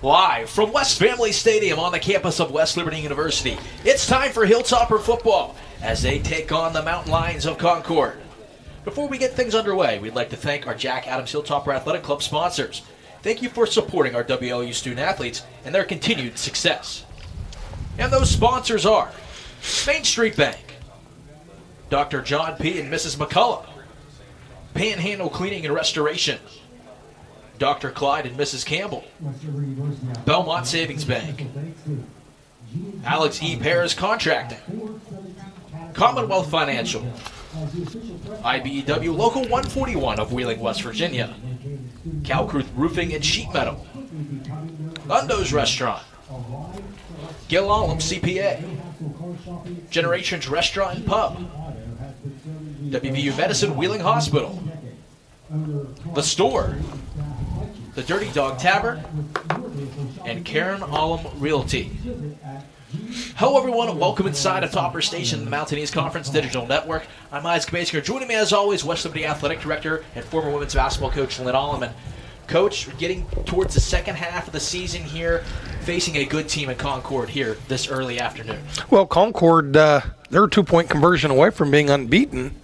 Live from West Family Stadium on the campus of West Liberty University, it's time for Hilltopper football as they take on the Mountain Lions of Concord. Before we get things underway, we'd like to thank our Jack Adams Hilltopper Athletic Club sponsors. Thank you for supporting our WLU student athletes and their continued success. And those sponsors are Main Street Bank, Dr. John P. and Mrs. McCullough, Panhandle Cleaning and Restoration, Dr. Clyde and Mrs. Campbell, Belmont Savings Bank, Alex E. Perez Contracting, Commonwealth Financial, IBEW Local 141 of Wheeling, West Virginia, Calcruth Roofing and Sheet Metal, Lundo's Restaurant, Gil Alum CPA, Generations Restaurant and Pub, WVU Medicine Wheeling Hospital, The Store, The Dirty Dog Tavern, and Karen Alum Realty. Hello everyone and welcome inside of Topper Station, the Mountain East Conference Digital Network. I'm Isaac Basinger. Joining me as always, West Liberty Athletic Director and former women's basketball coach Lynn Alleman. Coach, we're getting towards the second half of the season here, facing a good team in Concord here this early afternoon. Well, Concord, they're a 2-point conversion away from being unbeaten.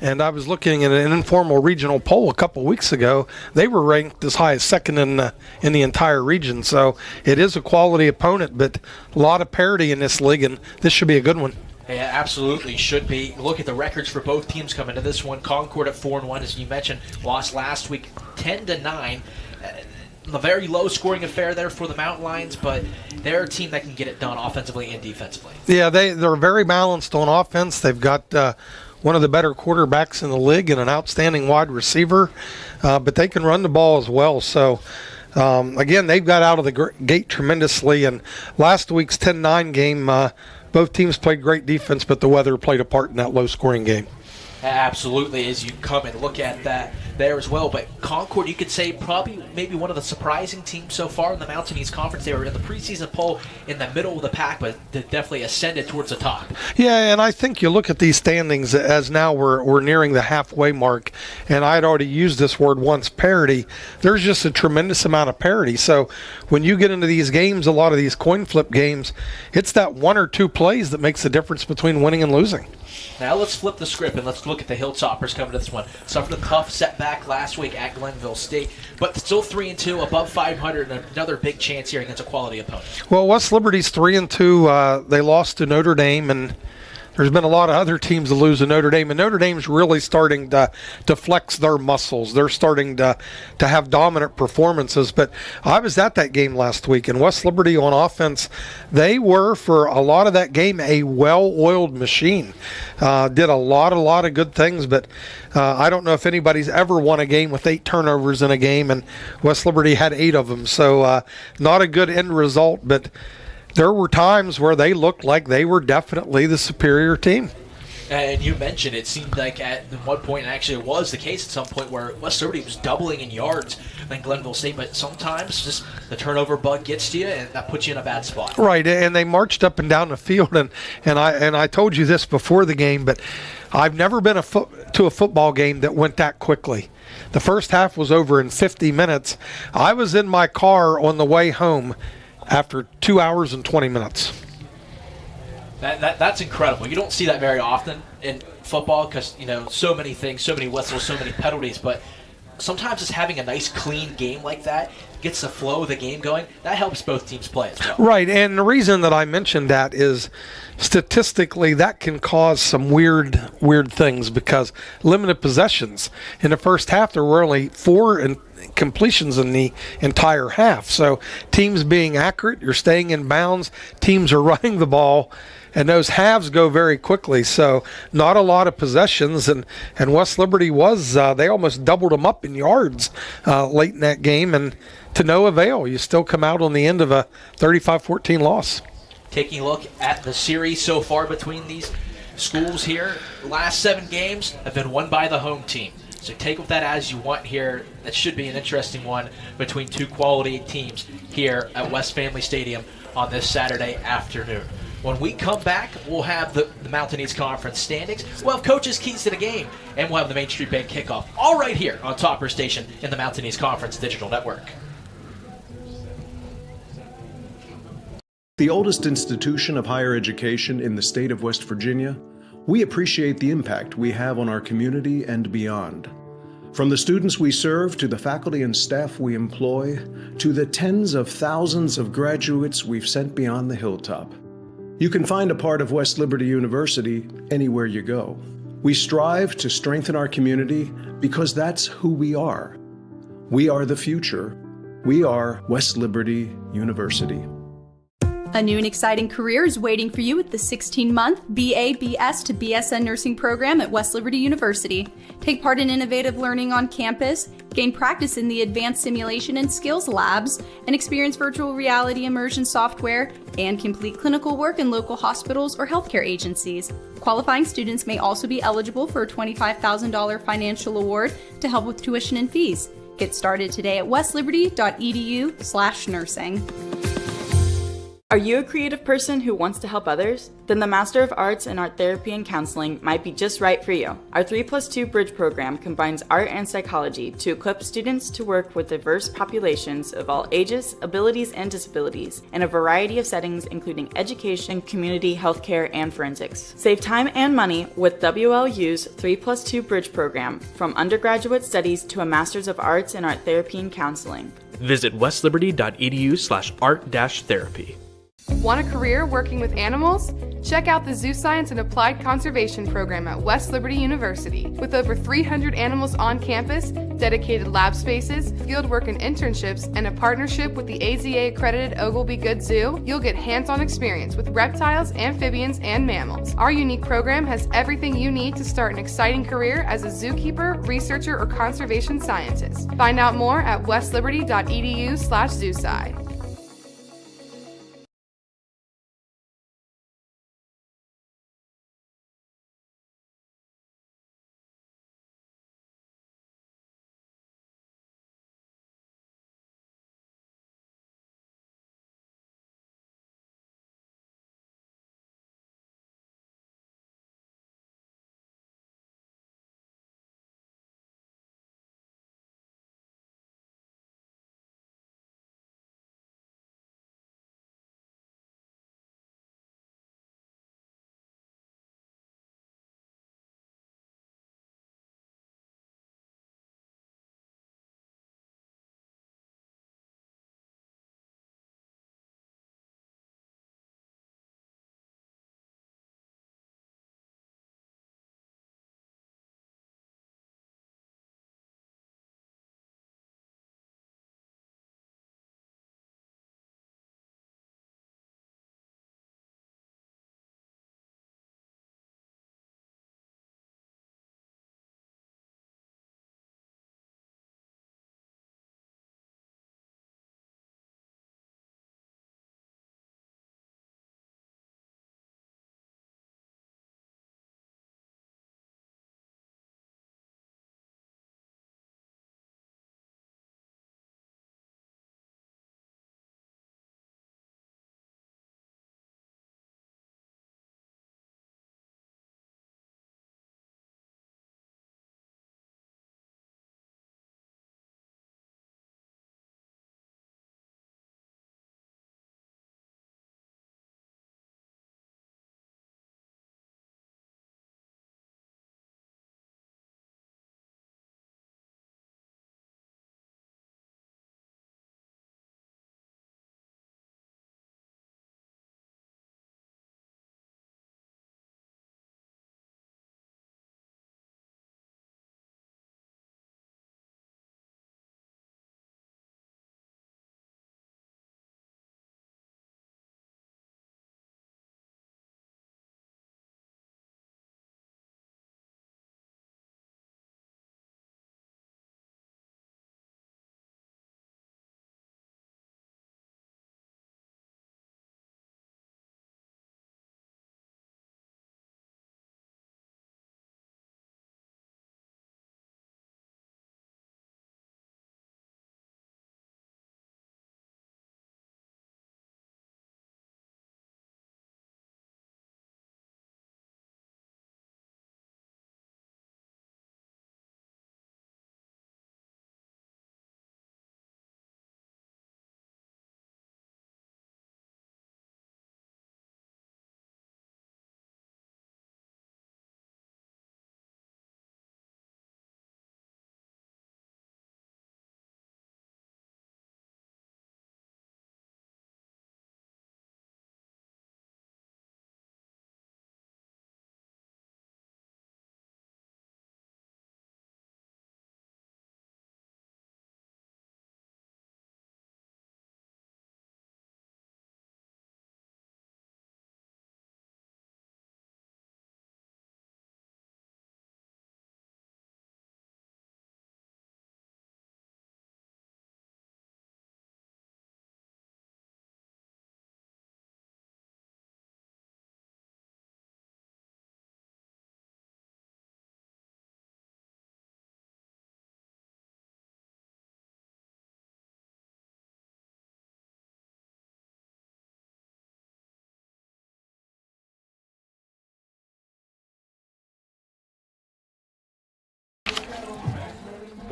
And I was looking at an informal regional poll a couple weeks ago. They were ranked as high as second in the entire region. So it is a quality opponent, but a lot of parity in this league, and this should be a good one. Yeah, absolutely should be. Look at the records for both teams coming to this one. Concord at 4-1, as you mentioned, lost last week 10-9. A very low-scoring affair there for the Mountain Lions, but they're a team that can get it done offensively and defensively. Yeah, they're very balanced on offense. They've got one of the better quarterbacks in the league and an outstanding wide receiver, but they can run the ball as well. So, again, they've got out of the gate tremendously. And last week's 10-9 game, both teams played great defense, but the weather played a part in that low-scoring game. Absolutely, as you come and look at that there as well. But Concord, you could say, probably maybe one of the surprising teams so far in the Mountain East Conference. They were in the preseason poll in the middle of the pack, but they definitely ascended towards the top. Yeah, and I think you look at these standings as now we're nearing the halfway mark, and I had already used this word once, parity. There's just a tremendous amount of parity. So when you get into these games, a lot of these coin flip games, it's that one or two plays that makes the difference between winning and losing. Now let's flip the script and let's look at the Hilltoppers coming to this one. Suffered a tough setback last week at Glenville State, but still 3-2, above 500, and another big chance here against a quality opponent. Well, West Liberty's 3-2. They lost to Notre Dame, and there's been a lot of other teams that lose to Notre Dame, and Notre Dame's really starting to flex their muscles. They're starting to have dominant performances. But I was at that game last week, and West Liberty on offense, they were, for a lot of that game, a well-oiled machine. Did a lot of good things, but I don't know if anybody's ever won a game with 8 turnovers in a game, and West Liberty had 8 of them. So not a good end result, but there were times where they looked like they were definitely the superior team. And you mentioned it seemed like at one point, and actually it was the case at some point, where West Liberty was doubling in yards than Glenville State, but sometimes just the turnover bug gets to you, and that puts you in a bad spot. Right, and they marched up and down the field, and I told you this before the game, but I've never been to a football game that went that quickly. The first half was over in 50 minutes. I was in my car on the way home after 2 hours and 20 minutes. That's incredible. You don't see that very often in football because, so many things, so many whistles, so many penalties, but sometimes just having a nice clean game like that gets the flow of the game going. That helps both teams play as well. Right, and the reason that I mentioned that is statistically that can cause some weird things because limited possessions. In the first half, there were only 4 completions in the entire half. So teams being accurate, you're staying in bounds, teams are running the ball, and those halves go very quickly. So not a lot of possessions, and West Liberty was, they almost doubled them up in yards late in that game, and to no avail. You still come out on the end of a 35-14 loss. Taking a look at the series so far between these schools here, the last 7 games have been won by the home team. So take with that as you want here. That should be an interesting one between two quality teams here at West Family Stadium on this Saturday afternoon. When we come back, we'll have the Mountain East Conference standings. We'll have coaches' keys to the game, and we'll have the Main Street Bank kickoff. All right here on Topper Station in the Mountain East Conference Digital Network. The oldest institution of higher education in the state of West Virginia, we appreciate the impact we have on our community and beyond. From the students we serve, to the faculty and staff we employ, to the tens of thousands of graduates we've sent beyond the hilltop. You can find a part of West Liberty University anywhere you go. We strive to strengthen our community because that's who we are. We are the future. We are West Liberty University. A new and exciting career is waiting for you with the 16-month BA/BS to BSN nursing program at West Liberty University. Take part in innovative learning on campus, gain practice in the advanced simulation and skills labs, and experience virtual reality immersion software, and complete clinical work in local hospitals or healthcare agencies. Qualifying students may also be eligible for a $25,000 financial award to help with tuition and fees. Get started today at westliberty.edu/nursing. Are you a creative person who wants to help others? Then the Master of Arts in Art Therapy and Counseling might be just right for you. Our 3+2 Bridge program combines art and psychology to equip students to work with diverse populations of all ages, abilities, and disabilities in a variety of settings including education, community, healthcare, and forensics. Save time and money with WLU's 3+2 Bridge program, from undergraduate studies to a Master's of Arts in Art Therapy and Counseling. Visit westliberty.edu/art-therapy. Want a career working with animals? Check out the Zoo Science and Applied Conservation program at West Liberty University. With over 300 animals on campus, dedicated lab spaces, fieldwork and internships, and a partnership with the AZA-accredited Oglebay Good Zoo, you'll get hands-on experience with reptiles, amphibians, and mammals. Our unique program has everything you need to start an exciting career as a zookeeper, researcher, or conservation scientist. Find out more at westliberty.edu/zoosci.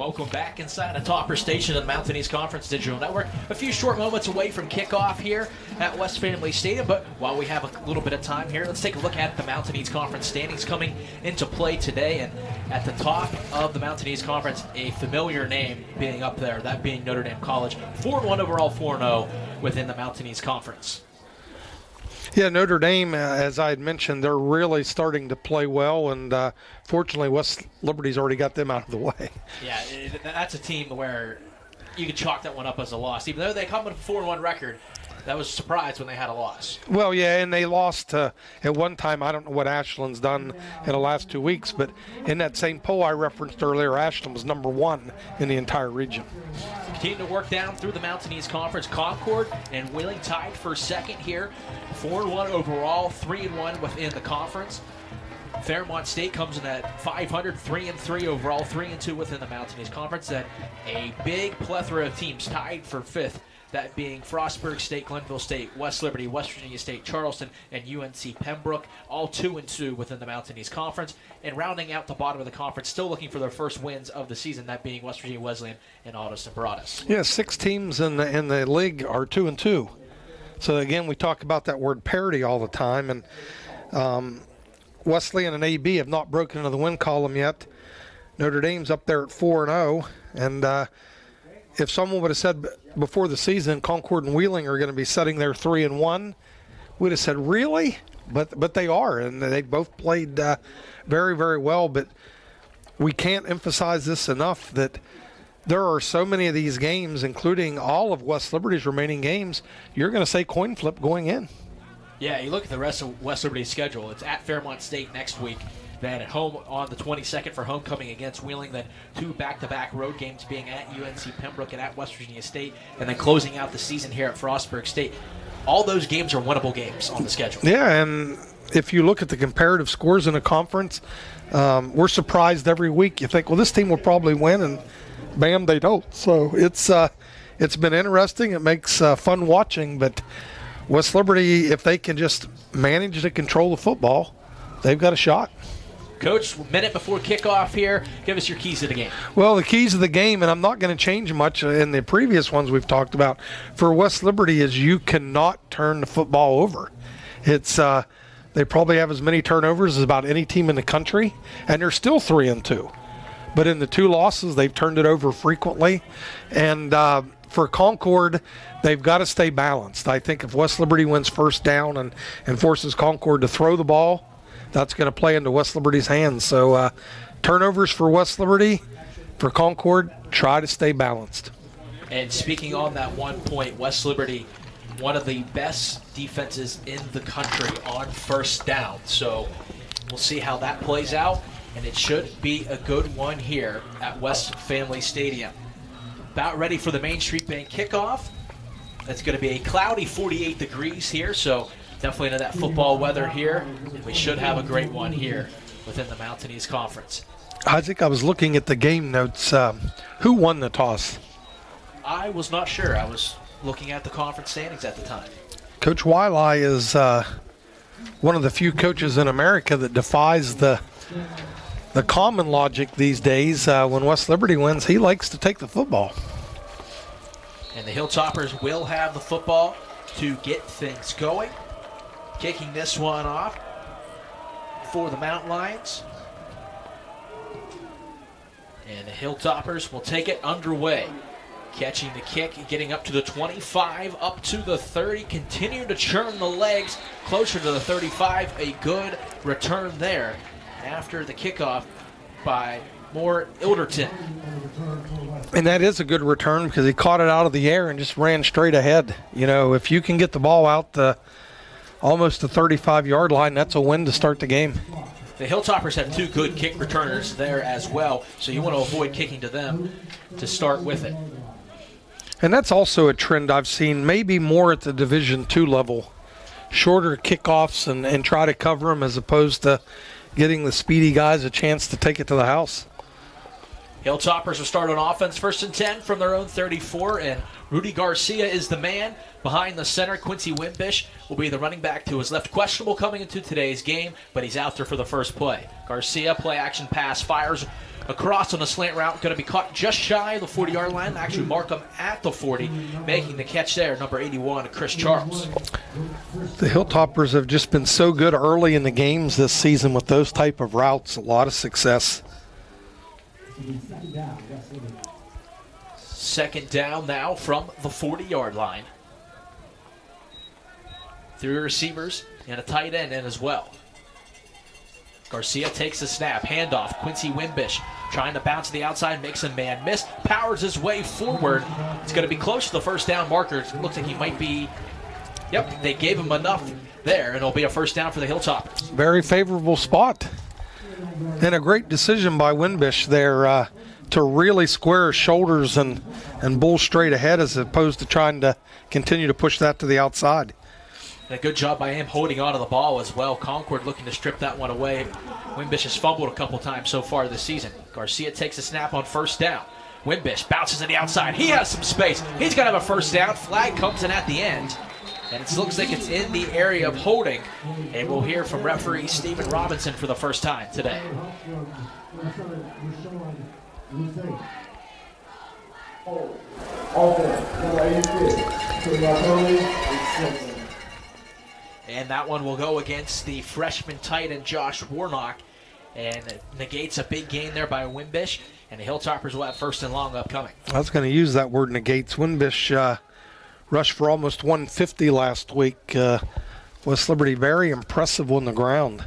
Welcome back inside a Topper Station of the Mountain East Conference Digital Network. A few short moments away from kickoff here at West Family Stadium, but while we have a little bit of time here, let's take a look at the Mountain East Conference standings coming into play today. And at the top of the Mountain East Conference, a familiar name being up there, that being Notre Dame College, 4-1 overall, 4-0 within the Mountain East Conference. Yeah, Notre Dame, as I had mentioned, they're really starting to play well, and fortunately, West Liberty's already got them out of the way. Yeah, that's a team where you could chalk that one up as a loss. Even though they come with a 4-1 record, that was a surprise when they had a loss. Well, yeah, and they lost at one time. I don't know what Ashland's done in the last 2 weeks, but in that same poll I referenced earlier, Ashland was number 1 in the entire region. Continue to work down through the Mountain East Conference. Concord and Wheeling tied for second here. 4-1 overall, 3-1 within the conference. Fairmont State comes in at 500, 3-3 overall, 3-2 within the Mountain East Conference. That a big plethora of teams tied for fifth. That being Frostburg State, Glenville State, West Liberty, West Virginia State, Charleston, and UNC Pembroke, all 2-2 within the Mountain East Conference. And rounding out the bottom of the conference, still looking for their first wins of the season, that being West Virginia Wesleyan and Aldous and Broadus. Yeah, 6 teams in the league are 2-2. So again, we talk about that word parity all the time, and Wesleyan and AB have not broken into the win column yet. Notre Dame's up there at 4-0, and if someone would have said before the season Concord and Wheeling are going to be setting their 3-1, we'd have said, really? But they are, and they both played very, very well. But we can't emphasize this enough that there are so many of these games, including all of West Liberty's remaining games, you're going to say coin flip going in. Yeah, you look at the rest of West Liberty's schedule. It's at Fairmont State next week. Then at home on the 22nd for homecoming against Wheeling. Then 2 back-to-back road games being at UNC Pembroke and at West Virginia State. And then closing out the season here at Frostburg State. All those games are winnable games on the schedule. Yeah, and if you look at the comparative scores in the conference, we're surprised every week. You think, well, this team will probably win, and bam, they don't. So it's been interesting. It makes fun watching. But West Liberty, if they can just manage to control the football, they've got a shot. Coach, minute before kickoff here, give us your keys to the game. Well, the keys of the game, and I'm not going to change much in the previous ones we've talked about, for West Liberty is you cannot turn the football over. It's they probably have as many turnovers as about any team in the country, and they're still 3-2. But in the 2 losses, they've turned it over frequently. And for Concord, they've got to stay balanced. I think if West Liberty wins first down and forces Concord to throw the ball, that's going to play into West Liberty's hands. So turnovers for West Liberty, for Concord, try to stay balanced. And speaking on that one point, West Liberty, one of the best defenses in the country on first down. So we'll see how that plays out, and it should be a good one here at West Family Stadium. About ready for the Main Street Bank kickoff. It's going to be a cloudy 48 degrees here, so definitely into that football weather here. We should have a great one here within the Mountain East Conference. I think I was looking at the game notes. Who won the toss? I was not sure. I was looking at the conference standings at the time. Coach Wiley is one of the few coaches in America that defies the common logic these days. When West Liberty wins, he likes to take the football. And the Hilltoppers will have the football to get things going. Kicking this one off for the Mountain Lions. And the Hilltoppers will take it underway. Catching the kick, getting up to the 25, up to the 30, continue to churn the legs closer to the 35. A good return there after the kickoff by Moore Ilderton. And that is a good return because he caught it out of the air and just ran straight ahead. You know, if you can get the ball out almost the 35-yard line, that's a win to start the game. The Hilltoppers have 2 good kick returners there as well, so you want to avoid kicking to them to start with it. And that's also a trend I've seen, maybe more at the Division II level. Shorter kickoffs and try to cover them as opposed to getting the speedy guys a chance to take it to the house. Hilltoppers will start on offense, 1st and 10 from their own 34, and Rudy Garcia is the man. Behind the center, Quincy Wimbish will be the running back to his left. Questionable coming into today's game, but he's out there for the first play. Garcia, play action pass, fires Across on the slant route, going to be caught just shy of the 40-yard line. Actually mark him at the 40, making the catch there, number 81, Chris Charles. The Hilltoppers have just been so good early in the games this season with those type of routes. A lot of success. Second down now from the 40-yard line. 3 receivers and a tight end in as well. Garcia takes the snap, handoff. Quincy Wimbish trying to bounce to the outside, makes a man miss, powers his way forward. It's going to be close to the first down marker. It looks like he might be, yep, they gave him enough there, and it'll be a first down for the Hilltoppers. Very favorable spot. And a great decision by Wimbish there to really square his shoulders and bull straight ahead as opposed to trying to continue to push that to the outside. And a good job by him holding onto the ball as well. Concord looking to strip that one away. Wimbish has fumbled a couple times so far this season. Garcia takes a snap on first down. Wimbish bounces to the outside. He has some space. He's going to have a first down. Flag comes in at the end. And it looks like it's in the area of holding. And we'll hear from referee Stephen Robinson for the first time today. And that one will go against the freshman tight end Josh Warnock, and it negates a big gain there by Wimbish, and the Hilltoppers will have first and long upcoming. I was going to use that word, negates. Wimbish rushed for almost 150 last week. West Liberty very impressive on the ground.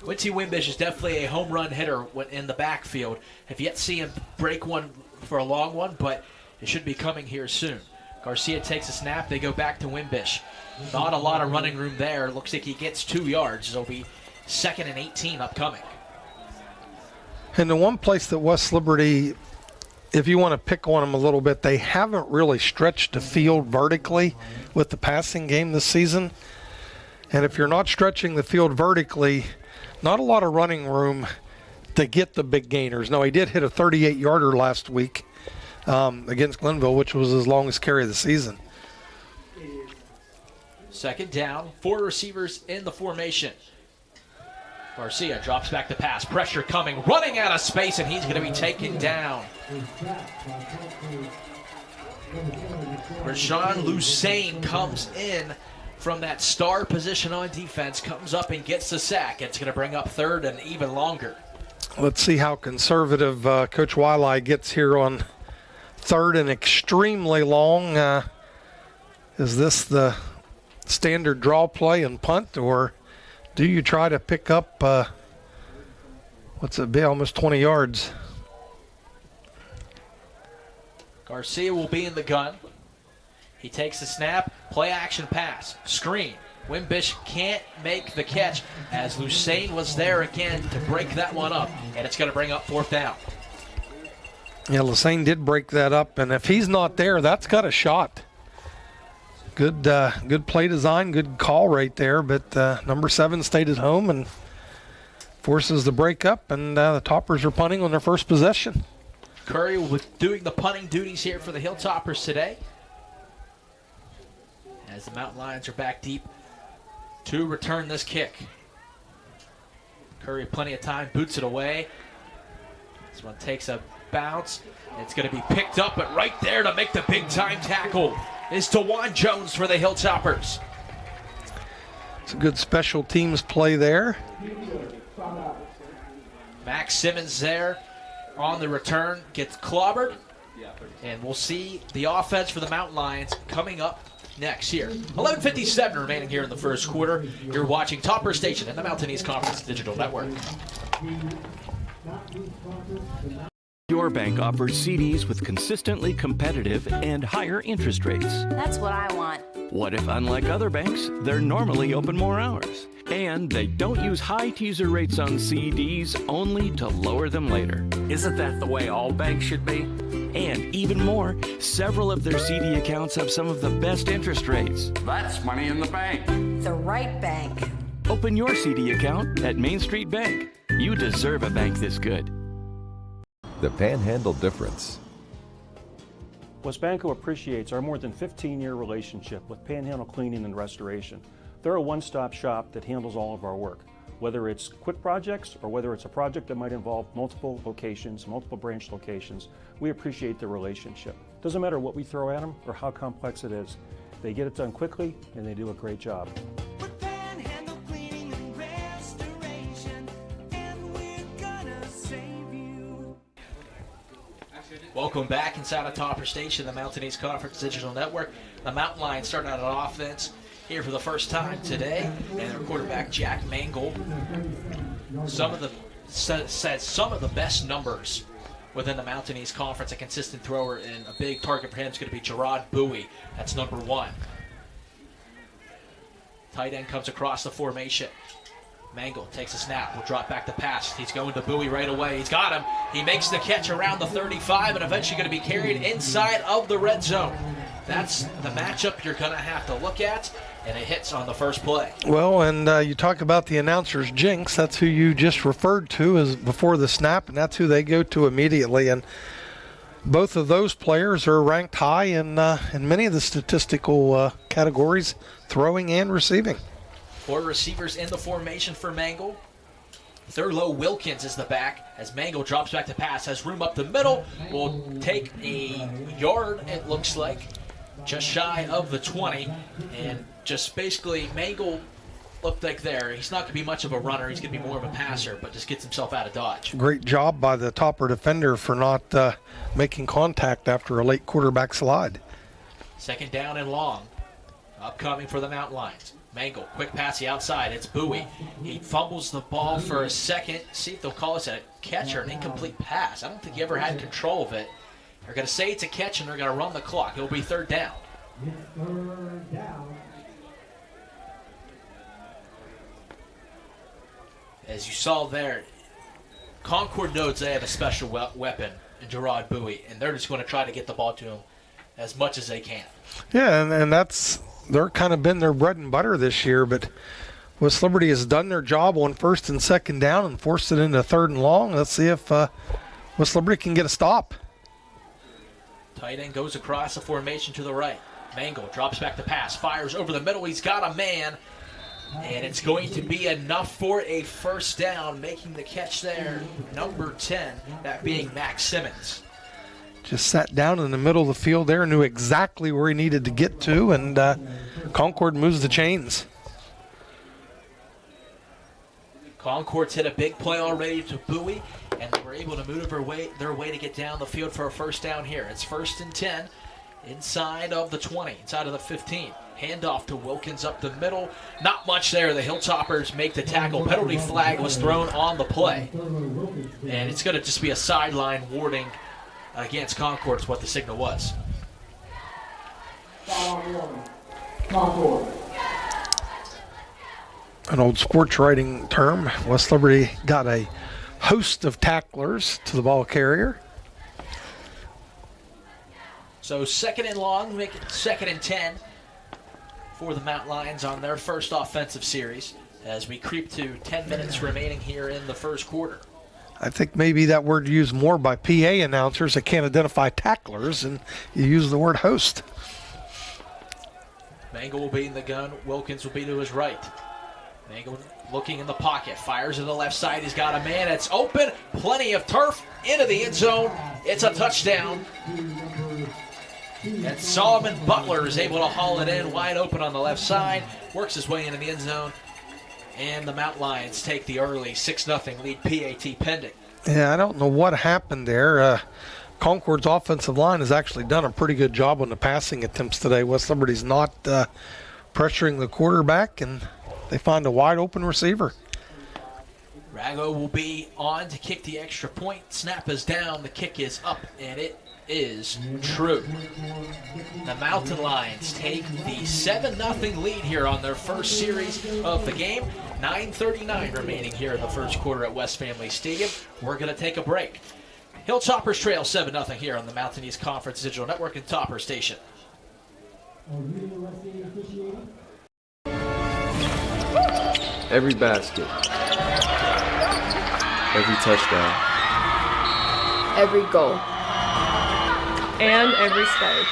Quincy Wimbish is definitely a home run hitter in the backfield. Have yet to see him break one for a long one, but it should be coming here soon. Garcia takes a snap. They go back to Wimbish. Not a lot of running room there. Looks like he gets 2 yards. It'll be 2nd and 18 upcoming. And the one place that West Liberty, if you want to pick on them a little bit, they haven't really stretched the field vertically with the passing game this season. And if you're not stretching the field vertically, not a lot of running room to get the big gainers. No, he did hit a 38-yarder last week against Glenville, which was his longest carry of the season. Second down, 4 receivers in the formation. Garcia drops back the pass, pressure coming, running out of space, and he's going to be taken down. Rashawn Lusain comes in from that star position on defense, comes up and gets the sack. It's going to bring up 3rd and even longer. Let's see how conservative Coach Wiley gets here on 3rd and extremely long. Is this the standard draw play and punt, or do you try to pick up, what's it be, almost 20 yards? Garcia will be in the gun. He takes the snap, play action pass, screen. Wimbish can't make the catch as Lusain was there again to break that one up, and it's going to bring up 4th down. Yeah, Lusain did break that up, and if he's not there, that's got a shot. Good play design, good call right there, but number 7 stayed at home and forces the break up, and the Toppers are punting on their first possession. Curry will be doing the punting duties here for the Hilltoppers today, as the Mountain Lions are back deep to return this kick. Curry plenty of time, boots it away. This one takes a bounce. It's going to be picked up, but right there to make the big time tackle is DeJuan Jones for the Hilltoppers. It's a good special teams play there. Max Simmons there on the return, gets clobbered, and we'll see the offense for the Mountain Lions coming up next here. 11:57 remaining here in the first quarter. You're watching Topper Station and the Mountain East Conference Digital Network. Your bank offers CDs with consistently competitive and higher interest rates. That's what I want. What if, unlike other banks, they're normally open more hours? And they don't use high teaser rates on CDs only to lower them later. Isn't that the way all banks should be? And even more, several of their CD accounts have some of the best interest rates. That's money in the bank. The right bank. Open your CD account at Main Street Bank. You deserve a bank this good. The Panhandle Difference. Westbanco appreciates our more than 15-year relationship with Panhandle Cleaning and Restoration. They're a one-stop shop that handles all of our work. Whether it's quick projects or whether it's a project that might involve multiple locations, multiple branch locations, we appreciate the relationship. Doesn't matter what we throw at them or how complex it is. They get it done quickly and they do a great job. Welcome back inside of Topper Station, the Mountain East Conference Digital Network. The Mountain Lions starting out on offense here for the first time today, and their quarterback Jack Mangle said some of the best numbers within the Mountain East Conference. A consistent thrower and a big target for him is going to be Gerard Bowie. That's number 1. Tight end comes across the formation. Mangle takes a snap, will drop back the pass. He's going to Bowie right away. He's got him. He makes the catch around the 35 and eventually going to be carried inside of the red zone. That's the matchup you're going to have to look at, and it hits on the first play. Well, and you talk about the announcer's jinx. That's who you just referred to as before the snap, and that's who they go to immediately. And both of those players are ranked high in many of the statistical categories, throwing and receiving. 4 receivers in the formation for Mangle. Thurlow Wilkins is the back as Mangle drops back to pass. Has room up the middle. Will take a yard, it looks like, just shy of the 20. And just basically, Mangle looked like there. He's not going to be much of a runner. He's going to be more of a passer, but just gets himself out of dodge. Great job by the topper defender for not making contact after a late quarterback slide. 2nd down and long. Upcoming for the Mountain Lions. Mangle, quick pass the outside. It's Bowie. He fumbles the ball for a second. See if they'll call us a catch or an incomplete pass. I don't think he ever had control of it. They're going to say it's a catch, and they're going to run the clock. It'll be 3rd down. As you saw there, Concord knows they have a special weapon in Gerard Bowie, and they're just going to try to get the ball to him as much as they can. Yeah, and they're kind of been their bread and butter this year, but West Liberty has done their job on 1st and 2nd down and forced it into 3rd and long. Let's see if West Liberty can get a stop. Tight end goes across the formation to the right. Mangle drops back the pass, fires over the middle. He's got a man, and it's going to be enough for a 1st down, making the catch there, number 10, that being Max Simmons. Just sat down in the middle of the field there, knew exactly where he needed to get to, and Concord moves the chains. Concord's hit a big play already to Bowie, and they were able to move their way to get down the field for a 1st down here. It's 1st and 10, inside of the 20, inside of the 15. Handoff to Wilkins up the middle. Not much there. The Hilltoppers make the tackle. Penalty flag was thrown on the play, and it's going to just be a sideline warning against Concord is what the signal was. An old sports writing term. West Liberty got a host of tacklers to the ball carrier. So 2nd and long, make it 2nd and 10 for the Mountain Lions on their first offensive series as we creep to 10 minutes remaining here in the 1st quarter. I think maybe that word used more by PA announcers that can't identify tacklers, and you use the word host. Mangle will be in the gun. Wilkins will be to his right. Mangle looking in the pocket. Fires to the left side. He's got a man. It's open. Plenty of turf into the end zone. It's a touchdown. And Solomon Butler is able to haul it in wide open on the left side. Works his way into the end zone. And the Mountain Lions take the early 6-0 lead, PAT pending. Yeah, I don't know what happened there. Concord's offensive line has actually done a pretty good job on the passing attempts today. West Liberty's not pressuring the quarterback, and they find a wide open receiver. Rago will be on to kick the extra point. Snap is down. The kick is up, and it is true. The Mountain Lions take the 7-0 lead here on their first series of the game. 9:39 remaining here in the 1st quarter at West Family Stadium. We're going to take a break. Hilltoppers trail 7-0 here on the Mountain East Conference Digital Network and Topper Station. Every basket, every touchdown, Every goal. And every stay.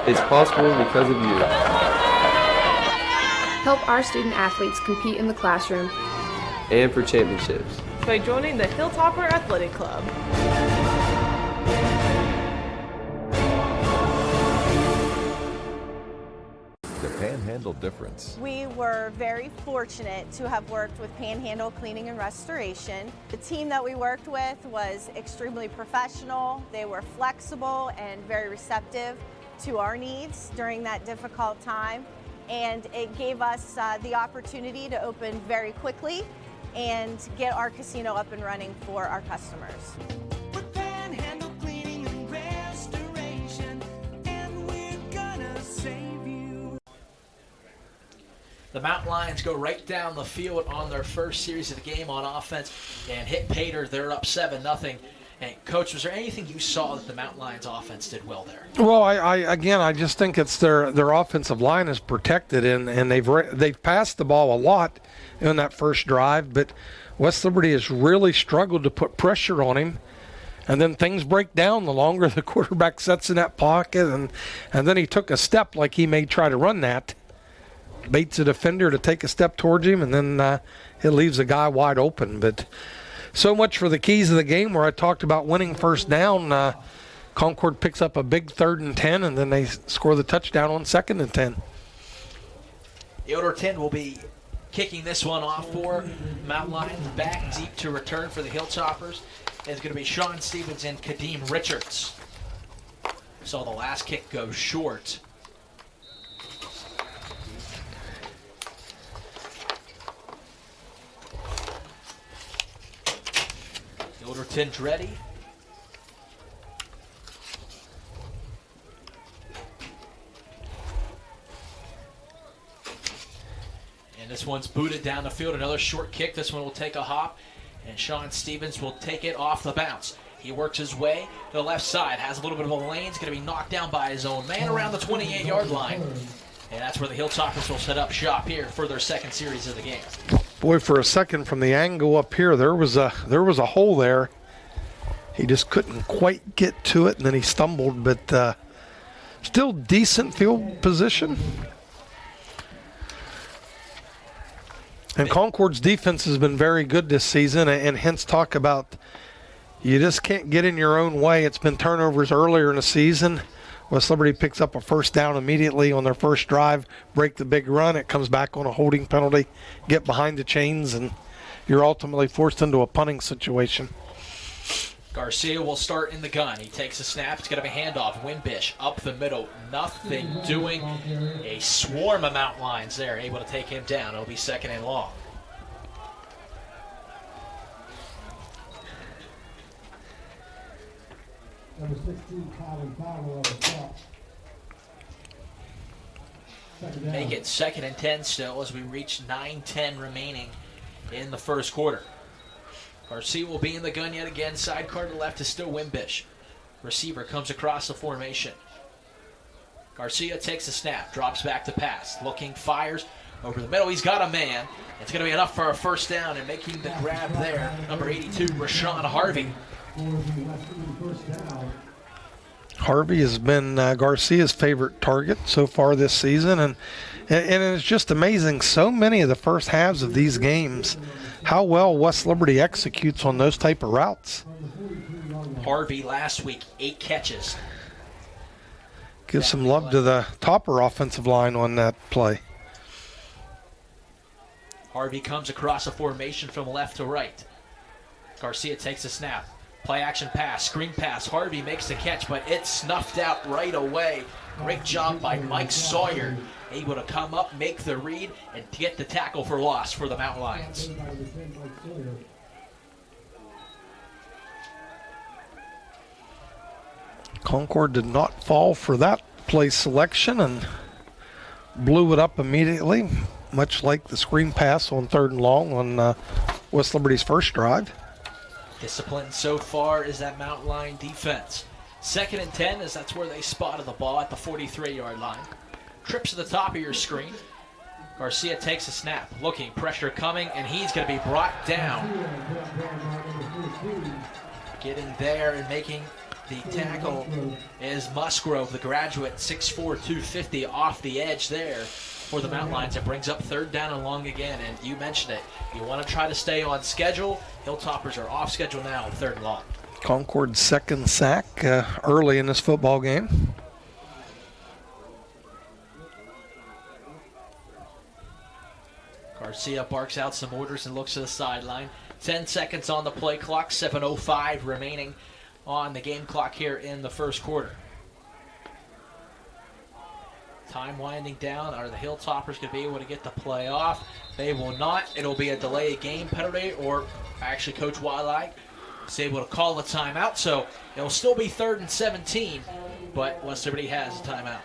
it's possible because of you. Help our student athletes compete in the classroom. And for championships. By joining the Hilltopper Athletic Club. The Panhandle difference. We were very fortunate to have worked with Panhandle Cleaning and Restoration. The team that we worked with was extremely professional. They were flexible and very receptive to our needs during that difficult time. And it gave us the opportunity to open very quickly and get our casino up and running for our customers. With Panhandle Cleaning and Restoration, and we're gonna save you. The Mountain Lions go right down the field on their first series of the game on offense and hit Pater. They're up 7-0. And Coach, was there anything you saw that the Mountain Lions offense did well there? Well, I just think it's their offensive line is protected, and they've passed the ball a lot in that first drive, but West Liberty has really struggled to put pressure on him, and then things break down the longer the quarterback sits in that pocket, and then he took a step like he may try to run that, baits a defender to take a step towards him, and then it leaves a guy wide open. But so much for the keys of the game where I talked about winning first down. Concord picks up a big 3rd and 10, and then they score the touchdown on 2nd and 10. Yoder 10 will be kicking this one off for Mountain Lions. Back deep to return for the Hilltoppers is going to be Sean Stevens and Kadeem Richards. Saw the last kick go short. Yoder 10's ready. And this one's booted down the field. Another short kick. This one will take a hop. And Sean Stevens will take it off the bounce. He works his way to the left side. Has a little bit of a lane. He's going to be knocked down by his own man around the 28-yard line. And that's where the Hilltoppers will set up shop here for their second series of the game. Boy, for a second from the angle up here, there was a hole there. He just couldn't quite get to it, and then he stumbled, but still decent field position. And Concord's defense has been very good this season, and hence talk about you just can't get in your own way. It's been turnovers earlier in the season. West Liberty picks up a first down immediately on their first drive, break the big run. It comes back on a holding penalty, get behind the chains, and you're ultimately forced into a punting situation. Garcia will start in the gun. He takes a snap. It's going to be handoff. Wimbish up the middle. Nothing doing. A swarm of Mountain Lions there, able to take him down. It'll be 2nd and long. Number 16, Colin Fowler on the top. Make it 2nd and 10 still as we reach 9:10 remaining in the first quarter. Garcia will be in the gun yet again. Sidecar to the left is still Wimbish. Receiver comes across the formation. Garcia takes a snap, drops back to pass. Looking, fires over the middle. He's got a man. It's going to be enough for a first down, and making the grab there, number 82, Rashawn Harvey. Harvey has been Garcia's favorite target so far this season, and it's just amazing. So many of the first halves of these games, how well West Liberty executes on those type of routes. Harvey last week, 8 catches. Give some love to the Topper offensive line on that play. Harvey comes across a formation from left to right. Garcia takes a snap. Play action pass, screen pass. Harvey makes the catch, but it's snuffed out right away. Great job by Mike Sawyer. Able to come up, make the read, and get the tackle for loss for the Mountain Lions. Concord did not fall for that play selection and blew it up immediately, much like the screen pass on 3rd and long on West Liberty's first drive. Discipline so far is that Mountain Lion defense. 2nd and 10, as that's where they spotted the ball at the 43-yard line. Trips to the top of your screen. Garcia takes a snap, looking, pressure coming, and he's going to be brought down. Getting there and making the tackle is Musgrove, the graduate, 6'4", 250, off the edge there. for the Mountain Lions. It brings up 3rd down and long again, and you mentioned it. You want to try to stay on schedule. Hilltoppers are off schedule now, 3rd and long. Concord's 2nd sack early in this football game. Garcia barks out some orders and looks to the sideline. 10 seconds on the play clock, 7:05 remaining on the game clock here in the first quarter. Time winding down. Are the Hilltoppers going to be able to get the play off? They will not. It'll be a delayed game penalty, or actually Coach Wildlight is able to call the timeout. So it'll still be 3rd and 17, but West Liberty has a timeout.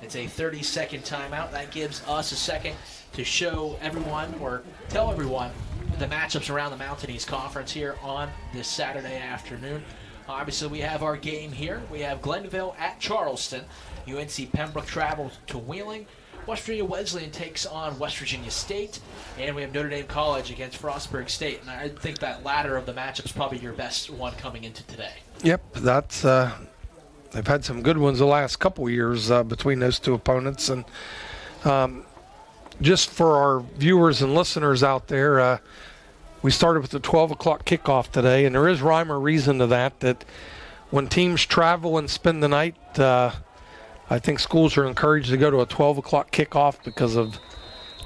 It's a 30-second timeout. That gives us a second to show everyone, or tell everyone, the matchups around the Mountain East Conference here on this Saturday afternoon. Obviously, we have our game here. We have Glenville at Charleston. UNC Pembroke travels to Wheeling. West Virginia Wesleyan takes on West Virginia State. And we have Notre Dame College against Frostburg State. And I think that latter of the matchups is probably your best one coming into today. Yep, that's they've had some good ones the last couple years between those two opponents. And just for our viewers and listeners out there, we started with the 12 o'clock kickoff today, and there is rhyme or reason to that when teams travel and spend the night, I think schools are encouraged to go to a 12 o'clock kickoff because of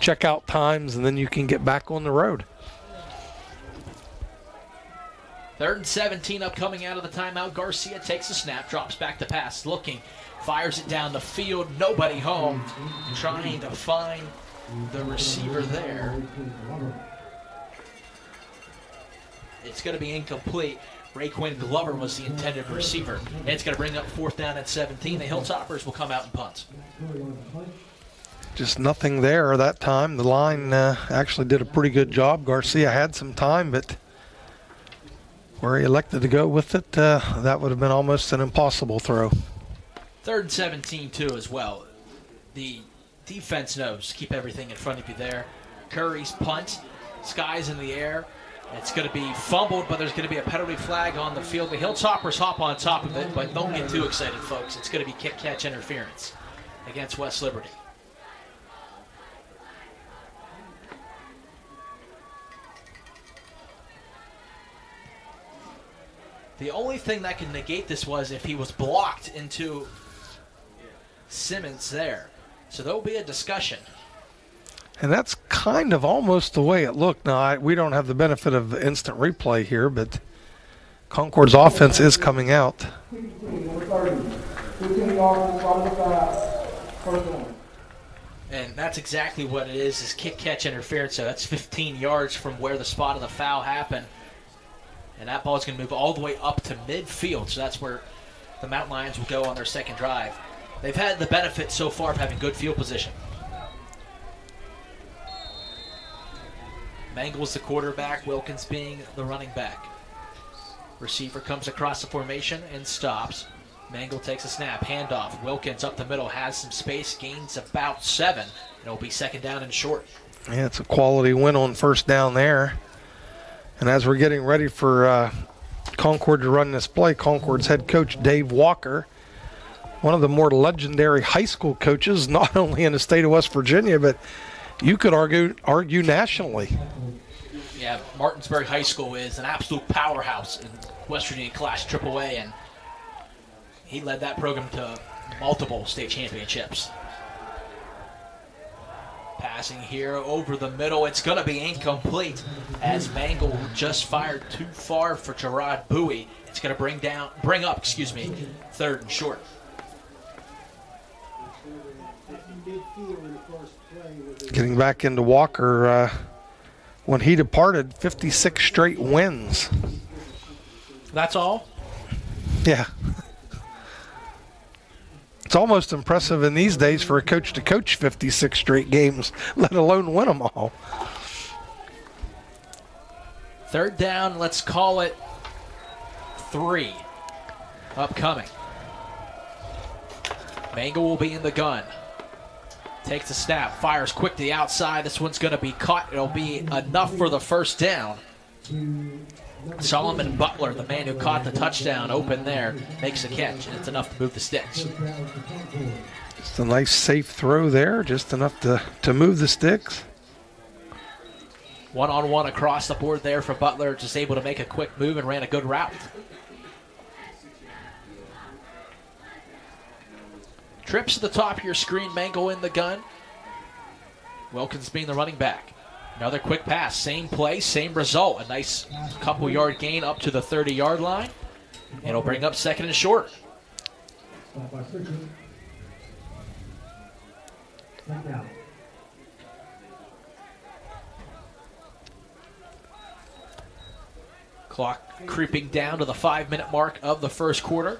checkout times, and then you can get back on the road. 3rd and 17 upcoming out of the timeout. Garcia takes a snap, drops back to pass, looking, fires it down the field, nobody home, trying to find the receiver there. It's going to be incomplete. Raekwyn Glover was the intended receiver. And it's going to bring up 4th down at 17. The Hilltoppers will come out and punt. Just nothing there that time. The line actually did a pretty good job. Garcia had some time, but where he elected to go with it, that would have been almost an impossible throw. 3rd and 17, too, as well. The defense knows to keep everything in front of you there. Curry's punt. Sky's in the air. It's going to be fumbled, but there's going to be a penalty flag on the field. The Hilltoppers hop on top of it, but don't get too excited, folks. It's going to be kick-catch interference against West Liberty. The only thing that could negate this was if he was blocked into Simmons there. So there will be a discussion. And that's kind of almost the way it looked. Now, we don't have the benefit of instant replay here, but Concord's offense is coming out. And that's exactly what it is kick-catch interference. So that's 15 yards from where the spot of the foul happened. And that ball is going to move all the way up to midfield. So that's where the Mountain Lions will go on their second drive. They've had the benefit so far of having good field position. Mangle's the quarterback, Wilkins being the running back. Receiver comes across the formation and stops. Mangle takes a snap, handoff. Wilkins up the middle, has some space, gains about 7. It'll be 2nd down and short. Yeah, it's a quality win on 1st down there. And as we're getting ready for Concord to run this play, Concord's head coach Dave Walker, one of the more legendary high school coaches, not only in the state of West Virginia, but you could argue nationally. Yeah, Martinsburg High School is an absolute powerhouse in West Virginia Class AAA, and he led that program to multiple state championships. Passing here over the middle, it's going to be incomplete as Mangle just fired too far for Gerard Bowie. It's going to bring up 3rd and short. Getting back into Walker, when he departed, 56 straight wins. That's all? Yeah. It's almost impressive in these days for a coach to coach 56 straight games, let alone win them all. 3rd down, let's call it 3. Upcoming. Mangle will be in the gun. Takes a snap, fires quick to the outside. This one's going to be caught. It'll be enough for the 1st down. Solomon Butler, the man who caught the touchdown open there, makes a catch, and it's enough to move the sticks. Just a nice safe throw there, just enough to move the sticks. One-on-one across the board there for Butler, just able to make a quick move and ran a good route. Trips to the top of your screen, Mangle in the gun. Wilkins being the running back. Another quick pass, same play, same result. A nice couple yard gain up to the 30-yard line. It'll bring up second and short. Clock creeping down to the 5-minute mark of the first quarter.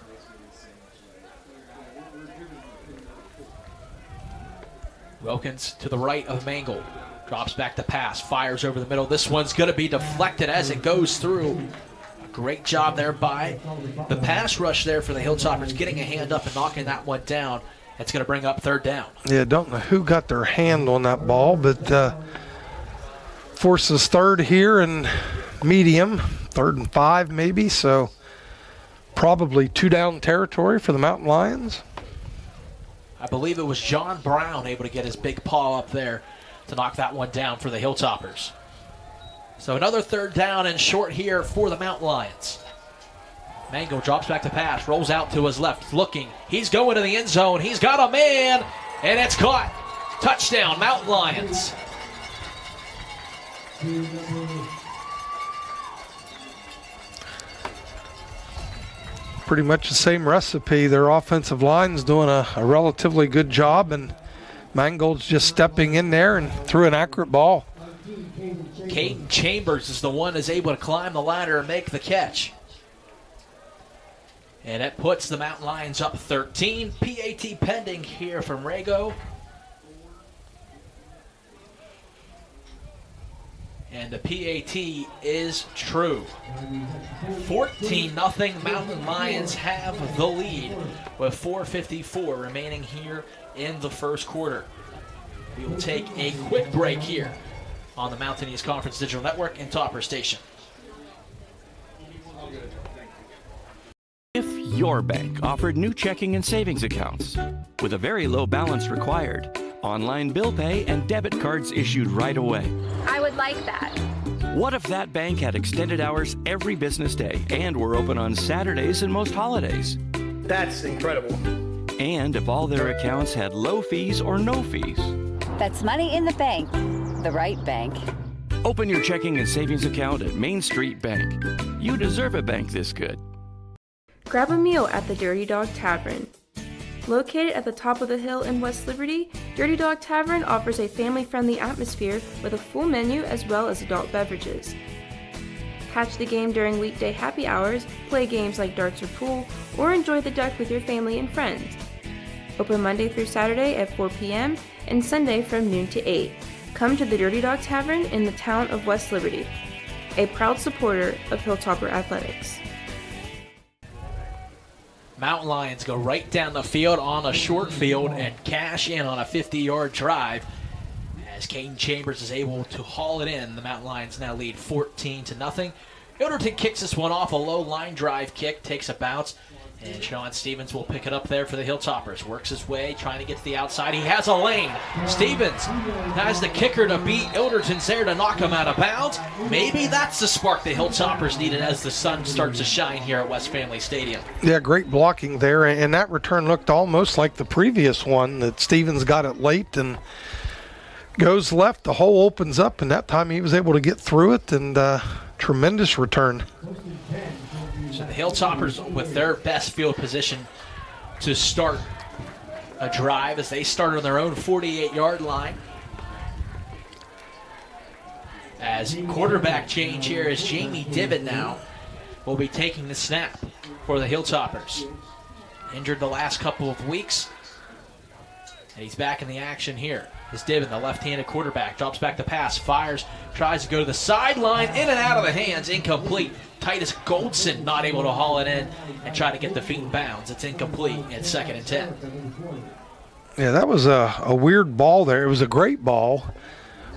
Wilkins to the right of Mangle. Drops back to pass, fires over the middle. This one's going to be deflected as it goes through. A great job there by the pass rush there for the Hilltoppers, getting a hand up and knocking that one down. It's going to bring up third down. Yeah, don't know who got their hand on that ball, but forces third here and medium, 3rd and 5 maybe, so probably 2-down territory for the Mountain Lions. I believe it was John Brown able to get his big paw up there to knock that one down for the Hilltoppers. So another 3rd down and short here for the Mountain Lions. Mango drops back to pass, rolls out to his left, looking. He's going to the end zone. He's got a man, and it's caught. Touchdown, Mountain Lions. Pretty much the same recipe. Their offensive line's doing a relatively good job, and Mangold's just stepping in there and threw an accurate ball. Caden Chambers is the one who's able to climb the ladder and make the catch. And it puts the Mountain Lions up 13. PAT pending here from Rago. And the PAT is true. 14-0 Mountain Lions have the lead with 4:54 remaining here in the first quarter. We will take a quick break here on the Mountain East Conference Digital Network and Topper Station. If your bank offered new checking and savings accounts with a very low balance required, online bill pay, and debit cards issued right away. I would like that. What if that bank had extended hours every business day and were open on Saturdays and most holidays? That's incredible. And if all their accounts had low fees or no fees? That's money in the bank. The right bank. Open your checking and savings account at Main Street Bank. You deserve a bank this good. Grab a meal at the Dirty Dog Tavern. Located at the top of the hill in West Liberty, Dirty Dog Tavern offers a family-friendly atmosphere with a full menu as well as adult beverages. Catch the game during weekday happy hours, play games like darts or pool, or enjoy the duck with your family and friends. Open Monday through Saturday at 4 p.m. and Sunday from noon to 8. Come to the Dirty Dog Tavern in the town of West Liberty. A proud supporter of Hilltopper Athletics. Mountain Lions go right down the field on a short field and cash in on a 50-yard drive as Caden Chambers is able to haul it in. The Mountain Lions now lead 14-0. Hilderton kicks this one off, a low line drive kick, takes a bounce, and Sean Stevens will pick it up there for the Hilltoppers. Works his way, trying to get to the outside. He has a lane. Stevens has the kicker to beat. Ilderton's there to knock him out of bounds. Maybe that's the spark the Hilltoppers needed as the sun starts to shine here at West Family Stadium. Yeah, great blocking there, and that return looked almost like the previous one that Stevens got it late and goes left. The hole opens up, and that time he was able to get through it, and tremendous return. So the Hilltoppers with their best field position to start a drive as they start on their own 48-yard line. As quarterback change here is Jamie Divitt now will be taking the snap for the Hilltoppers. Injured the last couple of weeks, and he's back in the action here. Is Divitt, the left-handed quarterback, drops back to pass, fires, tries to go to the sideline, in and out of the hands, incomplete. Titus Goldson not able to haul it in and try to get the feet in bounds. It's incomplete. It's 2nd and 10. Yeah, that was a weird ball there. It was a great ball.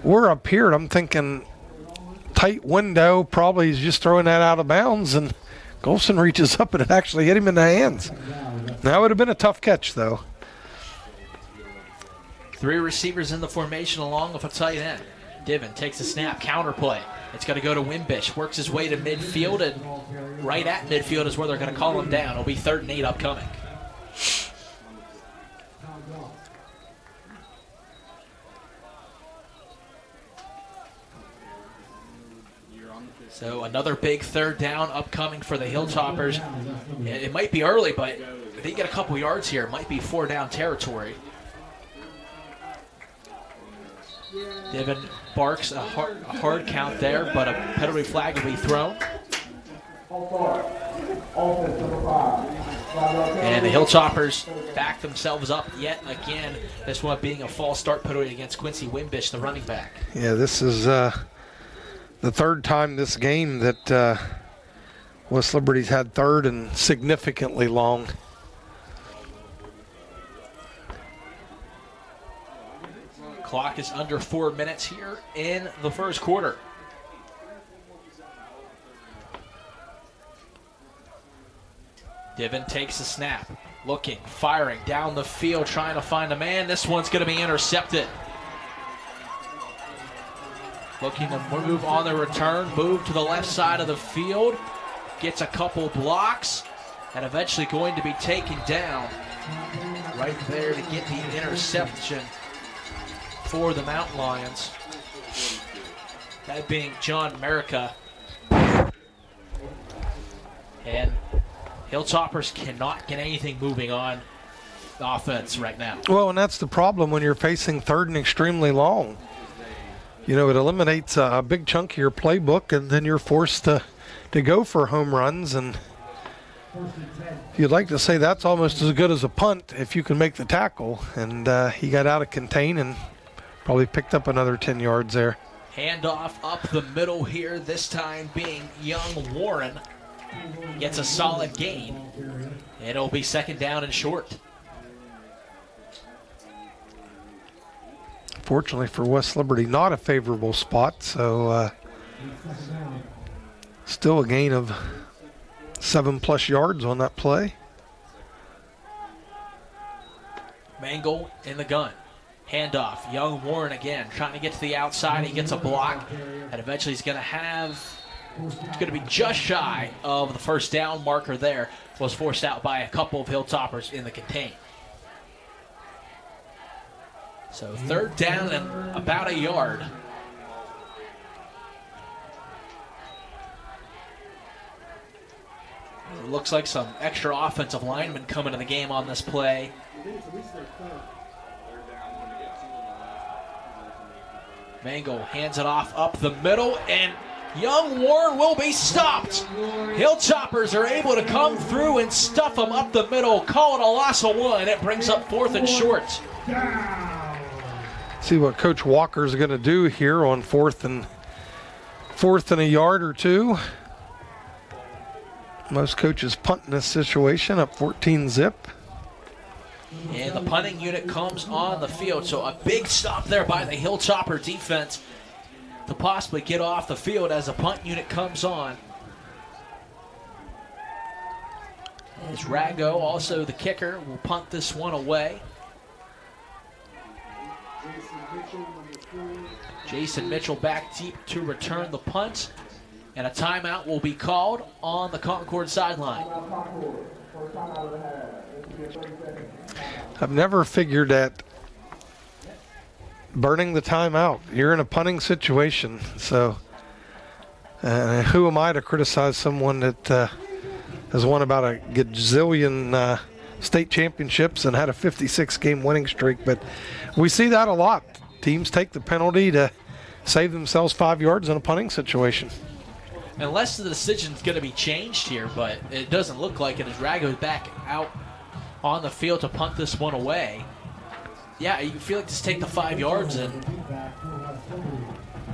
We're up here, and I'm thinking tight window. Probably he's just throwing that out of bounds, and Golson reaches up and it actually hit him in the hands. That would have been a tough catch, though. 3 receivers in the formation along with a tight end. Divin takes a snap, counter play. It's going to go to Wimbish, works his way to midfield, and right at midfield is where they're going to call him down. It'll be 3rd and 8 upcoming. So another big 3rd down upcoming for the Hilltoppers. It might be early, but if they get a couple yards here, it might be 4 down territory. Divin barks a hard count there, but a penalty flag will be thrown. And the Hilltoppers back themselves up yet again. This one being a false start penalty against Quincy Wimbish, the running back. Yeah, this is the 3rd time this game that West Liberty's had 3rd and significantly long. Clock is under 4 minutes here in the first quarter. Divin takes a snap, looking, firing down the field, trying to find a man. This one's going to be intercepted. Looking to move on the return, move to the left side of the field, gets a couple blocks, and eventually going to be taken down right there to get the interception for the Mountain Lions. That being John Merica. And Hilltoppers cannot get anything moving on offense right now. Well, and that's the problem when you're facing 3rd and extremely long. You know, it eliminates a big chunk of your playbook, and then you're forced to go for home runs. And you'd like to say that's almost as good as a punt if you can make the tackle. And he got out of contain and probably picked up another 10 yards there. Handoff up the middle here, this time being Young Warren. Gets a solid gain. It'll be 2nd down and short. Fortunately for West Liberty, not a favorable spot, so still a gain of 7+ yards on that play. Mangle in the gun. Handoff. Young Warren again trying to get to the outside. He gets a block, and eventually he's going to be just shy of the 1st down marker there. Was forced out by a couple of Hilltoppers in the contain. So 3rd down and about a yard. It looks like some extra offensive linemen coming to the game on this play. Mangle hands it off up the middle, and Young Warren will be stopped. Hilltoppers are able to come through and stuff them up the middle. Call it a loss of 1. It brings up 4th and short. See what Coach Walker's going to do here on 4th and a yard or 2. Most coaches punt in this situation, up 14 zip. And the punting unit comes on the field, so a big stop there by the Hilltopper defense to possibly get off the field as a punt unit comes on. As Rago, also the kicker, will punt this one away. Jason Mitchell back deep to return the punt, and a timeout will be called on the Concord sideline. I've never figured that burning the timeout. You're in a punting situation, so who am I to criticize someone that has won about a gazillion state championships and had a 56-game winning streak? But we see that a lot. Teams take the penalty to save themselves 5 yards in a punting situation. Unless the decision's going to be changed here, but it doesn't look like it as Rago's back out on the field to punt this one away. Yeah, you feel like just take the 5 yards and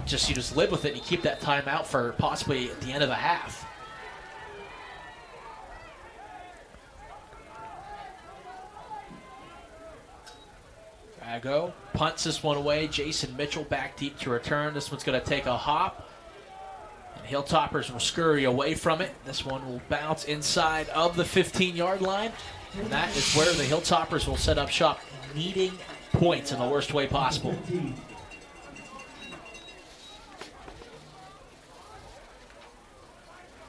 you just live with it and you keep that timeout for possibly at the end of the half. Rago punts this one away. Jason Mitchell back deep to return. This one's going to take a hop Hilltoppers will scurry away from it. This one will bounce inside of the 15-yard line. And that is where the Hilltoppers will set up shop, needing points in the worst way possible.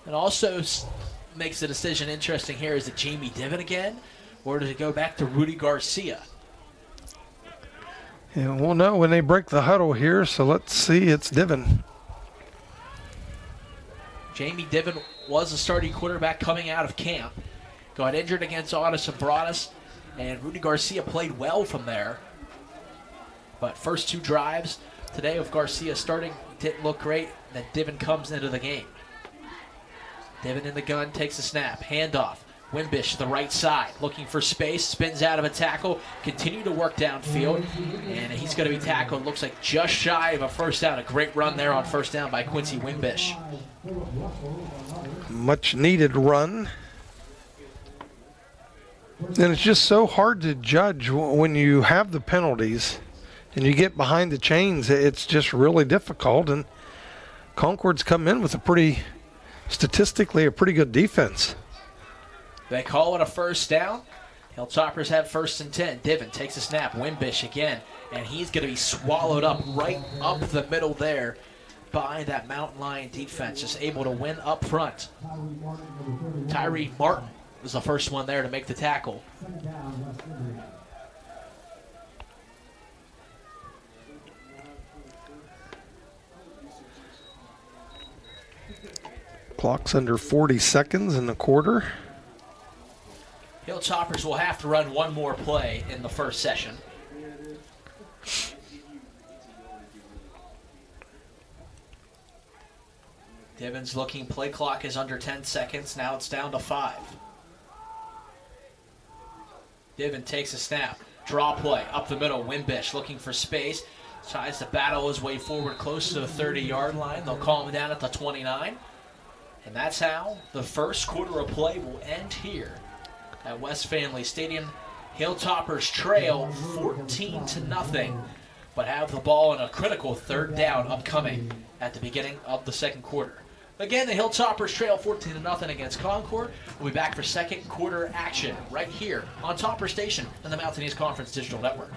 It also makes the decision interesting here. Is it Jamie Diven again, or does it go back to Rudy Garcia? Yeah, we'll know when they break the huddle here, so let's see. It's Diven. Jamie Diven was a starting quarterback coming out of camp. Got injured against Audis and Broadus, and Rudy Garcia played well from there. But first 2 drives today of Garcia starting didn't look great. Then Diven comes into the game. Diven in the gun, takes a snap, handoff. Wimbish to the right side, looking for space, spins out of a tackle, continue to work downfield, and he's going to be tackled. Looks like just shy of a first down. A great run there on first down by Quincy Wimbish. Much needed run. And it's just so hard to judge when you have the penalties and you get behind the chains. It's just really difficult. And Concord's come in with statistically a pretty good defense. They call it a first down. Hilltoppers have 1st and 10. Diven takes a snap. Wimbish again. And he's going to be swallowed up right up the middle there by that Mountain Lion defense. Just able to win up front. Tyree Martin was the first one there to make the tackle. Clock's under 40 seconds in the quarter. Hilltoppers will have to run one more play in the first session. Diven's looking, play clock is under 10 seconds. Now it's down to 5. Diven takes a snap. Draw play up the middle. Wimbish looking for space. Tries to battle his way forward close to the 30-yard line. They'll call him down at the 29. And that's how the first quarter of play will end here at West Family Stadium. Hilltoppers trail 14-0, but have the ball in a critical 3rd down upcoming at the beginning of the second quarter. Again, the Hilltoppers trail 14-0 against Concord. We'll be back for second quarter action right here on Topper Station and the Mountain East Conference Digital Network.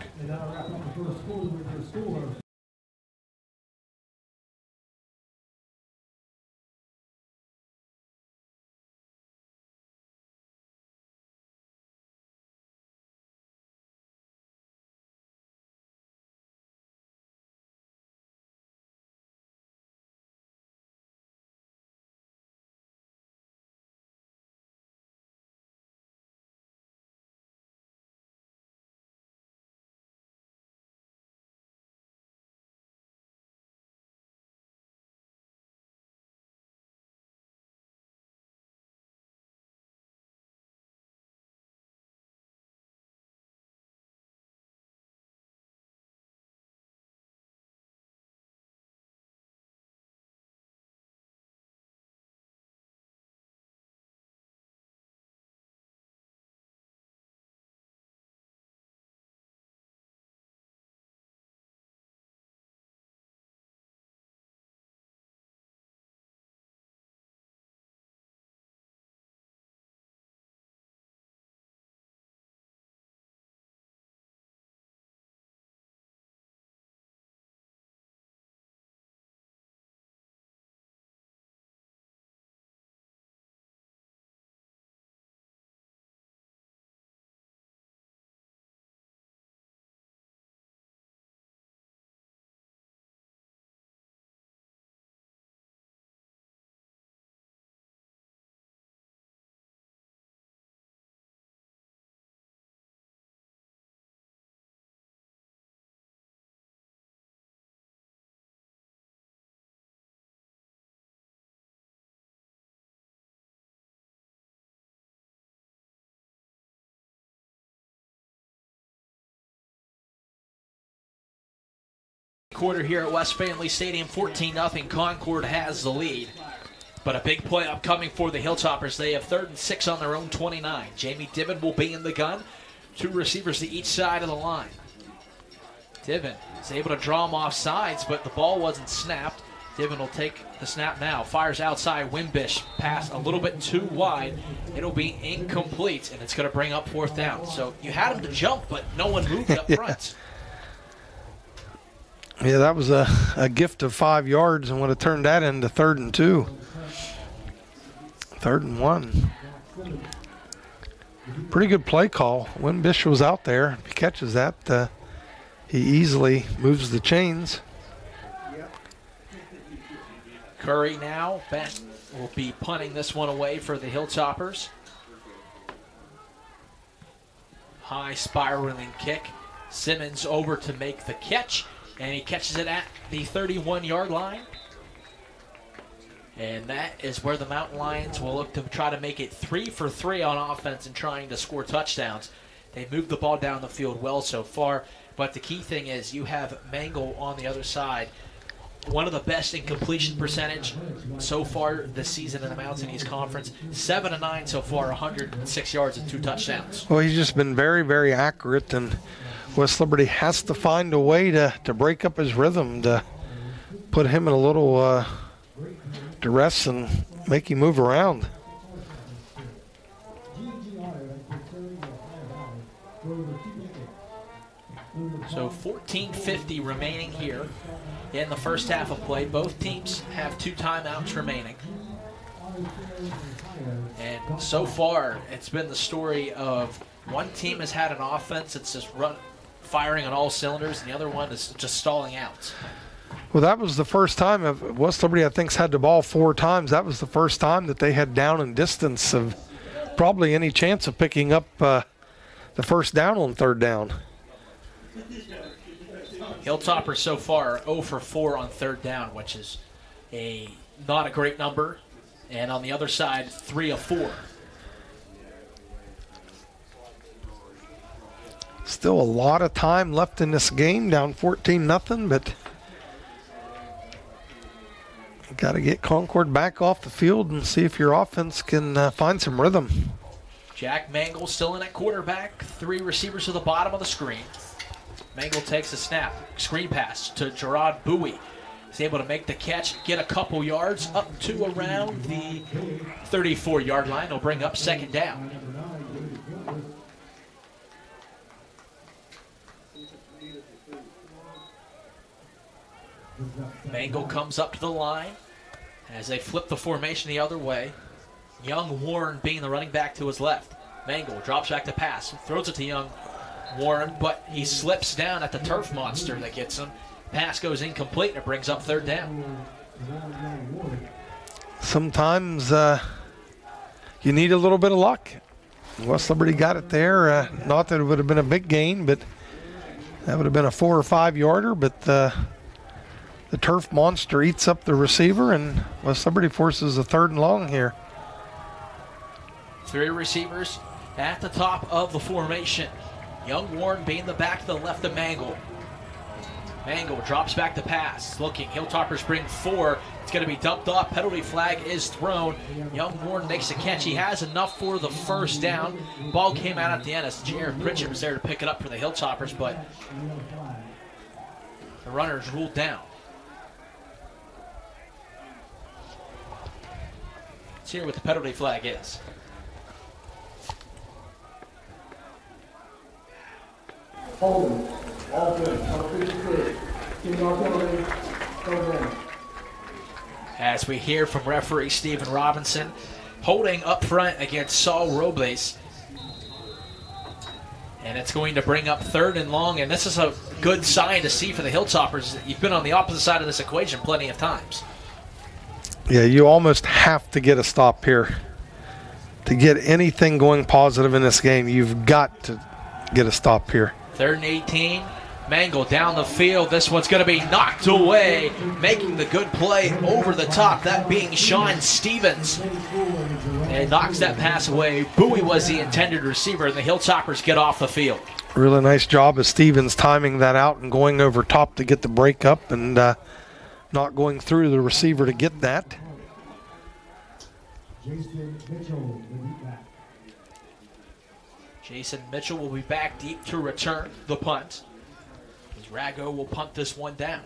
Quarter here at West Family Stadium, 14-0. Concord has the lead. But a big play upcoming for the Hilltoppers. They have 3rd and 6 on their own 29. Jamie Diven will be in the gun. 2 receivers to each side of the line. Diven is able to draw him off sides, but the ball wasn't snapped. Divin will take the snap now. Fires outside. Wimbish pass a little bit too wide. It'll be incomplete, and it's going to bring up 4th down. So you had him to jump, but no one moved up front. Yeah, that was a gift of 5 yards and would have turned that into 3rd and 2. 3rd and 1. Pretty good play call. Wimbish was out there. If he catches that, he easily moves the chains. Curry now will be punting this one away for the Hilltoppers. High spiraling kick. Simmons over to make the catch, and he catches it at the 31-yard line. And that is where the Mountain Lions will look to try to make it 3 for 3 on offense and trying to score touchdowns. They've moved the ball down the field well so far, but the key thing is you have Mangle on the other side. One of the best in completion percentage so far this season in the Mountain East Conference. 7 of 9 so far, 106 yards and 2 touchdowns. Well, he's just been very, very accurate, and West Liberty has to find a way to break up his rhythm, to put him in a little duress and make him move around. So 14:50 remaining here in the first half of play. Both teams have 2 timeouts remaining. And so far, it's been the story of one team has had an offense that's just firing on all cylinders, and the other one is just stalling out. Well, that was the first time of West Liberty, I think, had the ball 4 times. That was the first time that they had down and distance of probably any chance of picking up the first down on 3rd down. Hilltoppers so far 0 for 4 on 3rd down, which is not a great number. And on the other side, 3 of 4. Still a lot of time left in this game, down 14-0, but got to get Concord back off the field and see if your offense can find some rhythm. Jack Mangle still in at quarterback. 3 receivers to the bottom of the screen. Mangle takes a snap. Screen pass to Gerard Bowie. He's able to make the catch, get a couple yards up to around the 34-yard line. He'll bring up 2nd down. Mangle comes up to the line as they flip the formation the other way. Young Warren being the running back to his left. Mangle drops back to pass, throws it to Young Warren, but he slips down at the turf monster that gets him. Pass goes incomplete, and it brings up 3rd down. Sometimes you need a little bit of luck. West Liberty got it there. Not that it would have been a big gain, but that would have been a 4 or 5 yarder, but the turf monster eats up the receiver, and West Liberty forces a 3rd and long here. 3 receivers at the top of the formation. Young Warren being the back to the left of Mangle. Mangle drops back to pass. Looking, Hilltoppers bring 4. It's going to be dumped off. Penalty flag is thrown. Young Warren makes a catch. He has enough for the 1st down. Ball came out at the end as Jared Pritchett was there to pick it up for the Hilltoppers, but the runner's ruled down. Let's hear what the penalty flag is. Holding. All good. All 56. 10-yard penalty. Third down. As we hear from referee Stephen Robinson, holding up front against Saul Robles. And it's going to bring up 3rd and long, and this is a good sign to see for the Hilltoppers. You've been on the opposite side of this equation plenty of times. Yeah, you almost have to get a stop here. To get anything going positive in this game, you've got to get a stop here. 3rd and 18. Mangle down the field. This one's going to be knocked away. Making the good play over the top, that being Sean Stevens. And knocks that pass away. Bowie was the intended receiver, and the Hilltoppers get off the field. Really nice job of Stevens timing that out and going over top to get the break up and not going through the receiver to get that. Jason Mitchell will be back deep to return the punt. Rago will punt this one down.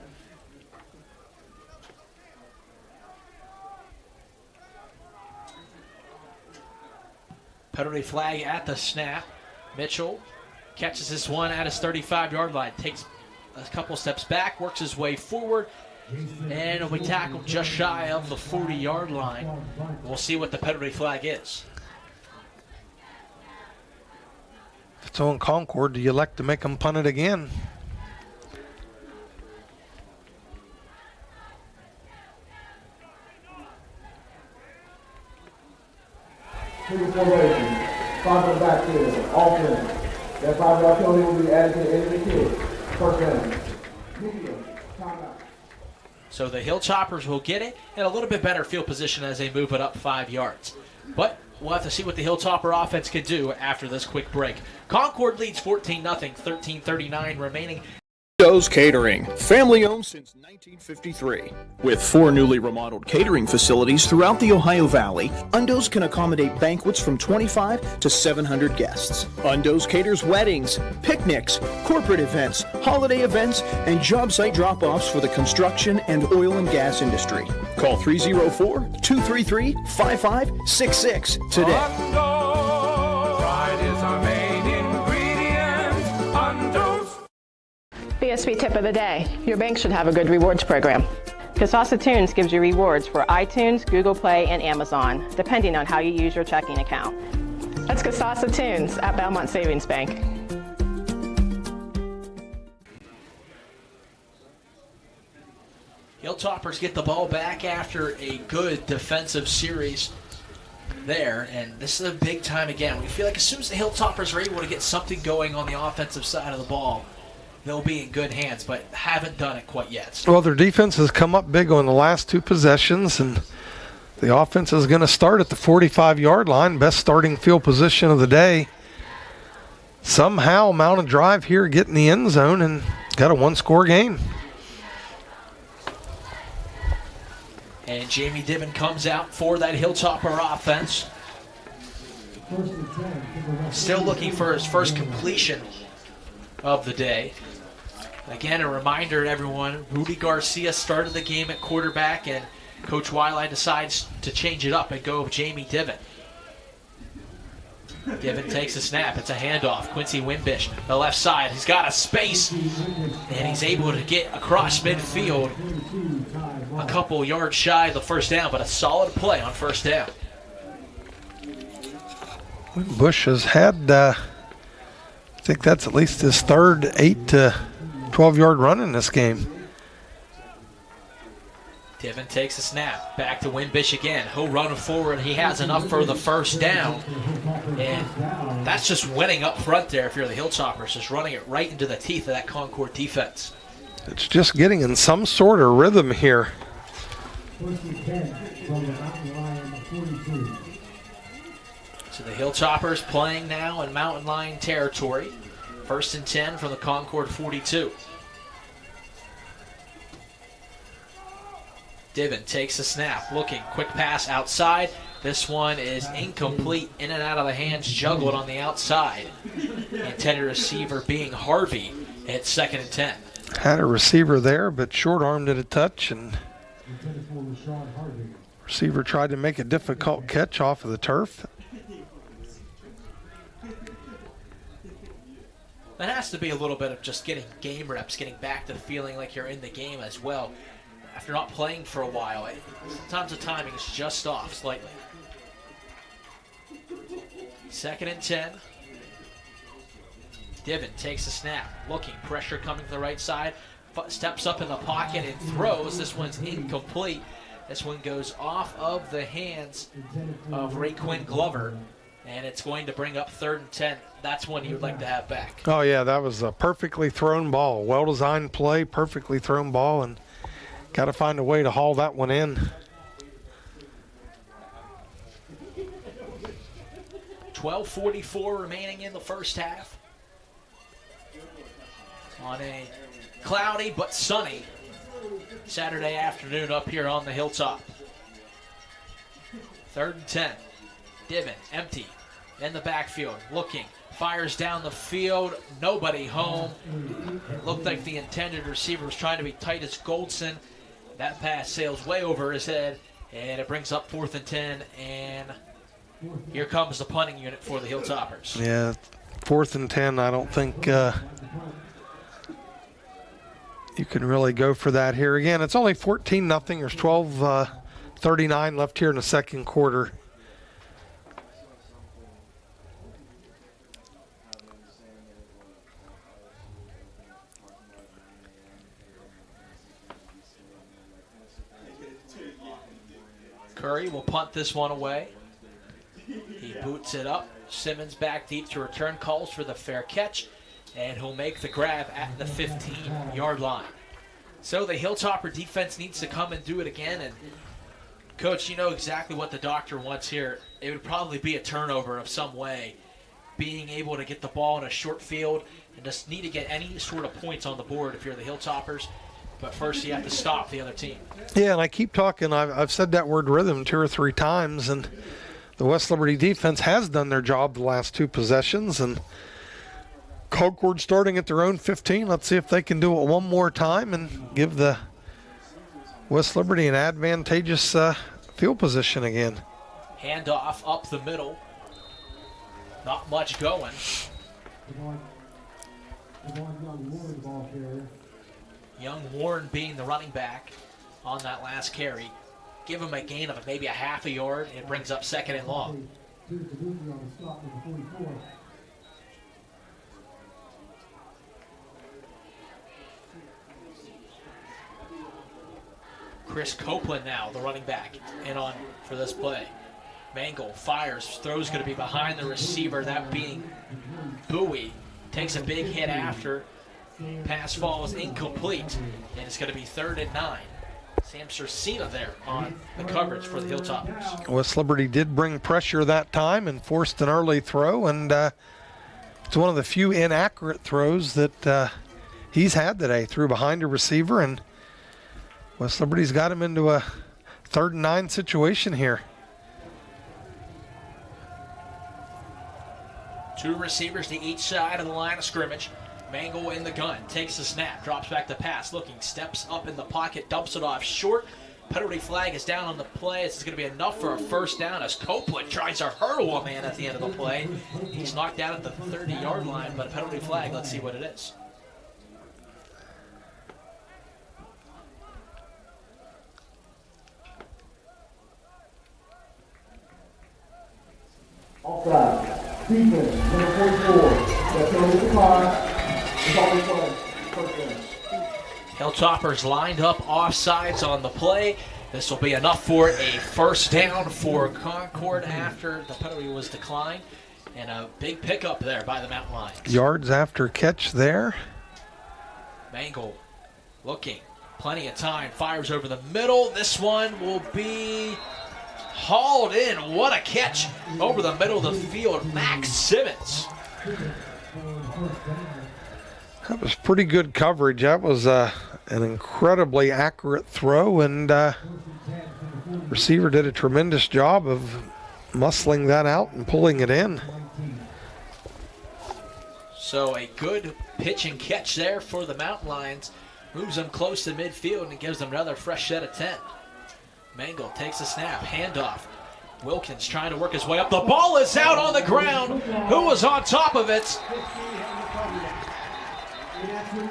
Penalty flag at the snap. Mitchell catches this one at his 35-yard line. Takes a couple steps back, works his way forward, and will be tackled just shy of the 40-yard line. We'll see what the penalty flag is. If it's on Concord, do you elect to make them punt it again? Two formation. 5 back there. Offense. That 5-yard penalty will be added to the end of the kick. First down. Medium. Timeout. So the Hilltoppers will get it in a little bit better field position as they move it up 5 yards. But we'll have to see what the Hilltopper offense can do after this quick break. Concord leads 14-0, 13:39 remaining. Undo's Catering, family owned since 1953. With 4 newly remodeled catering facilities throughout the Ohio Valley, Undo's can accommodate banquets from 25 to 700 guests. Undo's caters weddings, picnics, corporate events, holiday events, and job site drop-offs for the construction and oil and gas industry. Call 304-233-5566 today. Pride is our main ingredient. Undo's. BSB tip of the day. Your bank should have a good rewards program. Kasasa Tunes gives you rewards for iTunes, Google Play, and Amazon, depending on how you use your checking account. That's Kasasa Tunes at Belmont Savings Bank. Hilltoppers get the ball back after a good defensive series there, and this is a big time again. We feel like as soon as the Hilltoppers are able to get something going on the offensive side of the ball, they'll be in good hands, but haven't done it quite yet. Well, their defense has come up big on the last 2 possessions, and the offense is going to start at the 45-yard line, best starting field position of the day. Somehow mount a drive here, get in the end zone, and got a 1-score game. And Jamie Diven comes out for that Hilltopper offense. Still looking for his first completion of the day. Again, a reminder to everyone, Rudy Garcia started the game at quarterback, and Coach Wiley decides to change it up and go with Jamie Diven. Diven takes a snap. It's a handoff. Quincy Wimbish, the left side. He's got a space, and he's able to get across midfield a couple yards shy of the first down, but a solid play on first down. Wimbish has had, I think that's at least his third 8 to 12-yard run in this game. Diven takes a snap. Back to Wimbish again. He'll run forward. He has enough for the first down. And that's just winning up front there if you're the Hilltoppers, just running it right into the teeth of that Concord defense. It's just getting in some sort of rhythm here. So the Hilltoppers playing now in Mountain Lion territory. 1st and 10 from the Concord 42. Diven takes a snap, looking, quick pass outside. This one is incomplete, in and out of the hands, juggled on the outside. The intended receiver being Harvey at 2nd and 10. Had a receiver there, but short-armed it a touch, and receiver tried to make a difficult catch off of the turf. That has to be a little bit of just getting game reps, getting back to feeling like you're in the game as well. After not playing for a while, sometimes the timing is just off slightly. 2nd and 10. Diven takes a snap, looking, pressure coming to the right side, steps up in the pocket and throws. This one's incomplete. This one goes off of the hands of Raekwyn Glover, and it's going to bring up 3rd and 10. That's one you would like to have back. Oh, yeah, that was a perfectly thrown ball. Well-designed play, perfectly thrown ball, and got to find a way to haul that one in. 12:44 remaining in the first half. On a cloudy but sunny Saturday afternoon up here on the hilltop. 3rd and 10. Diven, empty, in the backfield, looking, fires down the field, nobody home. It looked like the intended receiver was trying to be Titus Goldson. That pass sails way over his head, and it brings up 4th and 10, and Here comes the punting unit for the Hilltoppers. Yeah, 4th and 10. I don't think you can really go for that here. Again, it's only 14-0. There's 12:39 left here in the second quarter. Curry will punt this one away. He boots it up. Simmons back deep to return, calls for the fair catch, and he'll make the grab at the 15-yard line. So the Hilltopper defense needs to come and do it again. And Coach, you know exactly what the doctor wants here. It would probably be a turnover of some way, being able to get the ball in a short field and just need to get any sort of points on the board if you're the Hilltoppers. But first you have to stop the other team. Yeah, and I keep talking. I've said that word rhythm 2 or 3 times, and the West Liberty defense has done their job the last 2 possessions. And Concord starting at their own 15. Let's see if they can do it one more time and give the West Liberty an advantageous field position again. Handoff up the middle. Not much going. Young Warren being the running back on that last carry. Give him a gain of maybe a half a yard, and it brings up 2nd and long. Chris Copeland now, the running back, in on for this play. Mangle fires, throw's going to be behind the receiver, that being Bowie. Takes a big hit after. Pass falls incomplete, and it's going to be 3rd and 9. Sam Cercina there on the coverage for the Hilltoppers. West Liberty did bring pressure that time and forced an early throw, and it's one of the few inaccurate throws that he's had today. Threw behind a receiver, and West Liberty's got him into a 3rd and 9 situation here. 2 receivers to each side of the line of scrimmage. Mangle in the gun, takes the snap, drops back the pass, looking, steps up in the pocket, dumps it off short. Penalty flag is down on the play. This is going to be enough for a 1st down as Copeland tries to hurdle a man at the end of the play. He's knocked out at the 30-yard line, but a penalty flag, let's see what it is. Offside. Defense, number 44. That's over the clock. Hilltoppers lined up offsides on the play. This will be enough for a 1st down for Concord after the penalty was declined. And a big pickup there by the Mountain Lions. Yards after catch there. Mangle looking, plenty of time, fires over the middle. This one will be hauled in. What a catch over the middle of the field. Max Simmons. That was pretty good coverage. That was an incredibly accurate throw, and receiver did a tremendous job of muscling that out and pulling it in. So a good pitch and catch there for the Mountain Lions. Moves them close to midfield and gives them another fresh set of 10. Mangle takes a snap, handoff. Wilkins trying to work his way up. The ball is out on the ground. Who was on top of it?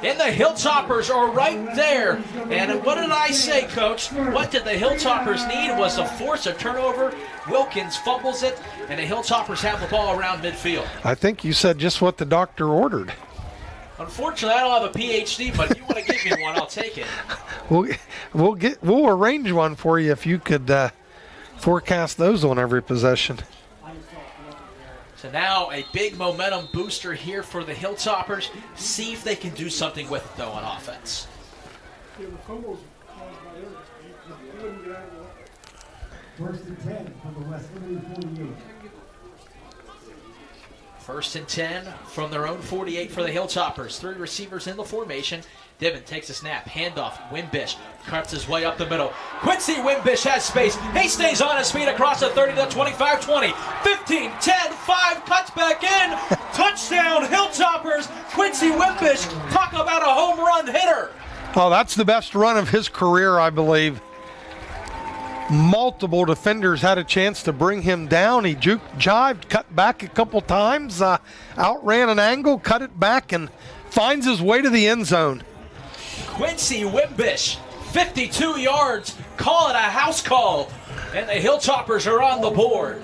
And the Hilltoppers are right there. And what did I say, Coach? What did the Hilltoppers need was to force a turnover. Wilkins fumbles it, and the Hilltoppers have the ball around midfield. I think you said just what the doctor ordered. Unfortunately, I don't have a PhD, but if you want to give me one, I'll take it. We'll arrange one for you if you could forecast those on every possession. So now a big momentum booster here for the Hilltoppers. See if they can do something with it, though, on offense. First and 10 from the West Liberty 48. 1st and 10 from their own 48 for the Hilltoppers. 3 receivers in the formation. Divin takes a snap, handoff. Wimbish cuts his way up the middle. Quincy Wimbish has space. He stays on his feet across the 30 to 25, 20, 15, 10, 5, cuts back in. Touchdown, Hilltoppers. Quincy Wimbish, talk about a home run hitter. Oh, that's the best run of his career, I believe. multiple defenders had a chance to bring him down. He jived, cut back a couple times, outran an angle, cut it back, and finds his way to the end zone. Quincy Wimbish, 52 yards, call it a house call, and the Hilltoppers are on the board.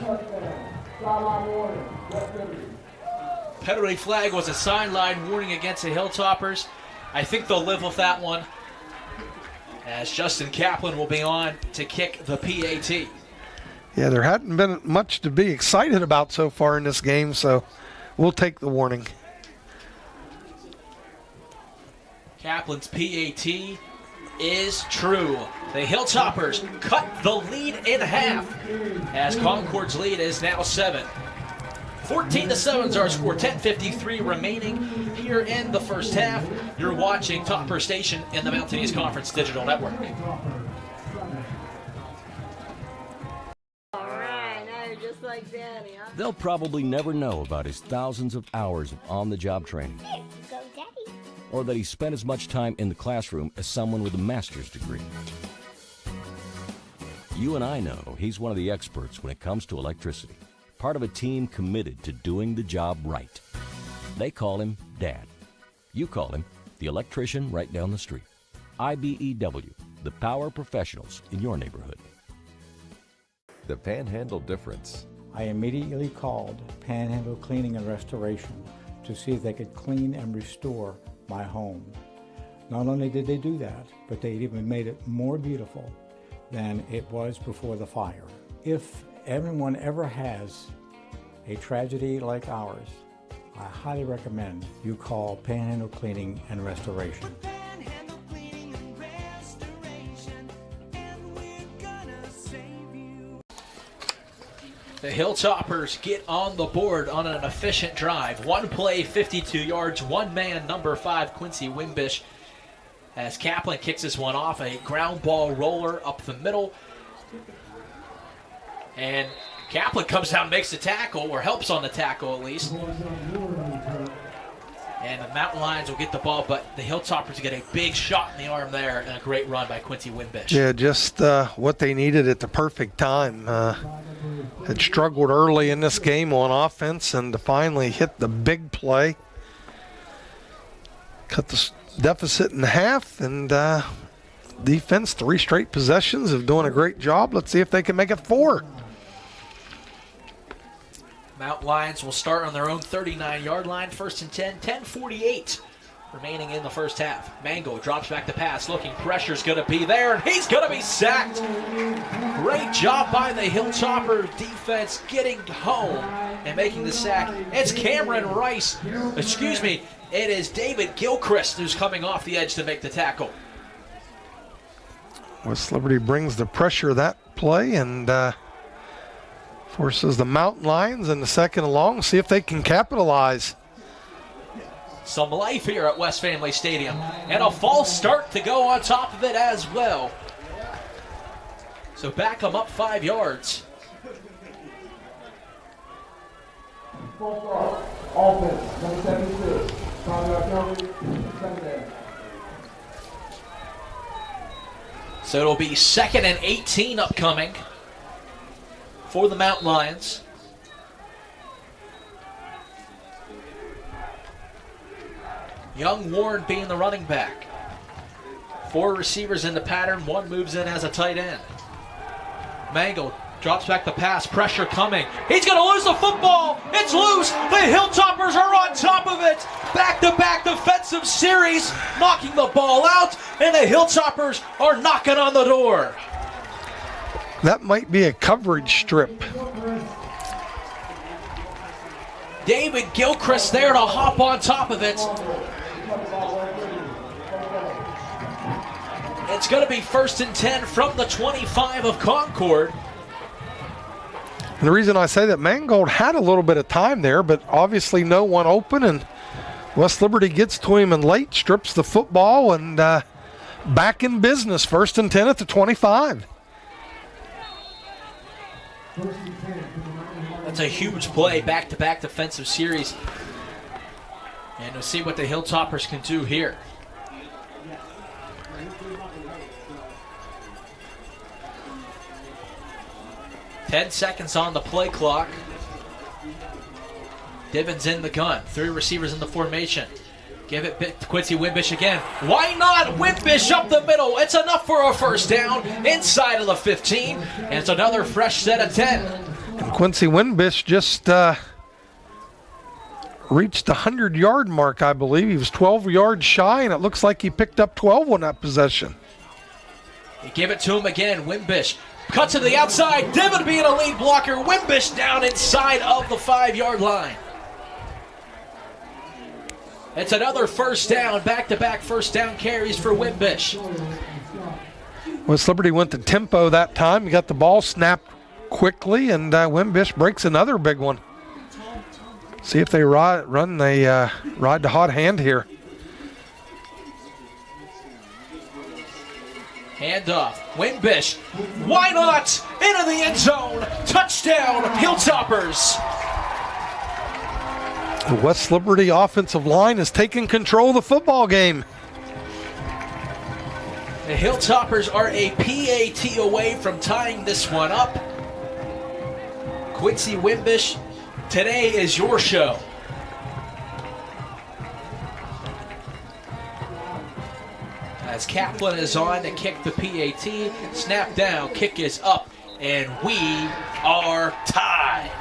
Penalty flag was a sideline warning against the Hilltoppers. I think they'll live with that one, as Justin Kaplan will be on to kick the PAT. Yeah, there hadn't been much to be excited about so far in this game, so we'll take the warning. Kaplan's PAT is true. The Hilltoppers cut the lead in half, as Concord's lead is now 7. 14-7 is our score, 10:53 remaining here in the first half. You're watching Topper Station in the Mountain East Conference Digital Network. Just like Daddy, huh? They'll probably never know about his thousands of hours of on-the-job training. Go, Daddy. Or that he spent as much time in the classroom as someone with a master's degree. You and I know he's one of the experts when it comes to electricity. Part of a team committed to doing the job right. They call him Dad. You call him the electrician right down the street. IBEW, the power professionals in your neighborhood. The Panhandle difference. I immediately called Panhandle Cleaning and Restoration to see if they could clean and restore my home. Not only did they do that, but they even made it more beautiful than it was before the fire. If everyone ever has a tragedy like ours, I highly recommend you call Panhandle Cleaning and Restoration. The Hilltoppers get on the board on an efficient drive. One play, 52 yards, one man, number 5, Quincy Wimbish, as Kaplan kicks this one off, a ground ball roller up the middle. And Kaplan comes down and makes the tackle, or helps on the tackle at least. And the Mountain Lions will get the ball, but the Hilltoppers get a big shot in the arm there, and a great run by Quincy Wimbish. Yeah, just what they needed at the perfect time. Had struggled early in this game on offense, and to finally hit the big play. Cut the deficit in half, and defense, 3 straight possessions of doing a great job. Let's see if they can make it 4. Mountain Lions will start on their own 39-yard line, 1st and 10, 10:48 remaining in the first half. Mango drops back the pass, looking, pressure's going to be there, and he's going to be sacked. Great job by the Hilltopper defense getting home and making the sack. It's Cameron Rice, it is David Gilchrist who's coming off the edge to make the tackle. West Liberty brings the pressure that play and forces the Mountain Lions in the second and long. See if they can capitalize. Some life here at West Family Stadium, and a false start to go on top of it as well. So back them up 5 yards. Offense, number 72. So it'll be 2nd and 18 upcoming for the Mountain Lions. Young Warren being the running back. 4 receivers in the pattern, 1 moves in as a tight end. Mango drops back the pass, pressure coming. He's going to lose the football. It's loose. The Hilltoppers are on top of it. Back-to-back defensive series, knocking the ball out, and the Hilltoppers are knocking on the door. That might be a coverage strip. David Gilchrist there to hop on top of it. It's going to be 1st and 10 from the 25 of Concord. And the reason I say that, Mangold had a little bit of time there, but obviously no one open, and West Liberty gets to him and late, strips the football, and back in business. 1st and 10 at the 25. That's a huge play, back-to-back defensive series. And we'll see what the Hilltoppers can do here. 10 seconds on the play clock. Divins in the gun. 3 receivers in the formation. Give it to Quincy Wimbish again. Why not? Wimbish up the middle. It's enough for a first down inside of the 15. And it's another fresh set of 10. And Quincy Wimbish just reached the 100-yard mark, I believe. He was 12 yards shy, and it looks like he picked up 12 on that possession. You give it to him again. Wimbish cuts to the outside. Divin being a lead blocker. Wimbish down inside of the 5-yard line. It's another first down, back-to-back first down carries for Wimbish. West Liberty went to tempo that time. He got the ball snapped quickly, and Wimbish breaks another big one. See if they ride the hot hand here. Hand off. Wimbish. Why not? Into the end zone. Touchdown, Hilltoppers. The West Liberty offensive line is taking control of the football game. The Hilltoppers are a PAT away from tying this one up. Quincy Wimbish, today is your show. As Kaplan is on to kick the PAT, snap down, kick is up, and we are tied.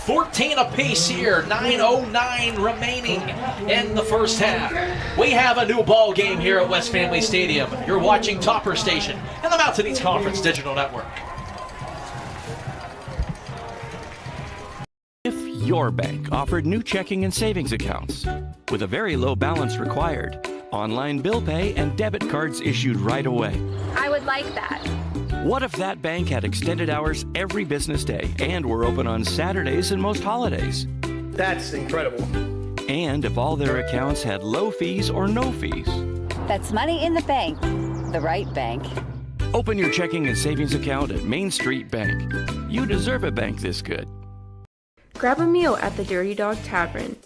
14 apiece here, 9:09 remaining in the first half. We have a new ball game here at West Family Stadium. You're watching Topper Station and the Mountain East Conference Digital Network. If your bank offered new checking and savings accounts with a very low balance required, online bill pay and debit cards issued right away. I would like that. What if that bank had extended hours every business day and were open on Saturdays and most holidays? That's incredible. And if all their accounts had low fees or no fees? That's money in the bank, the right bank. Open your checking and savings account at Main Street Bank. You deserve a bank this good. Grab a meal at the Dirty Dog Tavern.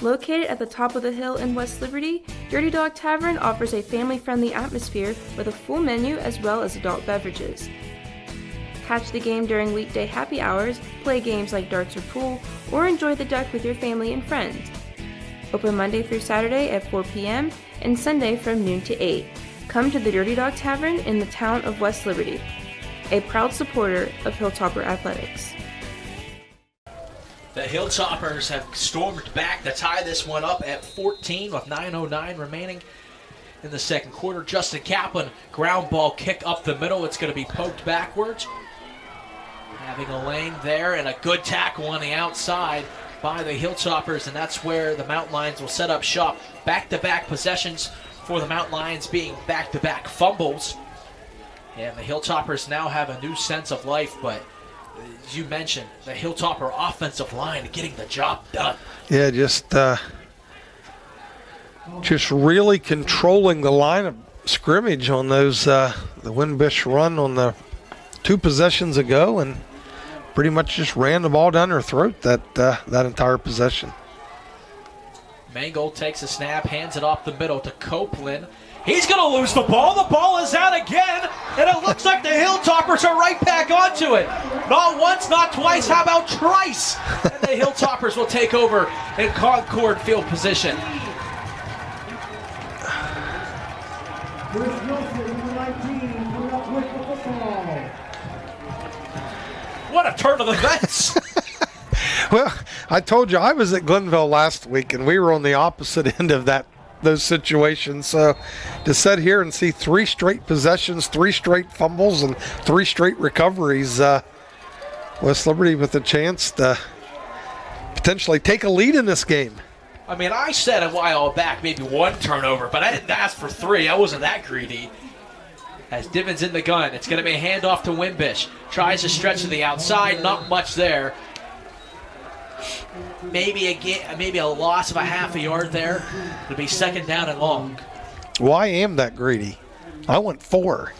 Located at the top of the hill in West Liberty, Dirty Dog Tavern offers a family-friendly atmosphere with a full menu as well as adult beverages. Catch the game during weekday happy hours, play games like darts or pool, or enjoy the duck with your family and friends. Open Monday through Saturday at 4 p.m. and Sunday from noon to 8. Come to the Dirty Dog Tavern in the town of West Liberty, a proud supporter of Hilltopper Athletics. The Hilltoppers have stormed back to tie this one up at 14 with 9:09 remaining in the second quarter. Justin Kaplan, ground ball kick up the middle. It's going to be poked backwards. Having a lane there and a good tackle on the outside by the Hilltoppers, and that's where the Mountain Lions will set up shop. Back-to-back possessions for the Mountain Lions being back-to-back fumbles. And the Hilltoppers now have a new sense of life, but as you mentioned, the Hilltopper offensive line getting the job done. Yeah, just really controlling the line of scrimmage on those the Wimbish run on the 2 possessions ago, and pretty much just ran the ball down their throat that entire possession. Mangold takes a snap, hands it off the middle to Copeland. He's going to lose the ball. The ball is out again, and it looks like the Hilltoppers are right back onto it. Not once, not twice, how about twice? And the Hilltoppers will take over in Concord field position. What a turn of events. Well, I told you I was at Glenville last week, and we were on the opposite end of those situations. So to sit here and see 3 straight possessions, 3 straight fumbles, and 3 straight recoveries, West Liberty with a chance to potentially take a lead in this game. I mean, I said a while back maybe 1 turnover, but I didn't ask for 3. I wasn't that greedy. As Divin's in the gun, it's going to be a handoff to Wimbish. Tries to stretch to the outside, not much there. Maybe a loss of a half a yard there. It'll be second down and long. Well, I am that greedy. I want 4.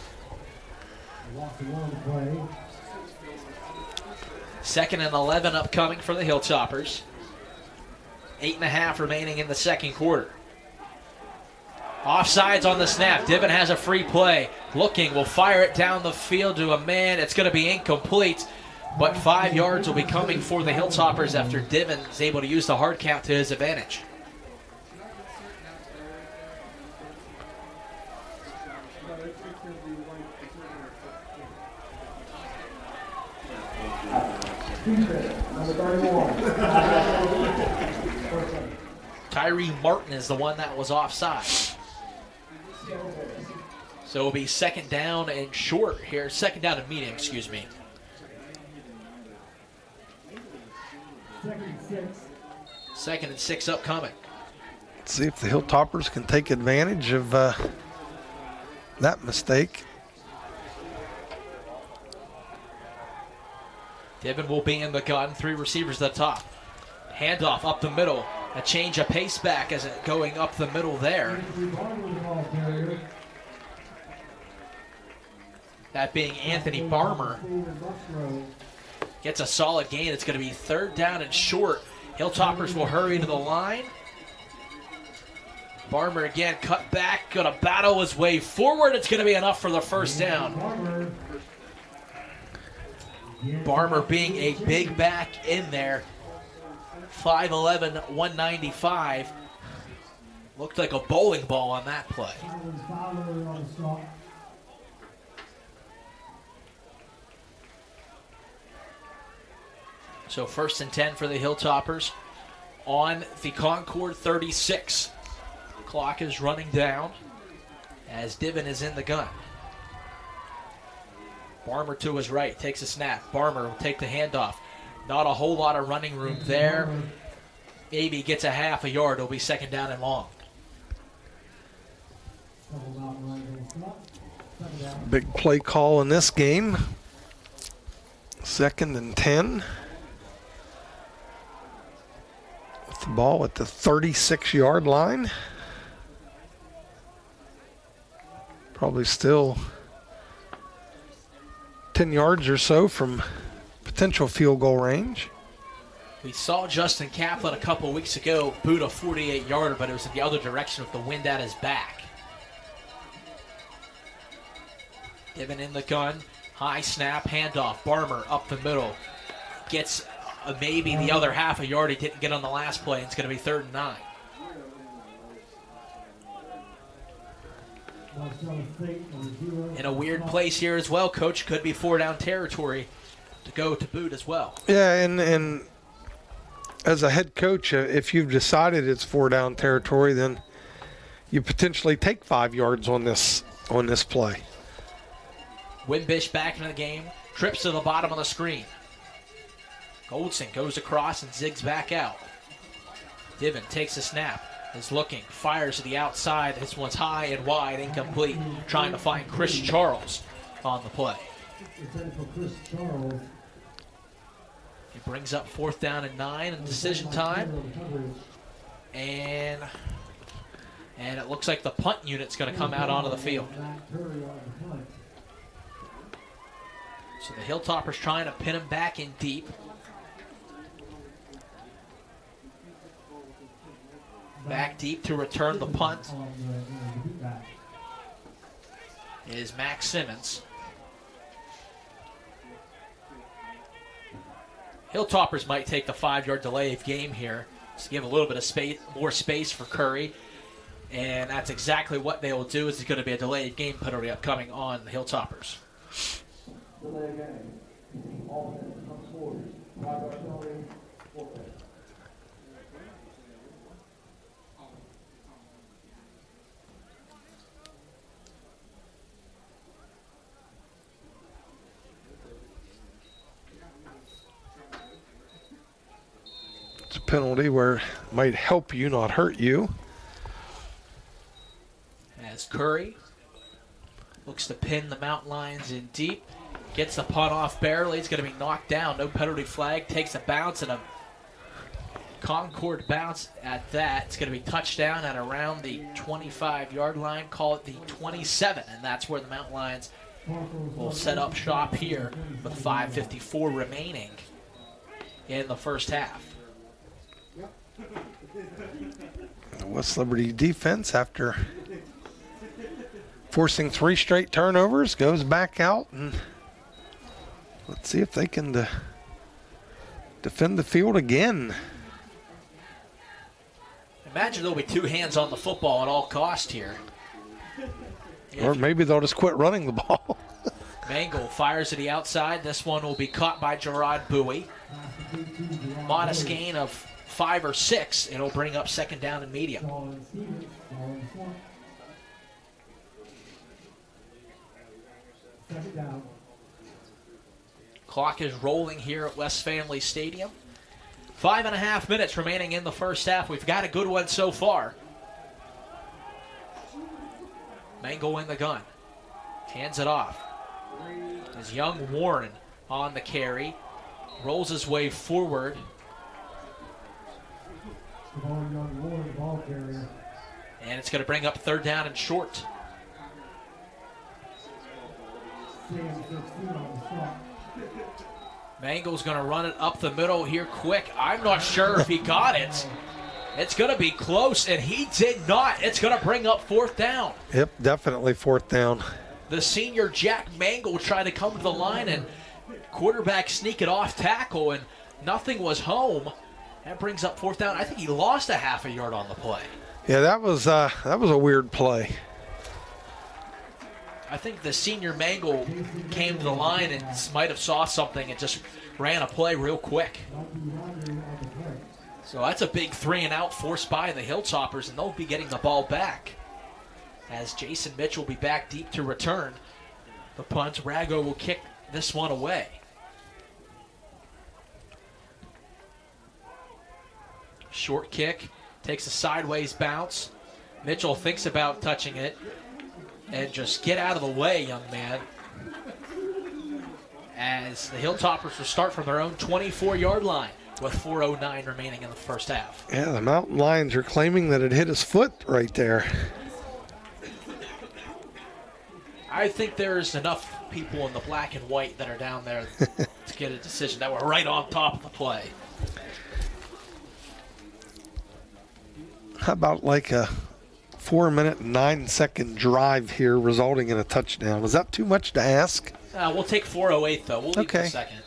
Second and 11 upcoming for the Hilltoppers. 8.5 remaining in the second quarter. Offsides on the snap. Divin has a free play. Looking, will fire it down the field to a man. It's going to be incomplete. But 5 yards will be coming for the Hilltoppers after Divin is able to use the hard count to his advantage. Tyree Martin is the one that was offside. So it'll be second down and short here. Second down and medium, excuse me. Second and 6 upcoming. Let's see if the Hilltoppers can take advantage of that mistake. Divin will be in the gun. 3 receivers at the top. Handoff up the middle. A change of pace back as it going up the middle there. That being Anthony Barmer. Gets a solid gain. It's going to be third down and short. Hilltoppers will hurry to the line. Barmer again cut back. Going to battle his way forward. It's going to be enough for the first down. Barmer being a big back in there. 5'11", 195. Looked like a bowling ball on that play. So first and 10 for the Hilltoppers on the Concord 36. Clock is running down as Divin is in the gun. Barmer to his right, takes a snap. Barmer will take the handoff. Not a whole lot of running room there. Maybe gets a half a yard. It'll be second down and long. Big play call in this game. Second and 10. With the ball at the 36-yard line. Probably still 10 yards or so from potential field goal range. We saw Justin Kaplan a couple weeks ago boot a 48-yarder, but it was in the other direction with the wind at his back. Divin in the gun, high snap, handoff, Barmer up the middle. Gets maybe the other half a yard he didn't get on the last play. It's going to be third and 9. In a weird place here as well, Coach. Could be 4-down territory to go to boot as well. Yeah, and as a head coach, if you've decided it's 4-down territory, then you potentially take 5 yards on this play. Wimbish back into the game, trips to the bottom of the screen. Goldson goes across and zigs back out. Divin takes a snap, is looking, fires to the outside. This one's high and wide, incomplete. Trying to find Chris Charles on the play. He brings up 4th down and 9 in decision time. And it looks like the punt unit's going to come out onto the field. So the Hilltoppers trying to pin him back in deep. Back deep to return the punt is Max Simmons. Hilltoppers might take the 5-yard delay of game here to give a little bit of space, more space for Curry. And that's exactly what they will do. Is going to be a delayed game penalty upcoming on the Hilltoppers. Delay game. All minutes comes forward. 5-yard penalty, forfeit. It's a penalty where it might help you, not hurt you. As Curry looks to pin the Mountain Lions in deep. Gets the punt off barely. It's going to be knocked down. No penalty flag. Takes a bounce and a Concord bounce at that. It's going to be touchdown at around the 25-yard line. Call it the 27. And that's where the Mountain Lions will set up shop here with 5:54 remaining in the first half. The West Liberty defense, after forcing 3 straight turnovers, goes back out and Let's see if they can defend the field again. Imagine there'll be two hands on the football at all cost here. Or maybe they'll just quit running the ball. Mangle fires to the outside. This one will be caught by Gerard Bowie. Modest gain of 5 or 6. It'll bring up second down and medium. Clock is rolling here at West Family Stadium. 5.5 minutes remaining in the first half. We've got a good one so far. Mangle in the gun. Hands it off. As young Warren on the carry. Rolls his way forward. And it's going to bring up third down and short. Mangle's going to run it up the middle here quick. I'm not sure if he got it. It's going to be close, and he did not. It's going to bring up fourth down. Yep, definitely fourth down. The senior Jack Mangle tried to come to the line, and quarterback sneak it off tackle, and nothing was home. That brings up fourth down. I think he lost a half a yard on the play. Yeah, that was a weird play. I think the senior Mangle came to the line and might have saw something and just ran a play real quick. So that's a big 3-and-out forced by the Hilltoppers, and they'll be getting the ball back. As Jason Mitchell will be back deep to return the punt. Rago will kick this one away. Short kick, takes a sideways bounce. Mitchell thinks about touching it. And just get out of the way, young man. As the Hilltoppers will start from their own 24-yard line with 4:09 remaining in the first half. Yeah, the Mountain Lions are claiming that it hit his foot right there. I think there's enough people in the black and white that are down there to get a decision that were right on top of the play. How about like a 4-minute, 9-second drive here resulting in a touchdown? Is that too much to ask? We'll take 4:08, though. We'll leave it a second.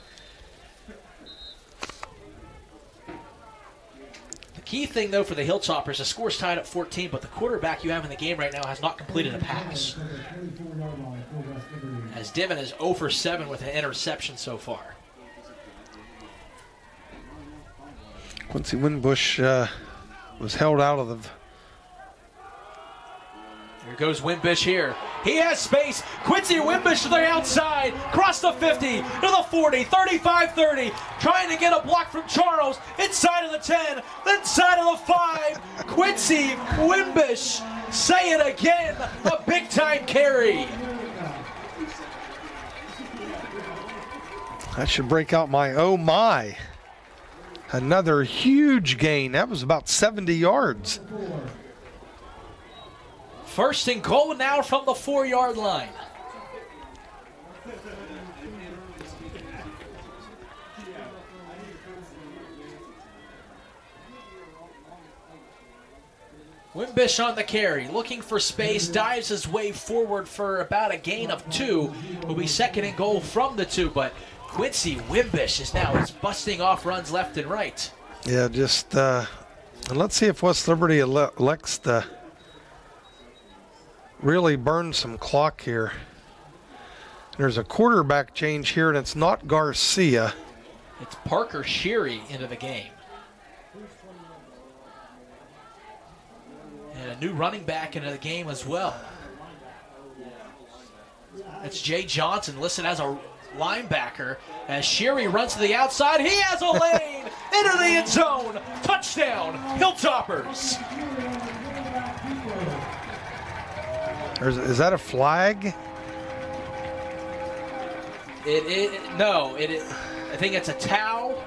The key thing, though, for the Hilltoppers, the score's tied at 14, but the quarterback you have in the game right now has not completed a pass. As Divin is 0 for 7 with an interception so far. Quincy Wimbish was held out of the... Here goes Wimbish here. He has space. Quincy Wimbish to the outside. Across the 50, to the 40, 35-30. Trying to get a block from Charles. Inside of the 10, inside of the 5. Quincy Wimbish, say it again, a big-time carry. I should break out my oh my. Another huge gain. That was about 70 yards. First and goal now from the 4-yard line. Wimbish on the carry, looking for space, dives his way forward for about a gain of 2. Will be second and goal from the 2, but Quincy Wimbish is now busting off runs left and right. Yeah, just and let's see if West Liberty elects to really burn some clock here. There's a quarterback change here, and it's not Garcia. It's Parker Sheary into the game. And a new running back into the game as well. It's Jay Johnson listed as a linebacker. As Sheary runs to the outside, he has a lane into the end zone. Touchdown, Hilltoppers. Is that a flag? No, I think it's a towel.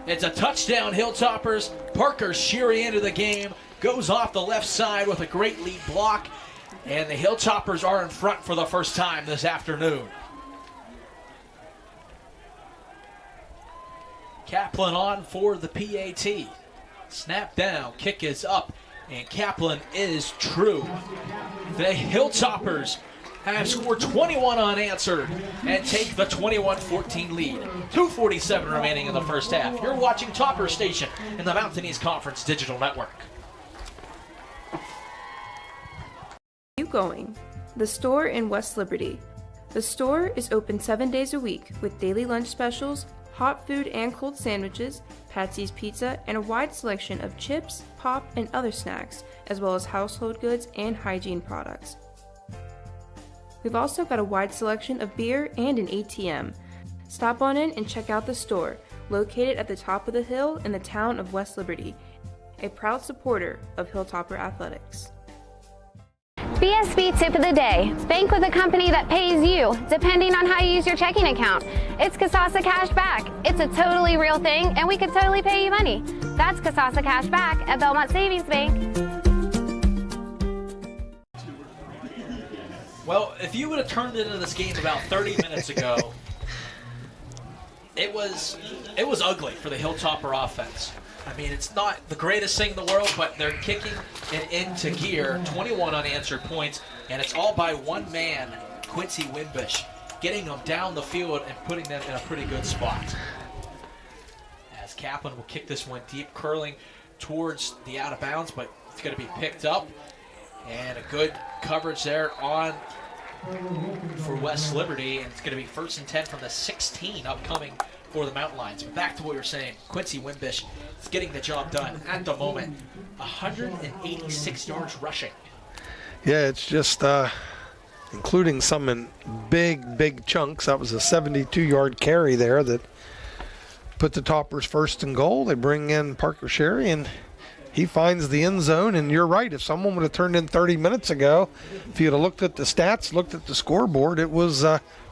It's a touchdown, Hilltoppers. Parker Sheary into the game. Goes off the left side with a great lead block. And the Hilltoppers are in front for the first time this afternoon. Kaplan on for the PAT. Snap down, kick is up, and Kaplan is true. The Hilltoppers have scored 21 unanswered and take the 21-14 lead. 2:47 remaining in the first half. You're watching Topper Station in the Mountain East Conference Digital Network. You going? The store in West Liberty. The store is open 7 days a week with daily lunch specials, hot food and cold sandwiches, Patsy's Pizza, and a wide selection of chips, pop, and other snacks, as well as household goods and hygiene products. We've also got a wide selection of beer and an ATM. Stop on in and check out the store, located at the top of the hill in the town of West Liberty, a proud supporter of Hilltopper Athletics. BSB tip of the day. Bank with a company that pays you, depending on how you use your checking account. It's Kasasa Cash Back. It's a totally real thing, and we could totally pay you money. That's Kasasa Cash Back at Belmont Savings Bank. Well, if you would have turned into this game about 30 minutes ago, it was ugly for the Hilltopper offense. I mean, it's not the greatest thing in the world, but they're kicking it into gear. 21 unanswered points, and it's all by one man, Quincy Wimbish, getting them down the field and putting them in a pretty good spot. As Kaplan will kick this one deep, curling towards the out of bounds, but it's going to be picked up. And a good coverage there on for West Liberty, and it's going to be 1st and 10 from the 16 upcoming for the Mountain Lions. But back to what you're saying, Quincy Wimbish is getting the job done at the moment. 186 yards rushing. Yeah, it's just including some in big chunks. That was a 72-yard carry there that put the Toppers 1st and goal. They bring in Parker Sherry, and he finds the end zone. And you're right, if someone would have turned in 30 minutes ago, if you had looked at the stats, looked at the scoreboard, it was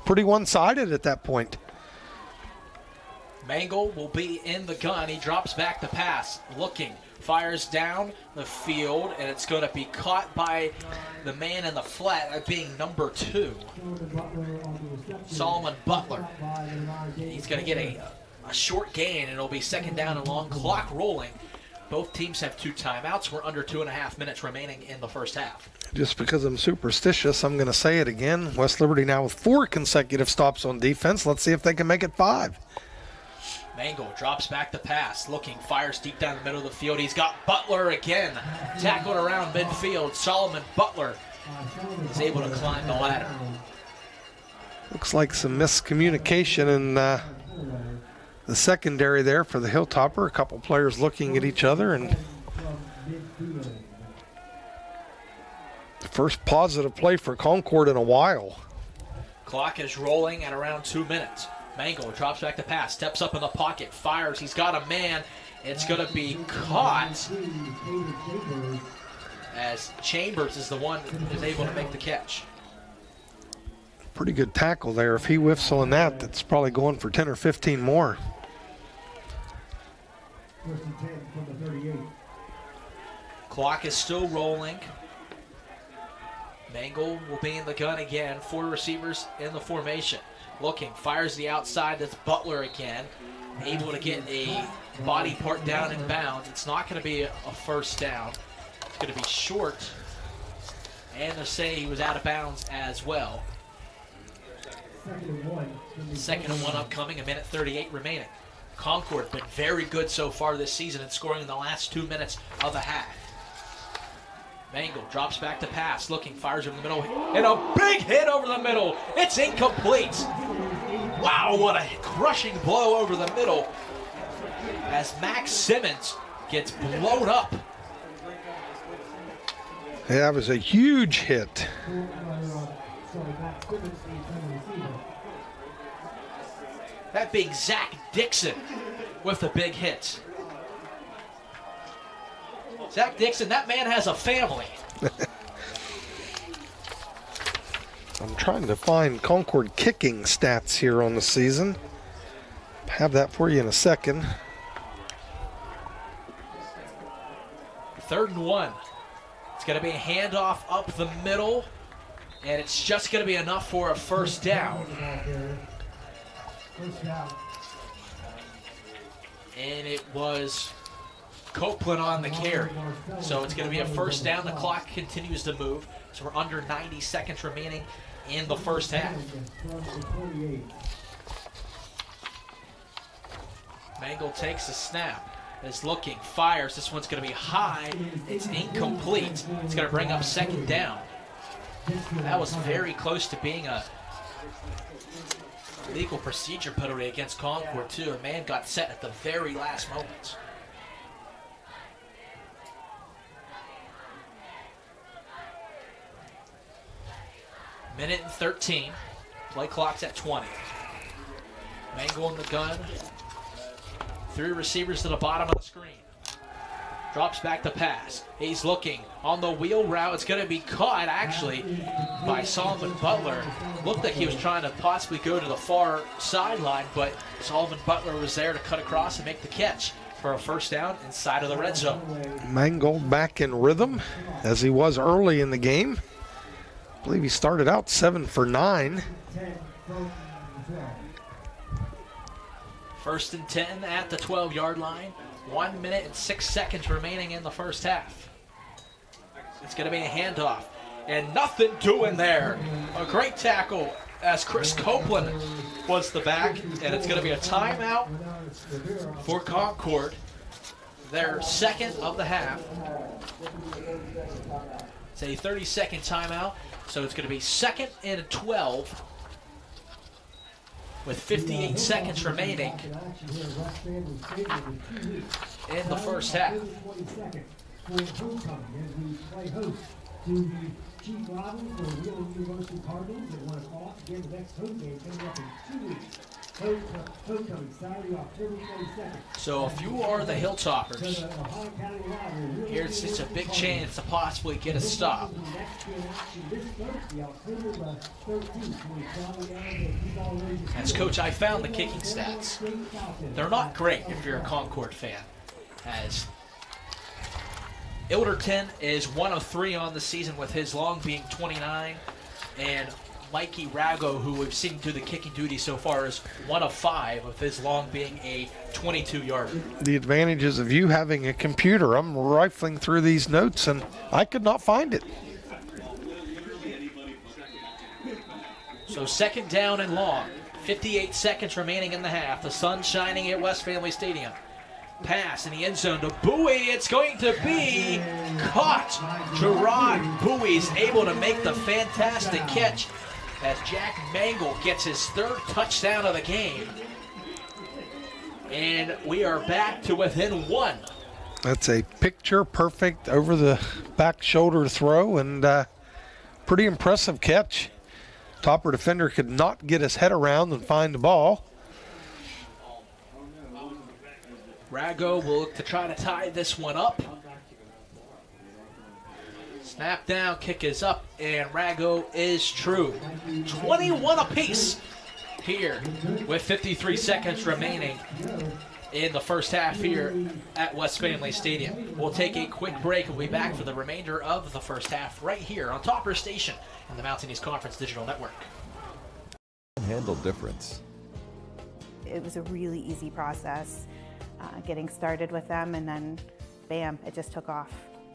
pretty one-sided at that point. Mangle will be in the gun. He drops back the pass, looking, fires down the field, and it's going to be caught by the man in the flat, that being number 2, Solomon Butler. He's going to get a short gain, and it'll be 2nd down and long. Clock rolling. Both teams have 2 timeouts. We're under 2.5 minutes remaining in the first half. Just because I'm superstitious, I'm going to say it again. West Liberty now with 4 consecutive stops on defense. Let's see if they can make it 5. Mangle drops back the pass, looking, fires deep down the middle of the field. He's got Butler again, tackled around midfield. Solomon Butler is able to climb the ladder. Looks like some miscommunication in the secondary there for the Hilltopper. A couple players looking at each other, and the first positive play for Concord in a while. Clock is rolling at around 2 minutes. Mangle drops back the pass, steps up in the pocket, fires. He's got a man. It's going to be caught as Chambers is the one that is able to make the catch. Pretty good tackle there. If he whiffs on that, that's probably going for 10 or 15 more. Clock is still rolling. Mangle will be in the gun again. 4 receivers in the formation. Looking, fires the outside. That's Butler again. Able to get a body part down in bounds. It's not going to be a 1st down. It's going to be short. And to say he was out of bounds as well. 2nd and 1 upcoming, 1:38 remaining. Concord been very good so far this season in scoring in the last 2 minutes of the half. Mangle drops back to pass, looking, fires over the middle, and a big hit over the middle. It's incomplete. Wow, what a crushing blow over the middle as Max Simmons gets blown up. Yeah, that was a huge hit. That being Zach Dixon with the big hit. Zach Dixon, that man has a family. I'm trying to find Concord kicking stats here on the season. Have that for you in a second. 3rd and 1. It's going to be a handoff up the middle, and it's just going to be enough for a 1st down. And it was Copeland on the carry. So it's going to be a 1st down. The clock continues to move. So we're under 90 seconds remaining in the first half. Mangle takes a snap, is looking, fires. This one's going to be high. It's incomplete. It's going to bring up second down. That was very close to being a legal procedure penalty against Concord, too. A man got set at the very last moment. Minute and 13. Play clock's at 20. Mangle in the gun. 3 receivers to the bottom of the screen. Drops back to pass. He's looking on the wheel route. It's going to be caught, actually, by Sullivan Butler. Looked like he was trying to possibly go to the far sideline, but Sullivan Butler was there to cut across and make the catch for a first down inside of the red zone. Mangle back in rhythm, as he was early in the game. I believe he started out 7 for 9. First and 10 at the 12-yard line. 1 minute and 6 seconds remaining in the first half. It's going to be a handoff. And nothing doing there. A great tackle as Chris Copeland was the back. And it's going to be a timeout for Concord. Their second of the half. It's a 30-second timeout. So it's going to be 2nd and 12. With 58 seconds remaining in the first half. So if you are the Hilltoppers, here's just a big chance to possibly get a stop. As Coach, I found the kicking stats. They're not great if you're a Concord fan, as Ilderton is 1 of 3 on the season with his long being 29, and Mikey Rago, who we've seen do the kicking duty so far, is 1 of 5 with his long being a 22-yarder. The advantages of you having a computer. I'm rifling through these notes and I could not find it. So 2nd down and long. 58 seconds remaining in the half. The sun shining at West Family Stadium. Pass in the end zone to Bowie. It's going to be caught. Gerard Bowie's able to make the fantastic catch as Jack Mangle gets his 3rd touchdown of the game. And we are back to within 1. That's a picture-perfect over-the-back shoulder throw, and pretty impressive catch. Topper defender could not get his head around and find the ball. Rago will look to try to tie this one up. Snap down, kick is up, and Rago is true. 21 apiece here with 53 seconds remaining in the first half here at West Family Stadium. We'll take a quick break and we'll be back for the remainder of the first half right here on Topper Station and the Mountain East Conference Digital Network. Handle difference. It was a really easy process getting started with them, and then bam, it just took off.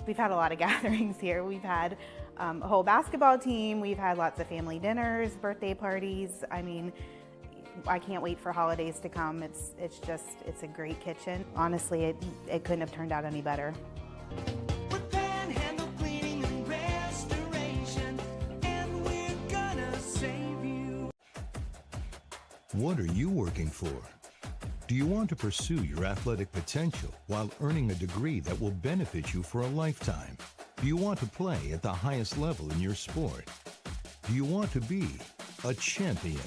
We've had a lot of gatherings here. We've had a whole basketball team. We've had lots of family dinners, birthday parties. I mean, I can't wait for holidays to come. It's a great kitchen. Honestly, it couldn't have turned out any better. What are you working for? Do you want to pursue your athletic potential while earning a degree that will benefit you for a lifetime? Do you want to play at the highest level in your sport? Do you want to be a champion?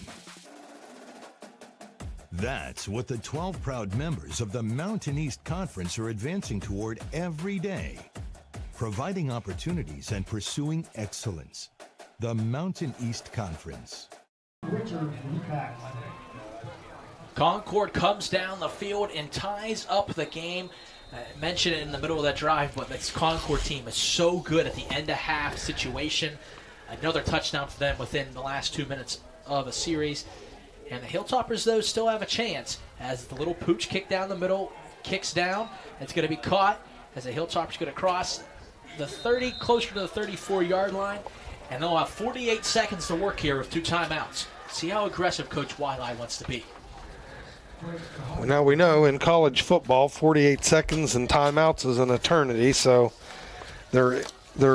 That's what the 12 proud members of the Mountain East Conference are advancing toward every day, providing opportunities and pursuing excellence. The Mountain East Conference. Concord comes down the field and ties up the game. I mentioned it in the middle of that drive, but this Concord team is so good at the end-of-half situation. Another touchdown for them within the last 2 minutes of a series. And the Hilltoppers, though, still have a chance as the little pooch kick down the middle kicks down. It's going to be caught as the Hilltoppers going to cross the 30, closer to the 34-yard line. And they'll have 48 seconds to work here with 2 timeouts. See how aggressive Coach Wiley wants to be. Well, now we know in college football, 48 seconds and timeouts is an eternity, so there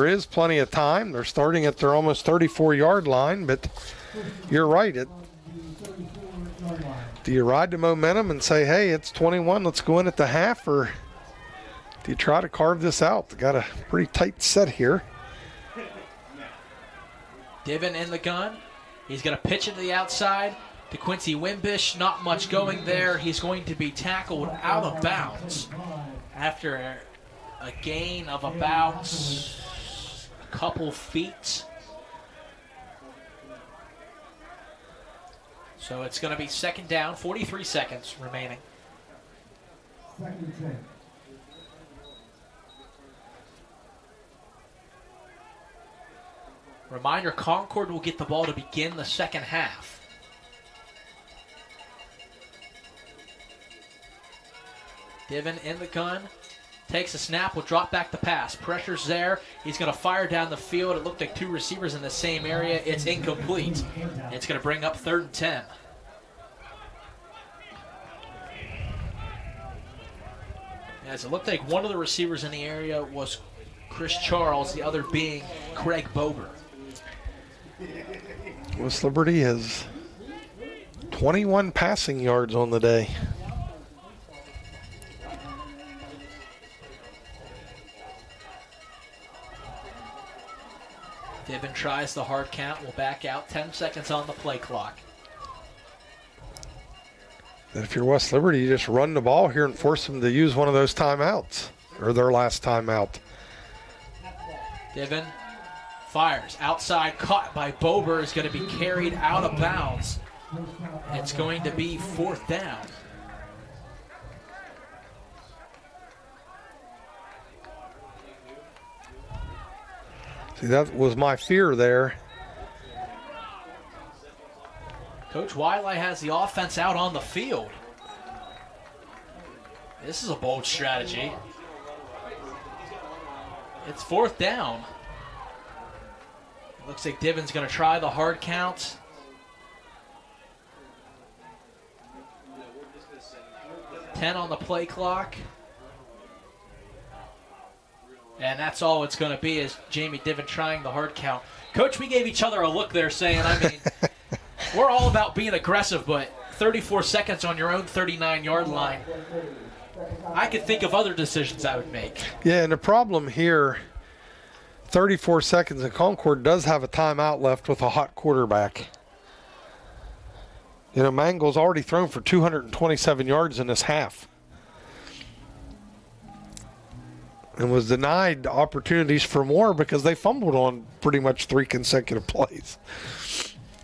is plenty of time. They're starting at their almost 34-yard line, but you're right. Do you ride the momentum and say, hey, it's 21, let's go in at the half, or do you try to carve this out? They got a pretty tight set here. Divin in the gun. He's going to pitch it to the outside to Quincy Wimbish. Not much going there. He's going to be tackled out of bounds after a gain of about a couple feet. So it's going to be second down, 43 seconds remaining. Second and 10. Reminder, Concord will get the ball to begin the second half. Divin in the gun. Takes a snap, will drop back the pass. Pressure's there. He's going to fire down the field. It looked like 2 receivers in the same area. It's incomplete. It's going to bring up 3rd and 10. As it looked like one of the receivers in the area was Chris Charles, the other being Craig Bober. West Liberty has 21 passing yards on the day. Divin tries the hard count, will back out. 10 seconds on the play clock. And if you're West Liberty, you just run the ball here and force them to use one of those timeouts, or their last timeout. Divin fires outside, caught by Bober, is going to be carried out of bounds. It's going to be 4th down. See, that was my fear there. Coach Wiley has the offense out on the field. This is a bold strategy. It's 4th down. Looks like Divin's going to try the hard count. $10 on the play clock. And that's all it's going to be, is Jamie Divin trying the hard count. Coach, we gave each other a look there saying, I mean, we're all about being aggressive, but 34 seconds on your own 39-yard line. I could think of other decisions I would make. Yeah, and the problem here, 34 seconds, and Concord does have a timeout left with a hot quarterback. You know, Mangle's already thrown for 227 yards in this half. And was denied opportunities for more because they fumbled on pretty much 3 consecutive plays.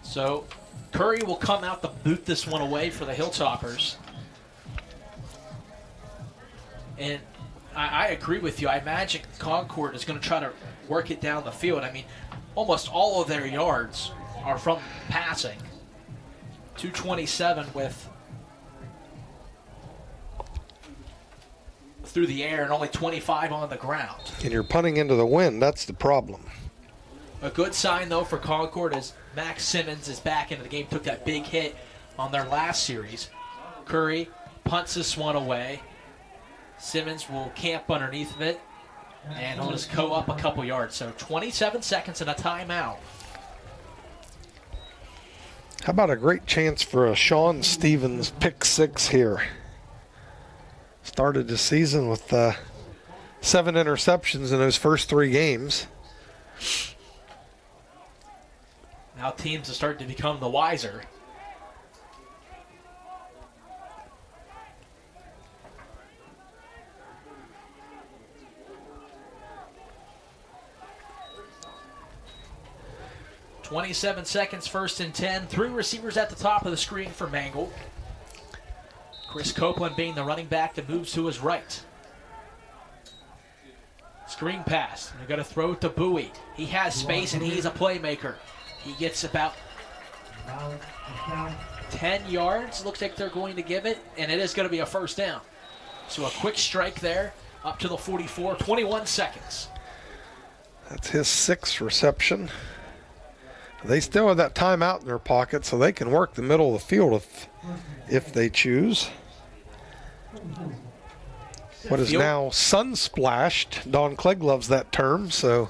So Curry will come out to boot this one away for the Hilltoppers. And I agree with you. I imagine Concord is going to try to work it down the field. I mean, almost all of their yards are from passing. 227 with through the air and only 25 on the ground. And you're punting into the wind. That's the problem. A good sign, though, for Concord is Max Simmons is back into the game. Took that big hit on their last series. Curry punts this one away. Simmons will camp underneath of it, and he'll just go up a couple yards. So 27 seconds and a timeout. How about a great chance for a Sean Stevens pick 6 here? Started the season with 7 interceptions in those first 3 games. Now teams are starting to become the wiser. .27 seconds, 1st and 10. 3 receivers at the top of the screen for Mangle. Chris Copeland being the running back that moves to his right. Screen pass. They're going to throw it to Bowie. He has space and he's a playmaker. He gets about 10 yards. Looks like they're going to give it, and it is going to be a 1st down. So a quick strike there up to the 44. 21 seconds. That's his 6th reception. They still have that timeout in their pocket, so they can work the middle of the field if they choose. What is now sun-splashed. Don Clegg loves that term, so.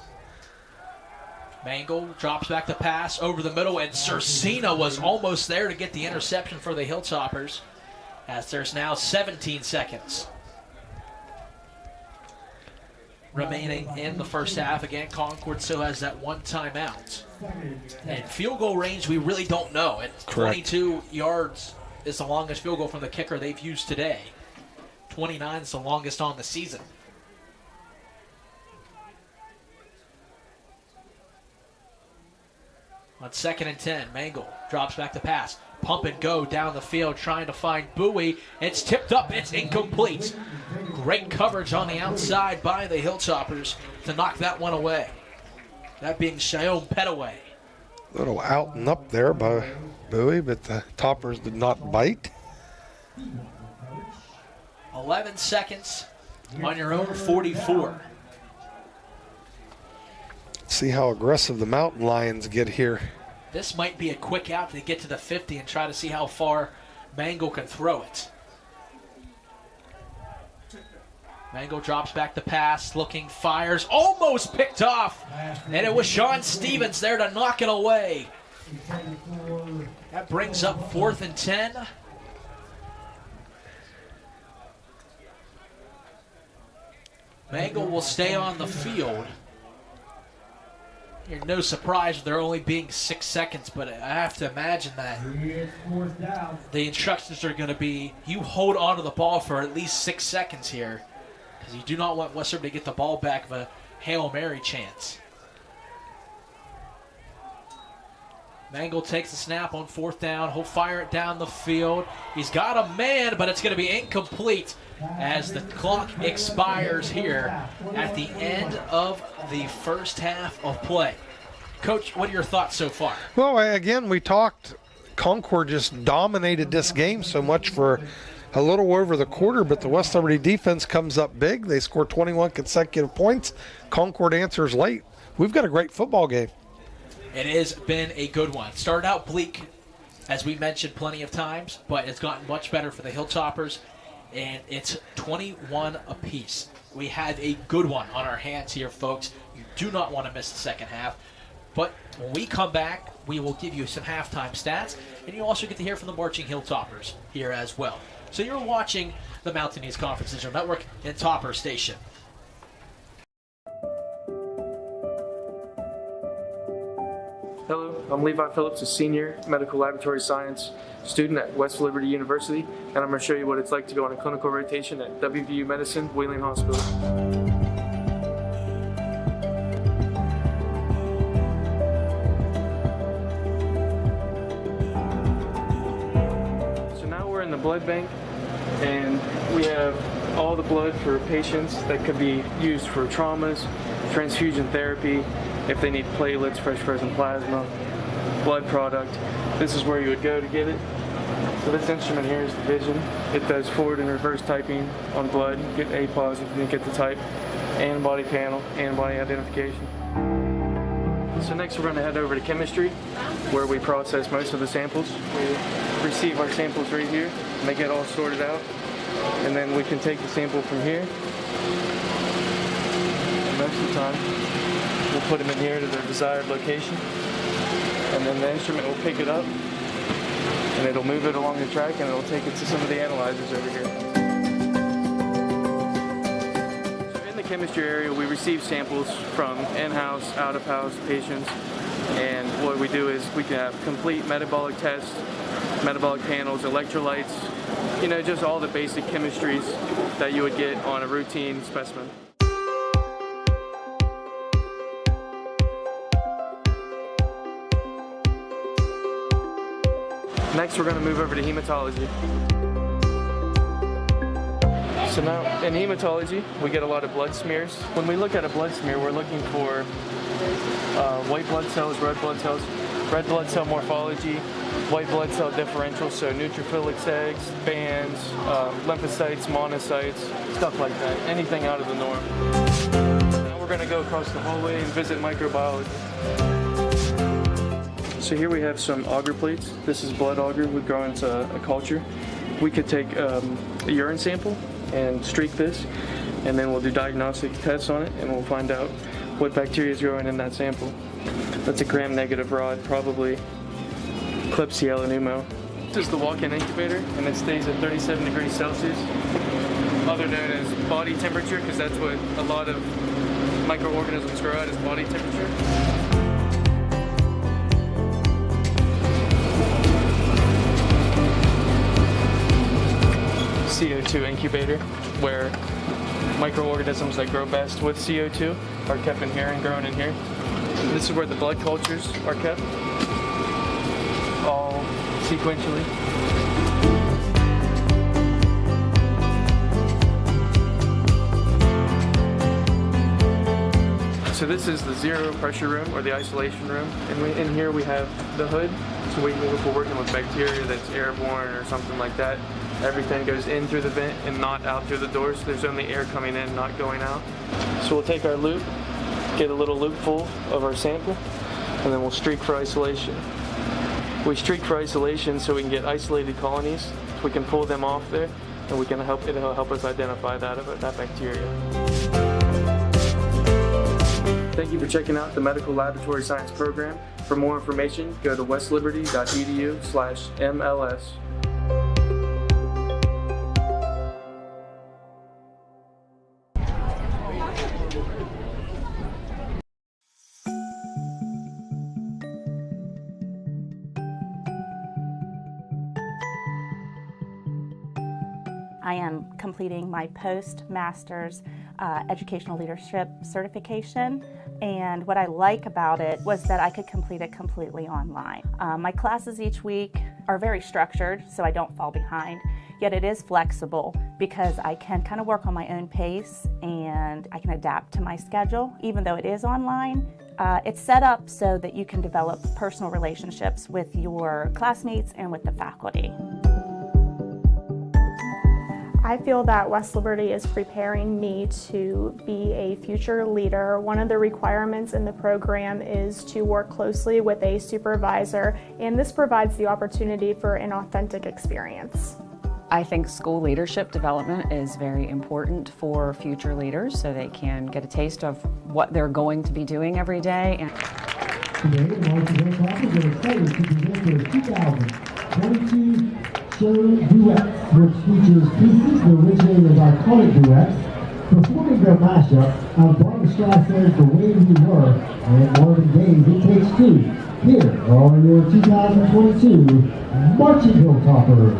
Mangle drops back the pass over the middle, and Cersina was almost there to get the interception for the Hilltoppers, as there's now 17 seconds remaining in the first half. Again, Concord still has that one timeout. And field goal range, we really don't know. At 22 yards is the longest field goal from the kicker they've used today. 29 is the longest on the season. On 2nd and 10, Mangle drops back the pass. Pump and go down the field trying to find Bowie. It's tipped up. It's incomplete. Great coverage on the outside by the Hilltoppers to knock that one away. That being Cheyenne Petaway. A little out and up there by Bowie, but the Toppers did not bite. 11 seconds on your own 44. See how aggressive the Mountain Lions get here. This might be a quick out to get to the 50 and try to see how far Mangle can throw it. Mangle drops back the pass, looking, fires, almost picked off. And it was Sean Stevens there to knock it away. That brings up 4th and 10. Mangle will stay on the field. You're no surprise with there only being 6 seconds, but I have to imagine that the instructions are going to be, you hold on to the ball for at least 6 seconds here, because you do not want West Liberty to get the ball back of a Hail Mary chance. Mangle takes the snap on 4th down. He'll fire it down the field. He's got a man, but it's going to be incomplete as the clock expires here at the end of the first half of play. Coach, what are your thoughts so far? Well, again, we talked, Concord just dominated this game so much for a little over the quarter, but the West Liberty defense comes up big. They score 21 consecutive points. Concord answers late. We've got a great football game. It has been a good one. Started out bleak, as we mentioned plenty of times, but it's gotten much better for the Hilltoppers, and it's 21 apiece. We have a good one on our hands here, folks. You do not want to miss the second half. But when we come back, we will give you some halftime stats, and you also get to hear from the marching Hilltoppers here as well. So you're watching the Mountain East Conference Digital Network and Topper Station. Hello, I'm Levi Phillips, a senior medical laboratory science student at West Liberty University, and I'm going to show you what it's like to go on a clinical rotation at WVU Medicine, Wheeling Hospital. So now we're in the blood bank, and we have all the blood for patients that could be used for traumas, transfusion therapy, if they need platelets, fresh frozen plasma, blood product. This is where you would go to get it. So this instrument here is the Vision. It does forward and reverse typing on blood, get A positive, and then get the type, antibody panel, antibody identification. So next we're going to head over to chemistry, where we process most of the samples. We receive our samples right here, and they get all sorted out. And then we can take the sample from here. And most of the time, we'll put them in here to their desired location, and then the instrument will pick it up, and it'll move it along the track, and it'll take it to some of the analyzers over here. So in the chemistry area, we receive samples from in-house, out-of-house patients, and what we do is we can have complete metabolic tests, metabolic panels, electrolytes, you know, just all the basic chemistries that you would get on a routine specimen. Next, we're going to move over to hematology. So now, in hematology, we get a lot of blood smears. When we look at a blood smear, we're looking for white blood cells, red blood cell morphology, white blood cell differential, so neutrophilic eggs, bands, lymphocytes, monocytes, stuff like that, anything out of the norm. Now we're going to go across the hallway and visit microbiology. So here we have some auger plates. This is blood auger. We grow into a culture. We could take a urine sample and streak this, and then we'll do diagnostic tests on it, and we'll find out what bacteria is growing in that sample. That's a gram-negative rod, probably Klebsiella pneumo. This is the walk-in incubator, and it stays at 37 degrees Celsius, other known as body temperature, because that's what a lot of microorganisms grow at, is body temperature. CO2 incubator, where microorganisms that grow best with CO2 are kept in here and grown in here. This is where the blood cultures are kept, all sequentially. So this is the zero pressure room, or the isolation room, and in here we have the hood. So if we're working with bacteria that's airborne or something like that, everything goes in through the vent and not out through the doors. There's only air coming in, not going out. So we'll take our loop, get a little loop full of our sample, and then we'll streak for isolation. We streak for isolation so we can get isolated colonies. We can pull them off there, and we can it'll help us identify that bacteria. Thank you for checking out the Medical Laboratory Science program. For more information, go to westliberty.edu/MLS. I am completing my postmaster's educational leadership certification, and what I like about it was that I could complete it completely online. My classes each week are very structured, so I don't fall behind, yet it is flexible because I can kind of work on my own pace and I can adapt to my schedule. Even though it is online, it's set up so that you can develop personal relationships with your classmates and with the faculty. I feel that West Liberty is preparing me to be a future leader. One of the requirements in the program is to work closely with a supervisor, and this provides the opportunity for an authentic experience. I think school leadership development is very important for future leaders so they can get a taste of what they're going to be doing every day. Today, the Hilltoppers are excited to present their 2022 Show Duets, which features pieces that originated as iconic duets, performing their mashup of Barbra Streisand's The Way We Were and Marvin Gaye's It Takes Two. Here are your 2022 Marching Hilltoppers.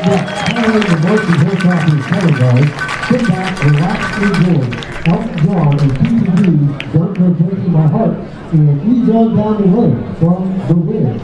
Next, following the varsity Hilltoppers color guard, sit back, relax, and enjoy. Elton John and PTV, Don't Go Breaking My Heart, and E-Dog Down the Road from The Wiz.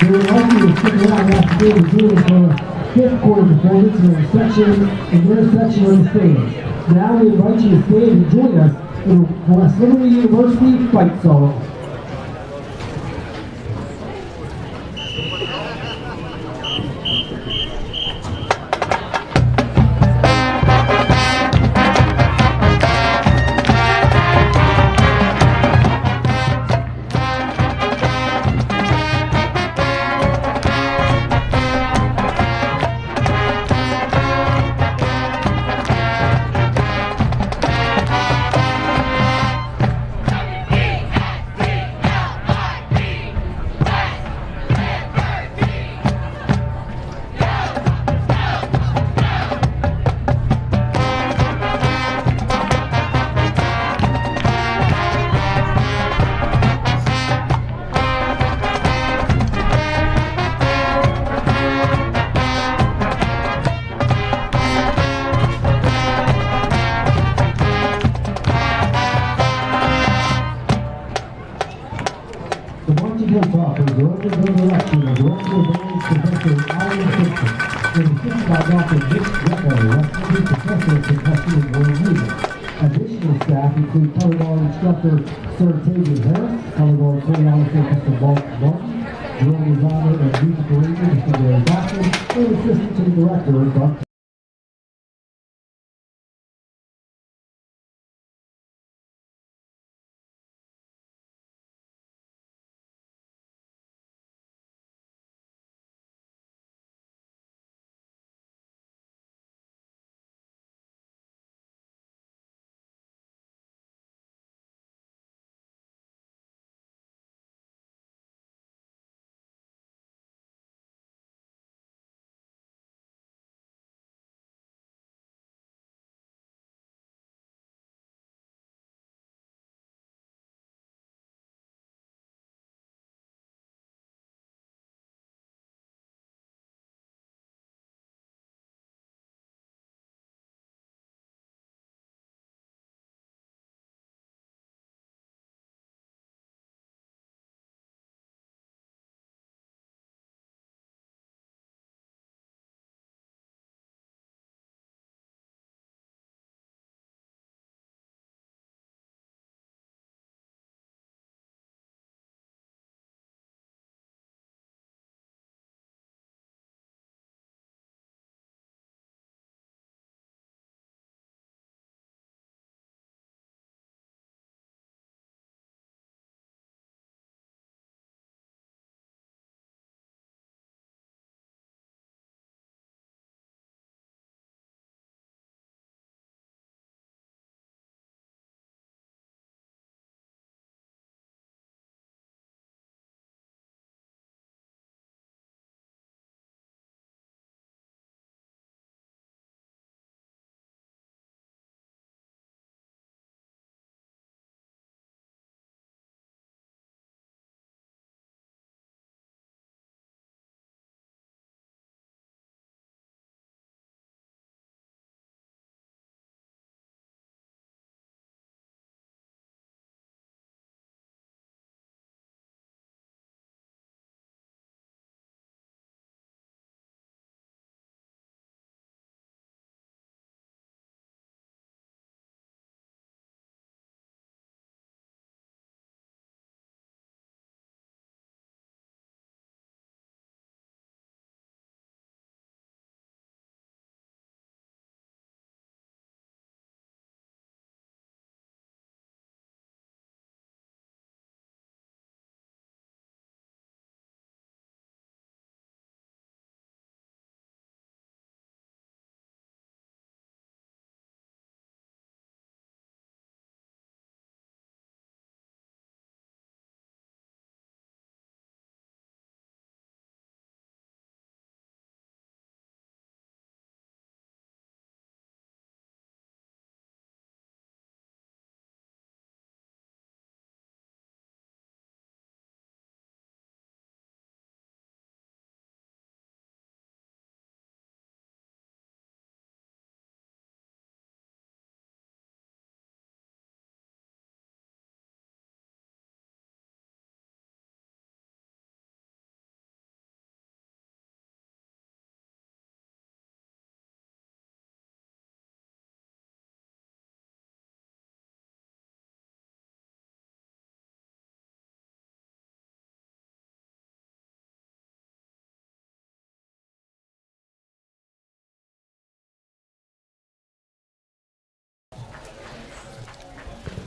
We would like you to stick around after the game and join us for fifth quarter performance in our section and their section on the stage. Now we invite you to stay and join us in the West Liberty University Fight Song. Hilltoppers are under the direction of Director of Band Professor Alan Simpson and assisted by Dr. Dick Greco, West Professor of Percussion and World Music. Additional staff include color guard instructor Sir Tavian Harris, color guard choreographer Mr. Mark Martin, drill designer and music arranger Mr. Gary Bassett, and assistant to the director Dr.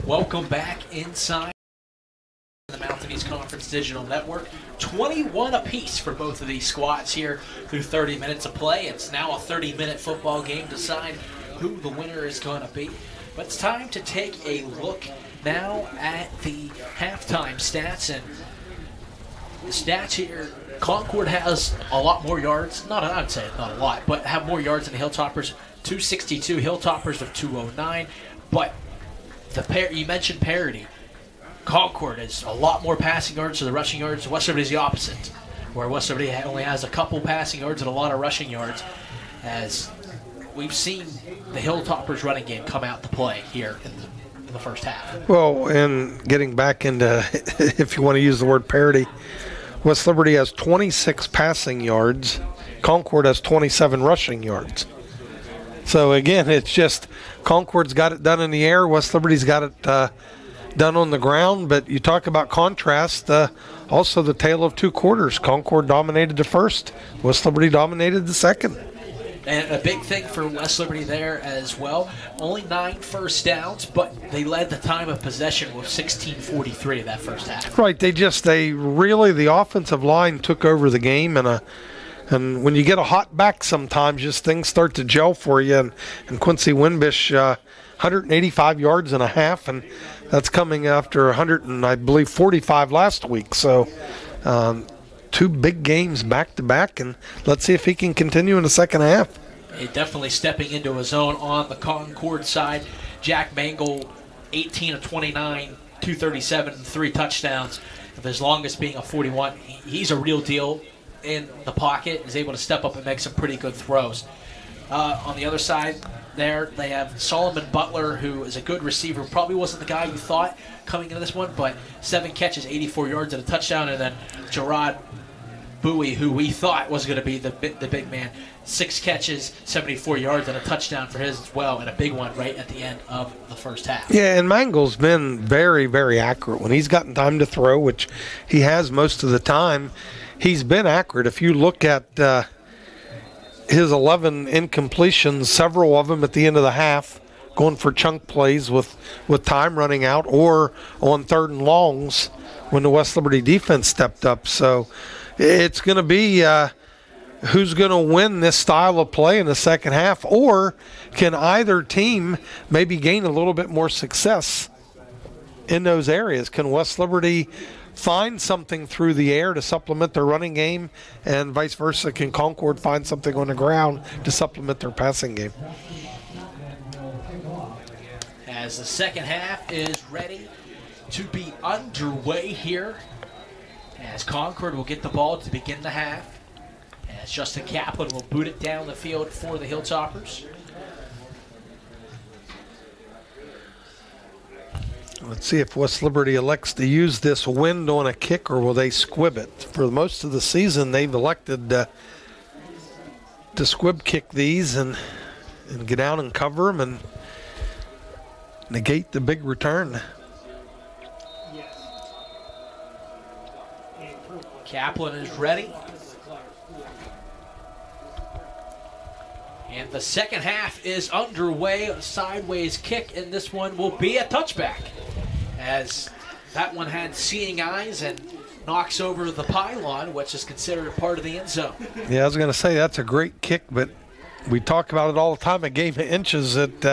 Welcome back inside the Mountain East Conference Digital Network. 21 apiece for both of these squads here through 30 minutes of play. It's now a 30-minute football game to decide who the winner is going to be. But it's time to take a look now at the halftime stats. And the stats here, Concord has a lot more yards. I'd say not a lot, but have more yards than the Hilltoppers. 262, Hilltoppers of 209. But you mentioned parity. Concord has a lot more passing yards to the rushing yards. West Liberty is the opposite, where West Liberty only has a couple passing yards and a lot of rushing yards, as we've seen the Hilltoppers running game come out to play here in the first half. Well, and getting back into, if you want to use the word parity, West Liberty has 26 passing yards. Concord has 27 rushing yards. So, again, it's just Concord's got it done in the air. West Liberty's got it done on the ground. But you talk about contrast, also the tale of two quarters. Concord dominated the first. West Liberty dominated the second. And a big thing for West Liberty there as well. Only 9 first downs, but they led the time of possession with 16:43 of that first half. Right. The offensive line took over the game, and when you get a hot back sometimes, just things start to gel for you. And Quincy Wimbish, 185 yards and a half, and that's coming after 145 last week. So 2 big games back-to-back, and let's see if he can continue in the second half. Definitely stepping into his own on the Concord side. Jack Mangle, 18 of 29, 237, 3 touchdowns, with his longest being a 41. He's a real deal in the pocket, is able to step up and make some pretty good throws. On the other side there, they have Solomon Butler, who is a good receiver. Probably wasn't the guy you thought coming into this one, but 7 catches, 84 yards and a touchdown. And then Gerard Bowie, who we thought was going to be the big man, 6 catches, 74 yards and a touchdown for his as well, and a big one right at the end of the first half. Yeah, and Mangle's been very, very accurate. When he's gotten time to throw, which he has most of the time, he's been accurate. If you look at his 11 incompletions, several of them at the end of the half, going for chunk plays with time running out, or on 3rd and longs when the West Liberty defense stepped up. So it's going to be who's going to win this style of play in the second half, or can either team maybe gain a little bit more success in those areas? Can West Liberty find something through the air to supplement their running game, and vice versa? Can Concord find something on the ground to supplement their passing game? As the second half is ready to be underway here, as Concord will get the ball to begin the half, as Justin Kaplan will boot it down the field for the Hilltoppers. Let's see if West Liberty elects to use this wind on a kick, or will they squib it? For most of the season, they've elected to squib kick these and get out and cover them and negate the big return. Kaplan is ready. And the second half is underway. A sideways kick, and this one will be a touchback, as that one had seeing eyes and knocks over the pylon, which is considered a part of the end zone. Yeah, I was going to say that's a great kick, but we talk about it all the time. A game of inches, it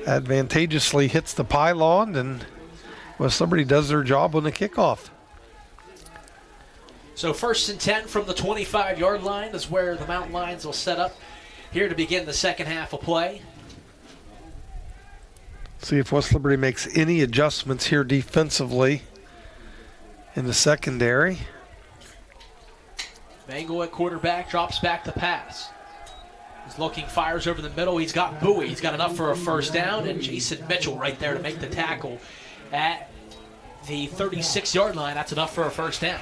advantageously hits the pylon, and West Liberty does their job on the kickoff. So 1st and 10 from the 25-yard line is where the Mountain Lions will set up here to begin the second half of play. See if West Liberty makes any adjustments here defensively in the secondary. Mangle at quarterback, drops back to pass. He's looking, fires over the middle. He's got Bowie. He's got enough for a first down, and Jason Mitchell right there to make the tackle at the 36-yard line. That's enough for a first down.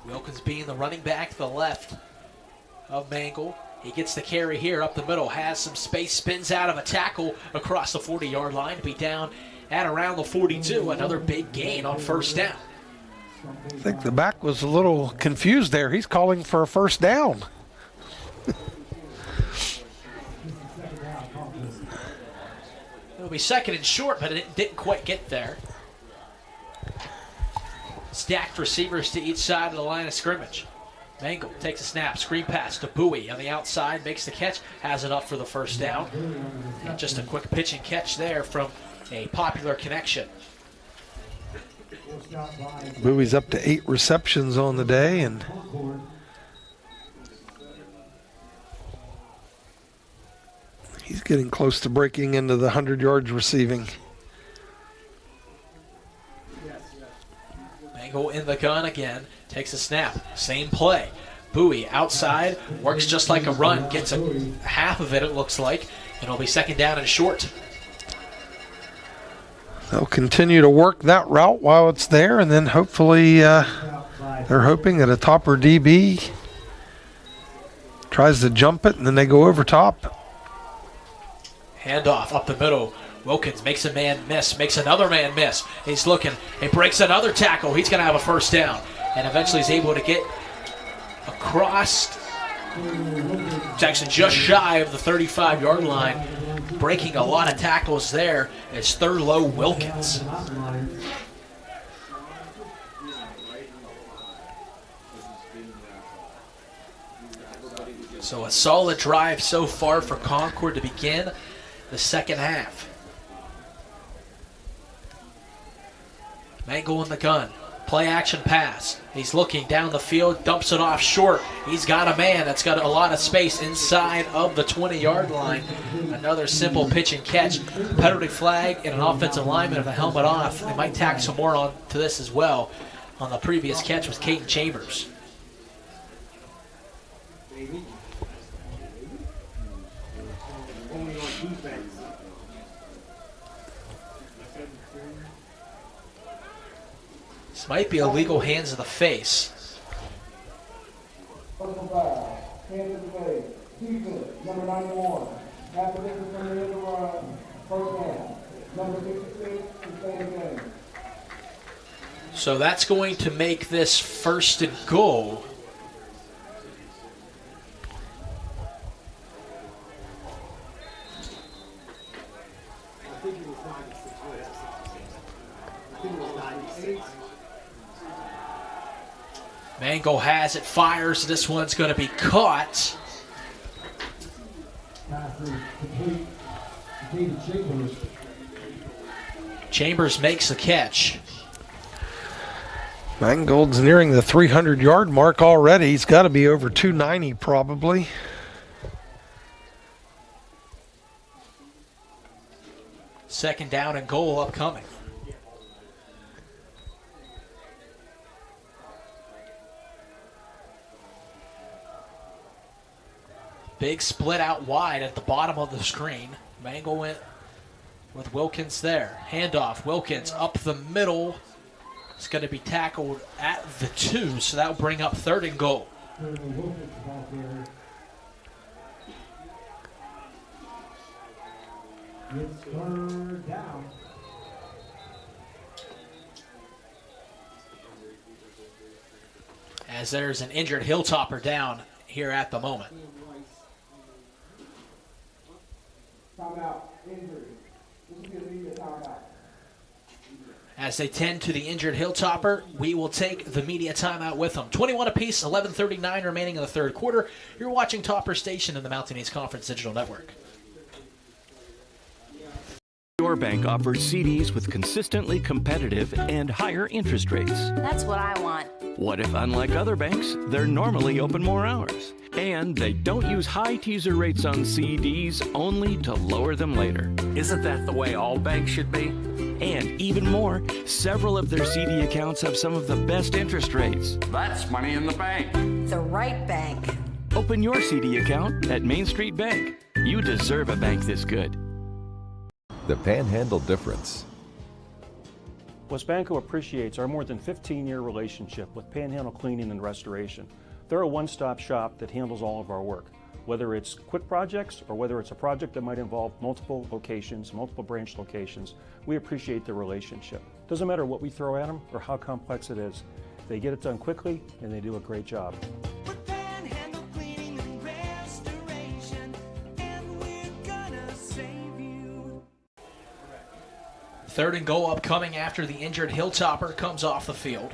Wilkins being the running back to the left of Mangle. He gets the carry here up the middle, has some space, spins out of a tackle across the 40-yard line to be down at around the 42. Another big gain on first down. I think the back was a little confused there. He's calling for a first down. It'll be second and short, but it didn't quite get there. Stacked receivers to each side of the line of scrimmage. Mangle takes a snap, screen pass to Bowie on the outside, makes the catch, has it up for the first down. And just a quick pitch and catch there from a popular connection. Bowie's up to 8 receptions on the day, and he's getting close to breaking into the 100 yards receiving. Mangle in the gun again, takes a snap, same play. Bowie outside, works just like a run, gets a half of it looks like, and it'll be second down and short. They'll continue to work that route while it's there, and then hopefully they're hoping that a topper DB tries to jump it, and then they go over top. Handoff up the middle. Wilkins makes a man miss, makes another man miss. He's looking, he breaks another tackle. He's going to have a first down, and eventually he's able to get across. Jackson just shy of the 35-yard line, breaking a lot of tackles there. It's Thurlow Wilkins. So a solid drive so far for Concord to begin the second half. Mangle in the gun. Play action pass. He's looking down the field, dumps it off short. He's got a man that's got a lot of space inside of the 20-yard line. Another simple pitch and catch. Penalty flag and an offensive lineman with a helmet off. They might tack some more on to this as well. On the previous catch was Caden Chambers. This might be illegal hands to the face. Number 91. After this is going to first down. Number 66, sustained game. So that's going to make this first and goal. Mangle has it, fires. This one's going to be caught. Chambers makes the catch. Mangold's nearing the 300-yard mark already. He's got to be over 290 probably. Second down and goal upcoming. Big split out wide at the bottom of the screen. Mangle went with Wilkins there. Handoff, Wilkins up the middle. It's going to be tackled at the 2, so that will bring up third and goal. It's third down. As there's an injured Hilltopper down here at the moment. Timeout. Injury. This is going to be a timeout. As they tend to the injured Hilltopper, we will take the media timeout with them. 21 apiece, 11:39 remaining in the third quarter. You're watching Topper Station in the Mountain East Conference Digital Network. Your bank offers CDs with consistently competitive and higher interest rates. That's what I want. What if, unlike other banks, they're normally open more hours? And they don't use high teaser rates on CDs only to lower them later. Isn't that the way all banks should be? And even more, several of their CD accounts have some of the best interest rates. That's money in the bank. The right bank. Open your CD account at Main Street Bank. You deserve a bank this good. The Panhandle Difference. Westbanco appreciates our more than 15-year relationship with Panhandle Cleaning and Restoration. They're a one-stop shop that handles all of our work, whether it's quick projects or whether it's a project that might involve multiple locations, multiple branch locations. We appreciate the relationship. Doesn't matter what we throw at them or how complex it is. They get it done quickly, and they do a great job. Third and goal upcoming after the injured Hilltopper comes off the field.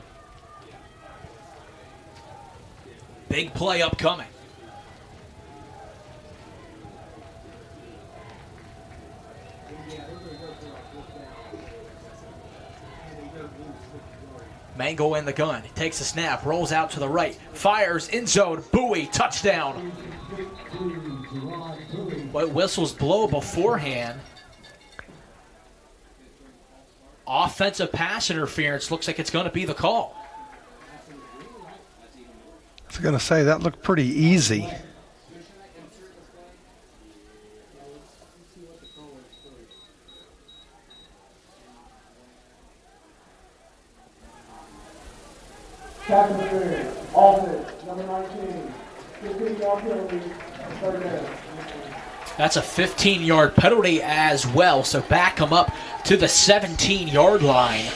Big play upcoming. Mango in the gun. He takes a snap, rolls out to the right, fires, end zone, Bowie, touchdown. What whistles blow beforehand. Offensive pass interference. Looks like it's going to be the call. I was going to say, that looked pretty easy. Captain Clear, offense, number 19, 15-yard penalty, third down. That's a 15-yard penalty as well, so back him up to the 17-yard line.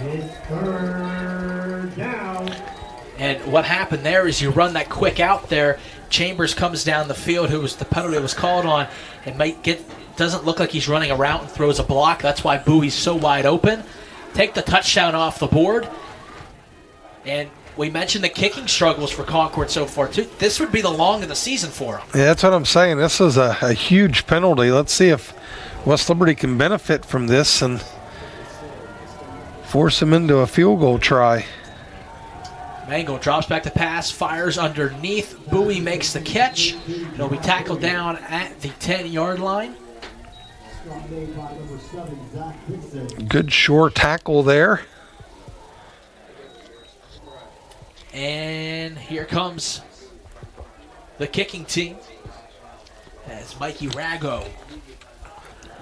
It's third down. And what happened there is you run that quick out there. Chambers comes down the field, who was the penalty was called on, and doesn't look like he's running a route and throws a block. That's why Bowie's so wide open. Take the touchdown off the board. And we mentioned the kicking struggles for Concord so far, too. This would be the long of the season for them. Yeah, that's what I'm saying. This is a huge penalty. Let's see if West Liberty can benefit from this and force them into a field goal try. Mango drops back to pass, fires underneath. Bowie makes the catch. It'll be tackled down at the 10-yard line. Good short tackle there. And here comes the kicking team as Mikey Rago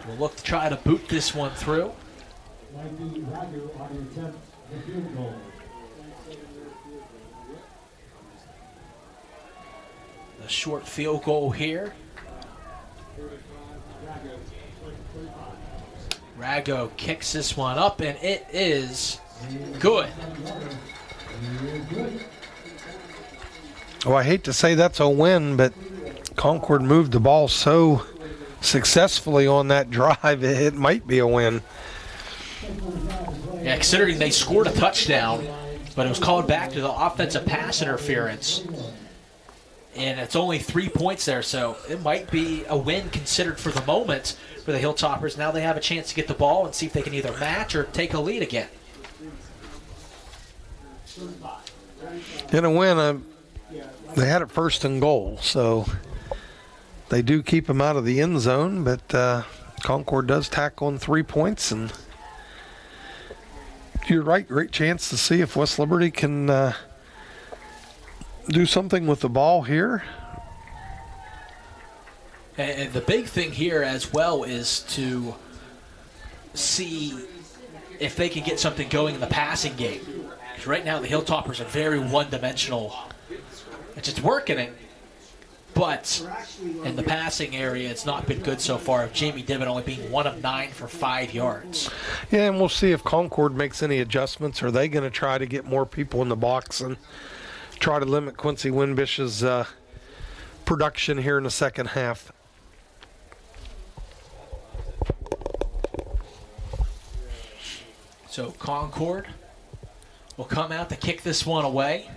will look to try to boot this one through. Mikey Rago on the attempt the field goal. The short field goal here. Rago kicks this one up, and it is good. Oh, I hate to say that's a win, but Concord moved the ball so successfully on that drive, it might be a win. Yeah, considering they scored a touchdown, but it was called back to the offensive pass interference. And it's only 3 points there, so it might be a win considered for the moment for the Hilltoppers. Now they have a chance to get the ball and see if they can either match or take a lead again. In a win, they had it first and goal, so they do keep them out of the end zone, but Concord does tack on 3 points, and you're right, great chance to see if West Liberty can do something with the ball here. And the big thing here as well is to see if they can get something going in the passing game. Because right now the Hilltoppers are very one-dimensional. It's just working, but in the passing area it's not been good so far. Jamie Dibbon only being 1 of 9 for 5 yards. Yeah, and we'll see if Concord makes any adjustments. Are they going to try to get more people in the box and try to limit Quincy Wimbish's production here in the second half? So Concord will come out to kick this one away.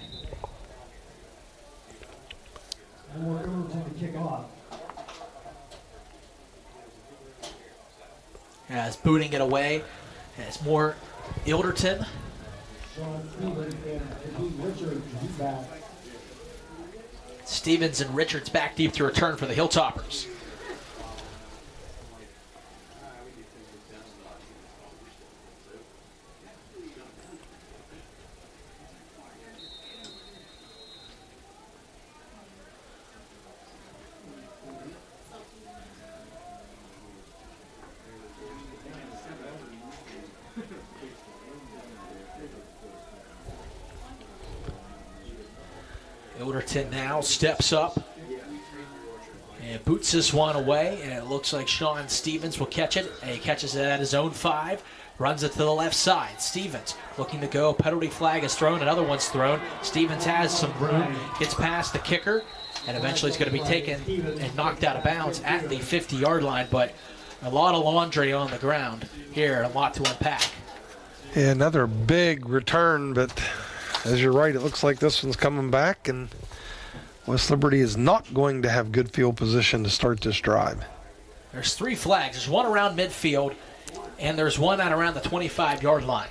And we're going to kick off. As booting it away, as more Ilderton. Stevens and Richards back deep to return for the Hilltoppers. Ilderton now steps up and boots this one away, and it looks like Sean Stevens will catch it. And he catches it at his own 5, Runs it to the left side. Stevens looking to go. Penalty flag is thrown. Another one's thrown. Stevens has some room. Gets past the kicker. And eventually he's going to be taken and knocked out of bounds at the 50-yard line. But a lot of laundry on the ground here. A lot to unpack. Yeah, another big return. But as you're right, it looks like this one's coming back. And West Liberty is not going to have good field position to start this drive. There's 3 flags. There's one around midfield. And there's one out around the 25-yard line.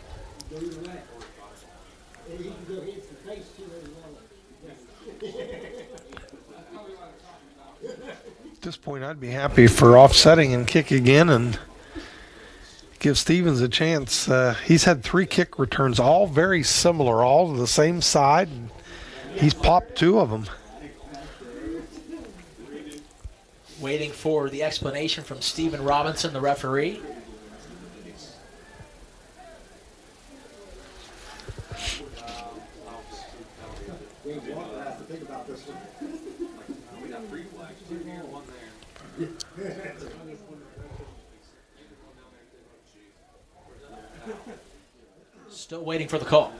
At this point, I'd be happy for offsetting and kick again and give Stevens a chance. He's had 3 kick returns, all very similar, all to the same side. And he's popped 2 of them. Waiting for the explanation from Stephen Robinson, the referee. Still waiting for the call.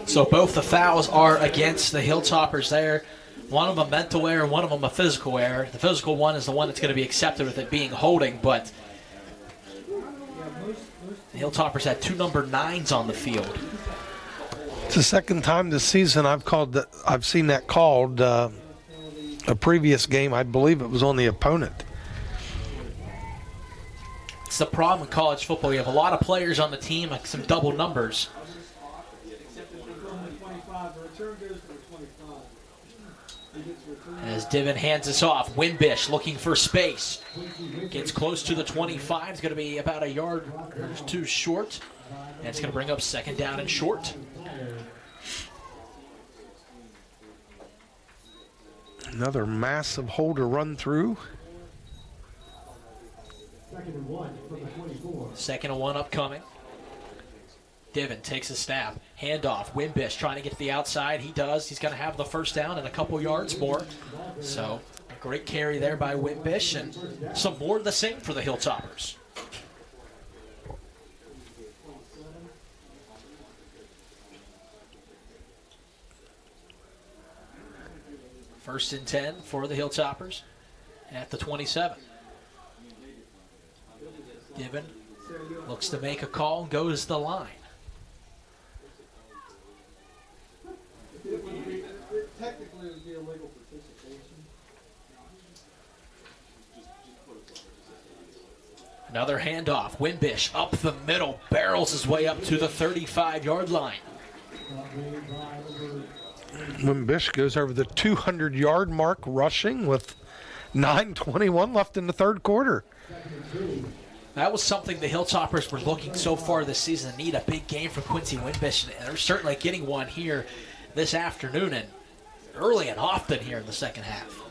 So both the fouls are against the Hilltoppers there. One of them a mental error, one of them a physical error. The physical one is the one that's going to be accepted with it being holding, but the Hilltoppers had 2 number 9s on the field. It's the second time this season I've seen that called. A previous game, I believe it was on the opponent. It's the problem in college football. You have a lot of players on the team, like some double numbers. As Divin hands this off, Wimbish looking for space. Gets close to the 25. It's going to be about a yard or 2 short. And it's going to bring up 2nd down and short. Another massive holder run through. 2nd and 1 upcoming. Divin takes a snap. Handoff. Wimbish trying to get to the outside. He does. He's going to have the 1st down and a couple yards more. So a great carry there by Wimbish, and some more of the same for the Hilltoppers. First and 10 for the Hilltoppers at the 27. Divin looks to make a call and goes to the line. Technically, it would be illegal participation. Another handoff. Wimbish up the middle, barrels his way up to the 35-yard line. Wimbish goes over the 200-yard mark rushing with 9:21 left in the 3rd quarter. That was something the Hilltoppers were looking so far this season to need, a big game from Quincy Wimbish, and they're certainly getting one here this afternoon and early and often here in the 2nd half.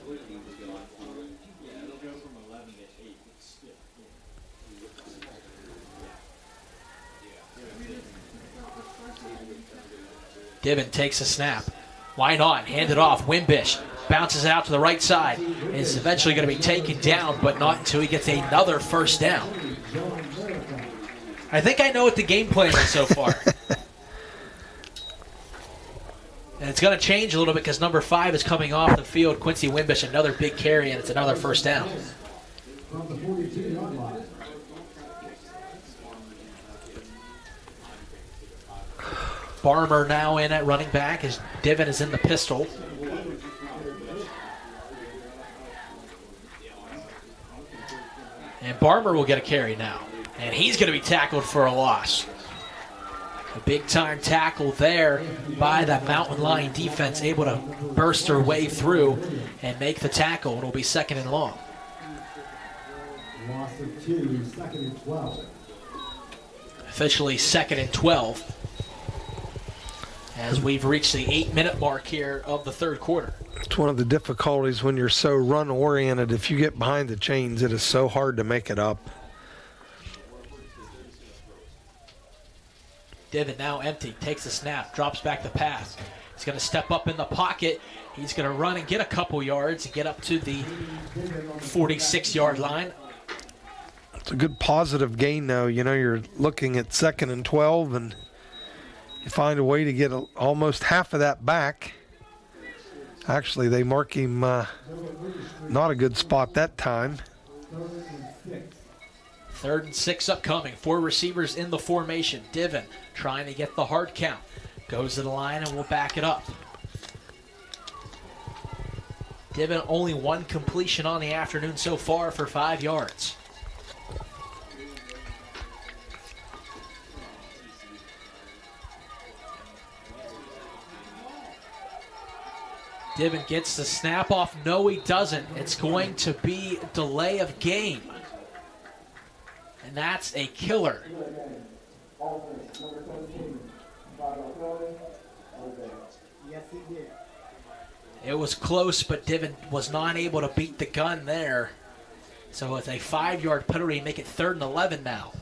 Divin takes a snap. Why not? Hand it off. Wimbish bounces out to the right side. Is eventually going to be taken down, but not until he gets another 1st down. I think I know what the game plan is so far. And it's going to change a little bit because number 5 is coming off the field. Quincy Wimbish, another big carry, and it's another 1st down. Barmer now in at running back as Divin is in the pistol. And Barmer will get a carry now. And he's going to be tackled for a loss. A big-time tackle there by the Mountain Lion defense, able to burst their way through and make the tackle. It'll be 2nd and long. Loss of 2, 2nd and 12. Officially 2nd and 12. As we've reached the 8-minute mark here of the 3rd quarter. It's one of the difficulties when you're so run-oriented. If you get behind the chains, it is so hard to make it up. Divin now empty, takes the snap, drops back the pass. He's going to step up in the pocket. He's going to run and get a couple yards and get up to the 46-yard line. It's a good positive gain, though. You know, you're looking at 2nd and 12, and you find a way to get almost half of that back. Actually, they mark him not a good spot that time. 3rd and 6 upcoming. 4 receivers in the formation. Divin trying to get the hard count. Goes to the line and will back it up. Divin only 1 completion on the afternoon so far for 5 yards. Divin gets the snap off. No, he doesn't. It's going to be delay of game. And that's a killer. It was close, but Divin was not able to beat the gun there. So it's a 5-yard penalty, make it 3rd and 11 now.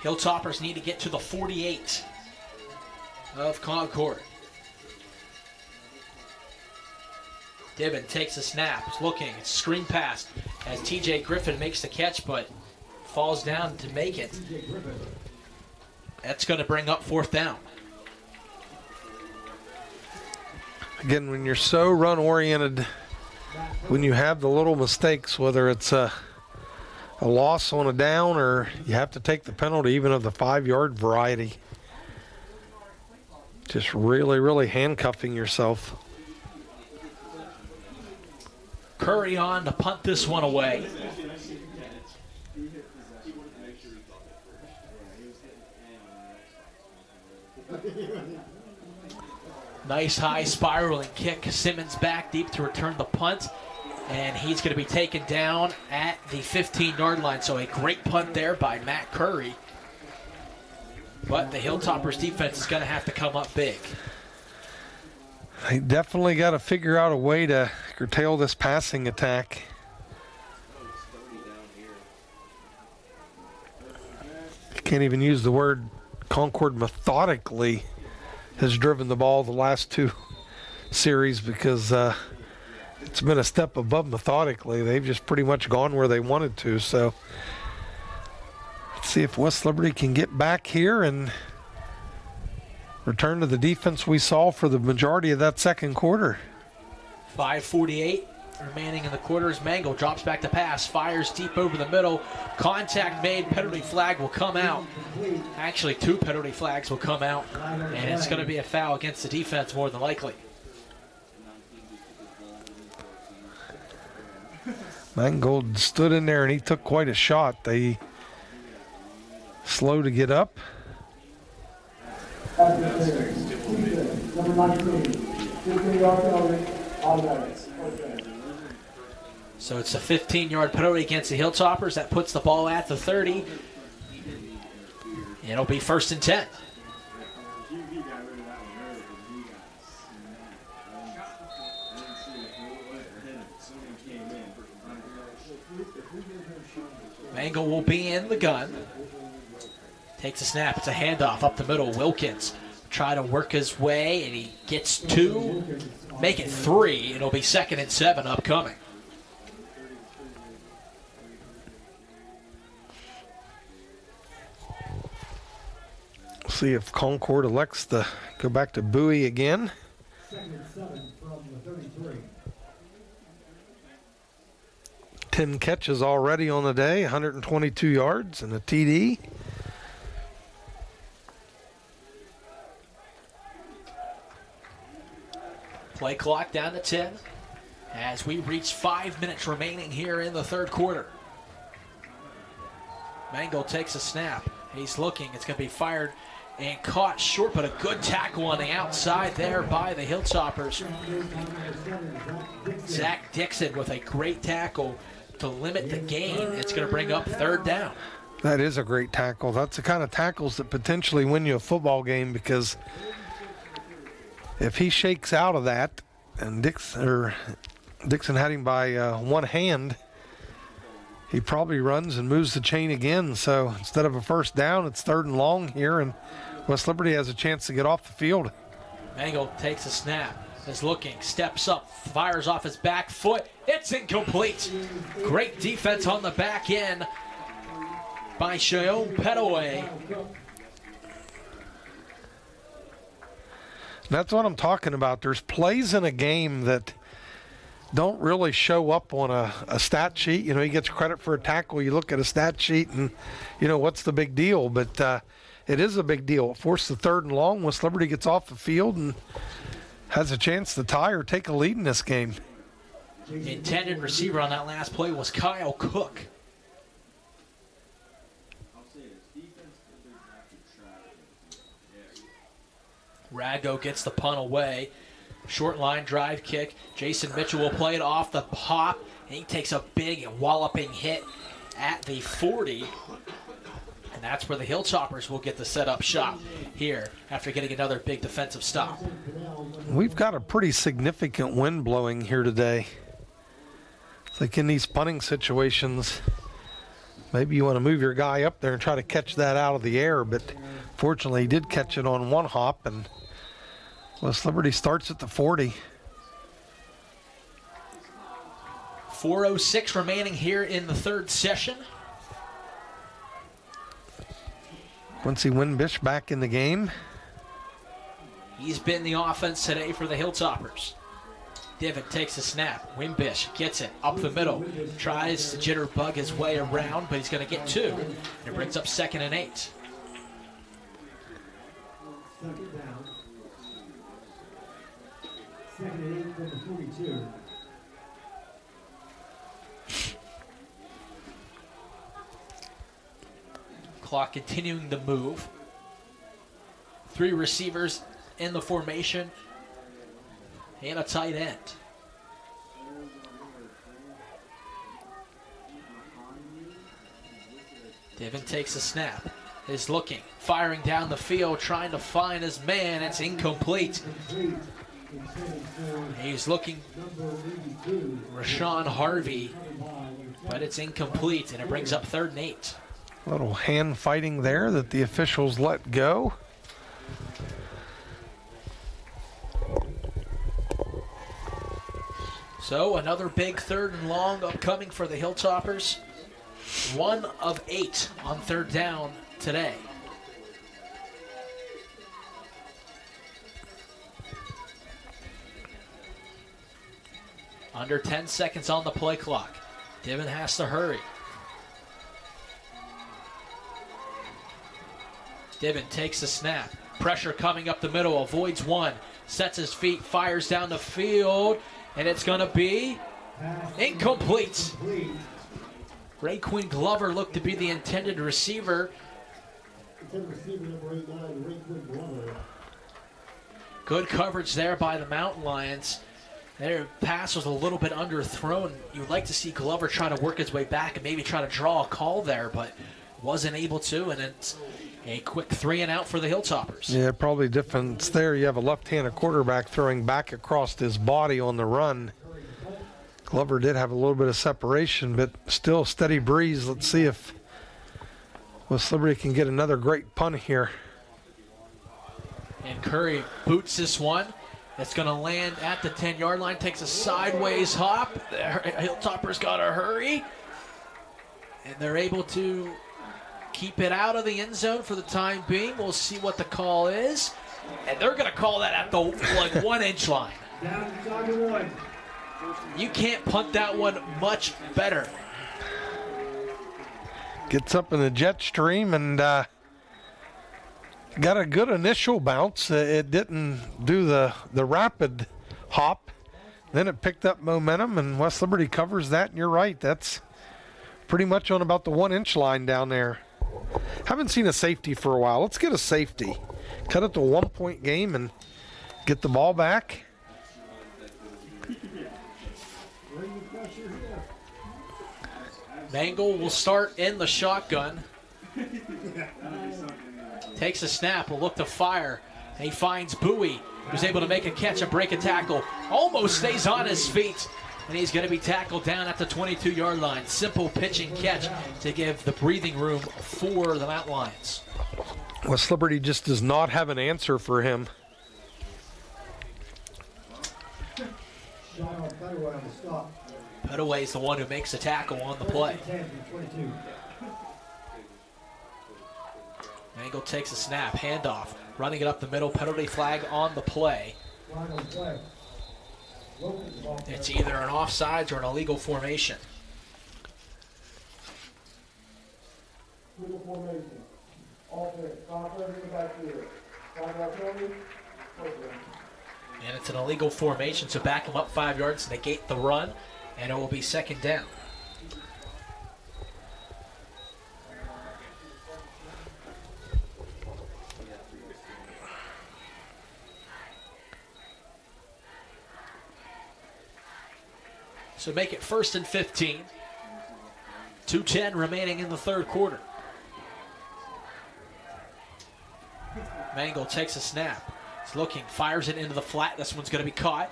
Hilltoppers need to get to the 48 of Concord. Divin takes a snap, is looking, it's screen pass as TJ Griffin makes the catch, but falls down to make it. That's going to bring up 4th down. Again, when you're so run-oriented, when you have the little mistakes, whether it's a loss on a down or you have to take the penalty even of the 5-yard variety, just really, really handcuffing yourself. Curry on to punt this one away. Nice high spiraling kick. Simmons back deep to return the punt. And he's going to be taken down at the 15-yard line. So a great punt there by Matt Curry. But the Hilltoppers defense is going to have to come up big. They definitely got to figure out a way to curtail this passing attack. You can't even use the word Concord methodically has driven the ball the last 2 series because it's been a step above methodically. They've just pretty much gone where they wanted to. So let's see if West Liberty can get back here and return to the defense we saw for the majority of that 2nd quarter. 5:48 remaining in the quarter as Mangle drops back to pass, fires deep over the middle. Contact made, penalty flag will come out. Actually, 2 penalty flags will come out, and it's going to be a foul against the defense more than likely. Mangold stood in there and he took quite a shot. They slow to get up. So it's a 15-yard penalty against the Hilltoppers. That puts the ball at the 30. It'll be 1st and 10. Mangle will be in the gun. Takes a snap. It's a handoff up the middle. Wilkins try to work his way, and he gets 2. Make it 3. It'll be 2nd and 7 upcoming. See if Concord elects to go back to Bowie again. 2nd and 7 from the 33. 10 catches already on the day, 122 yards and a TD. Play clock down to 10 as we reach 5 minutes remaining here in the 3rd quarter. Mango takes a snap. He's looking. It's going to be fired and caught short, but a good tackle on the outside there by the Hilltoppers. Zach Dixon with a great tackle to limit the gain. It's going to bring up 3rd down. That is a great tackle. That's the kind of tackles that potentially win you a football game, because if he shakes out of that, and Dixon had him by one hand, he probably runs and moves the chain again. So instead of a first down, it's 3rd and long here, and West Liberty has a chance to get off the field. Mangle takes a snap, is looking, steps up, fires off his back foot. It's incomplete. Great defense on the back end by Cheyenne Petaway. That's what I'm talking about. There's plays in a game that don't really show up on a stat sheet. You know, he gets credit for a tackle. You look at a stat sheet and, you know, what's the big deal? But it is a big deal. It forced the 3rd and long. West Liberty gets off the field and has a chance to tie or take a lead in this game. The intended receiver on that last play was Kyle Cook. Radgo gets the punt away. Short line drive kick. Jason Mitchell will play it off the hop, and he takes a big walloping hit at the 40. And that's where the Hilltoppers will get the set-up shot here after getting another big defensive stop. We've got a pretty significant wind blowing here today. It's like in these punting situations, maybe you want to move your guy up there and try to catch that out of the air, but fortunately he did catch it on one hop, and West Liberty starts at the 40. 4:06 remaining here in the 3rd session. Quincy Wimbish back in the game. He's been the offense today for the Hilltoppers. Divot takes a snap. Wimbish gets it up the middle. Tries to jitterbug his way around, but he's going to get 2. And it brings up 2nd and 8. Second down. 2nd and 8 from the 42. Clock continuing to move. 3 receivers in the formation and a tight end. Divin takes a snap, is looking, firing down the field, trying to find his man. It's incomplete. He's looking, Rashawn Harvey, but it's incomplete, and it brings up 3rd and 8. A little hand fighting there that the officials let go. So another big 3rd and long upcoming for the Hilltoppers. 1 of 8 on 3rd down today. Under 10 seconds on the play clock. Divin has to hurry. Divin takes the snap. Pressure coming up the middle, avoids one, sets his feet, fires down the field, and it's going to be incomplete. Ray Quinn Glover looked to be the intended receiver. Good coverage there by the Mountain Lions. Their pass was a little bit underthrown. You would like to see Glover try to work his way back and maybe try to draw a call there, but wasn't able to, and it's a quick 3 and out for the Hilltoppers. Yeah, probably difference there. You have a left-handed quarterback throwing back across his body on the run. Glover did have a little bit of separation, but still steady breeze. Let's see if West Liberty can get another great punt here. And Curry boots this one. It's going to land at the 10-yard line, takes a sideways hop. The Hilltoppers got to hurry. And they're able to keep it out of the end zone for the time being. We'll see what the call is. And they're going to call that at the 1-inch line. You can't punt that one much better. Gets up in the jet stream and got a good initial bounce. It didn't do the rapid hop. Then it picked up momentum, and West Liberty covers that, and you're right. That's pretty much on about the 1-inch line down there. Haven't seen a safety for a while. Let's get a safety. Cut it to a 1-point game and get the ball back. Mangle will start in the shotgun. Takes a snap, will look to fire, and he finds Bowie, who's able to make a catch and break a tackle. Almost stays on his feet, and he's going to be tackled down at the 22-yard line. Simple pitch and catch to give the breathing room for the Mountain Lions. West Liberty just does not have an answer for him. Petaway is the one who makes the tackle on the play. Mangle takes a snap, handoff, running it up the middle, penalty flag on the play. It's either an offsides or an illegal formation. And it's an illegal formation, so back him up 5 yards, negate the run, and it will be second down. So make it 1st and 15. 2:10 remaining in the third quarter. Mangle takes a snap. He's looking, fires it into the flat. This one's going to be caught.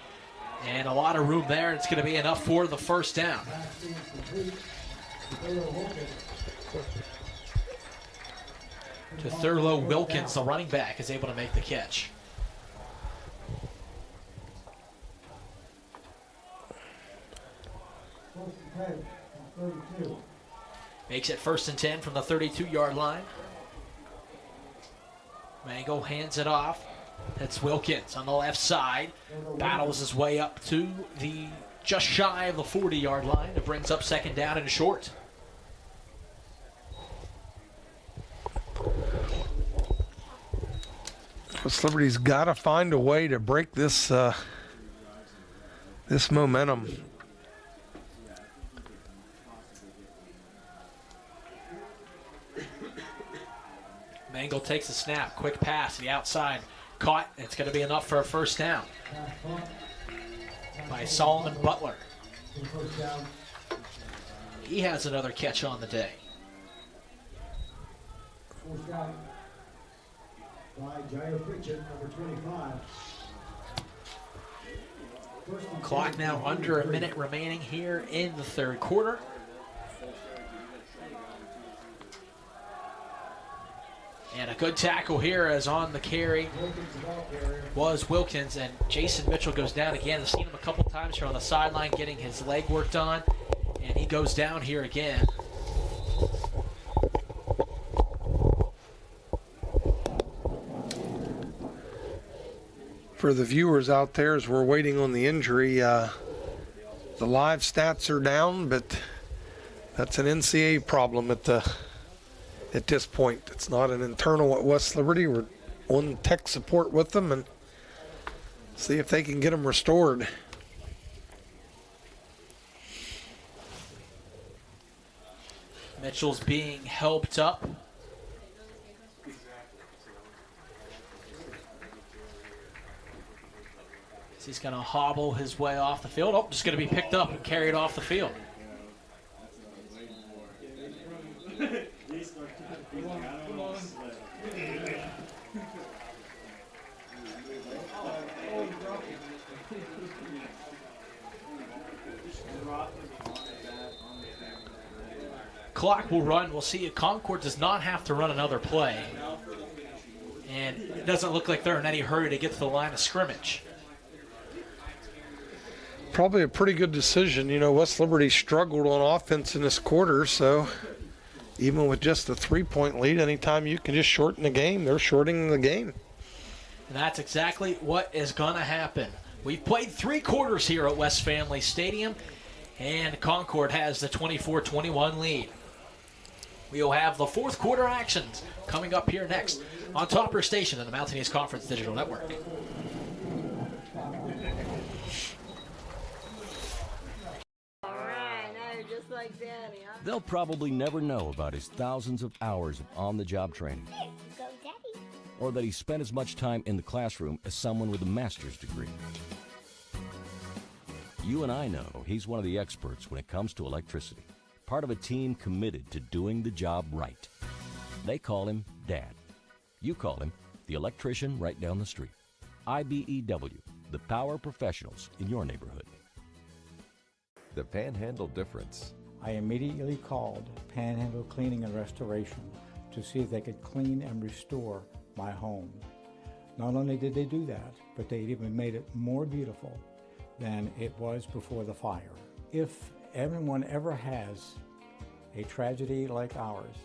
And a lot of room there. It's going to be enough for the first down. To Thurlow Wilkins, the running back, is able to make the catch. Makes it 1st and 10 from the 32-yard line. Mangle hands it off. That's Wilkins on the left side. Battles his way up to the just shy of the 40-yard line. It brings up second down and short. West Liberty's got to find a way to break this this momentum. Mangle takes a snap, quick pass to the outside, caught. It's going to be enough for a first down by Solomon Butler. He has another catch on the day. Clock now under a minute remaining here in the third quarter. And a good tackle here as on the carry was Wilkins, and Jason Mitchell goes down again. I've seen him a couple times here on the sideline getting his leg worked on, and he goes down here again. For the viewers out there, as we're waiting on the injury, the live stats are down, but that's an NCAA problem at this point. It's not an internal at West Liberty. We're on tech support with them and see if they can get them restored. Mitchell's being helped up. He's going to hobble his way off the field. Oh, just going to be picked up and carried off the field. Clock will run. We'll see if Concord does not have to run another play. And it doesn't look like they're in any hurry to get to the line of scrimmage. Probably a pretty good decision. You know, West Liberty struggled on offense in this quarter, so even with just a 3-point lead, anytime you can just shorten the game, they're shortening the game. And that's exactly what is going to happen. We've played 3 quarters here at West Family Stadium, and Concord has the 24-21 lead. We'll have the fourth quarter actions coming up here next on Topper Station and the Mountain East Conference Digital Network. They'll probably never know about his thousands of hours of on-the-job training, Go, Daddy. or that he spent as much time in the classroom as someone with a master's degree. You and I know he's one of the experts when it comes to electricity, part of a team committed to doing the job right. They call him Dad. You call him the electrician right down the street. IBEW, the power professionals in your neighborhood. The Panhandle difference. I immediately called Panhandle Cleaning and Restoration to see if they could clean and restore my home. Not only did they do that, but they even made it more beautiful than it was before the fire. If everyone ever has a tragedy like ours,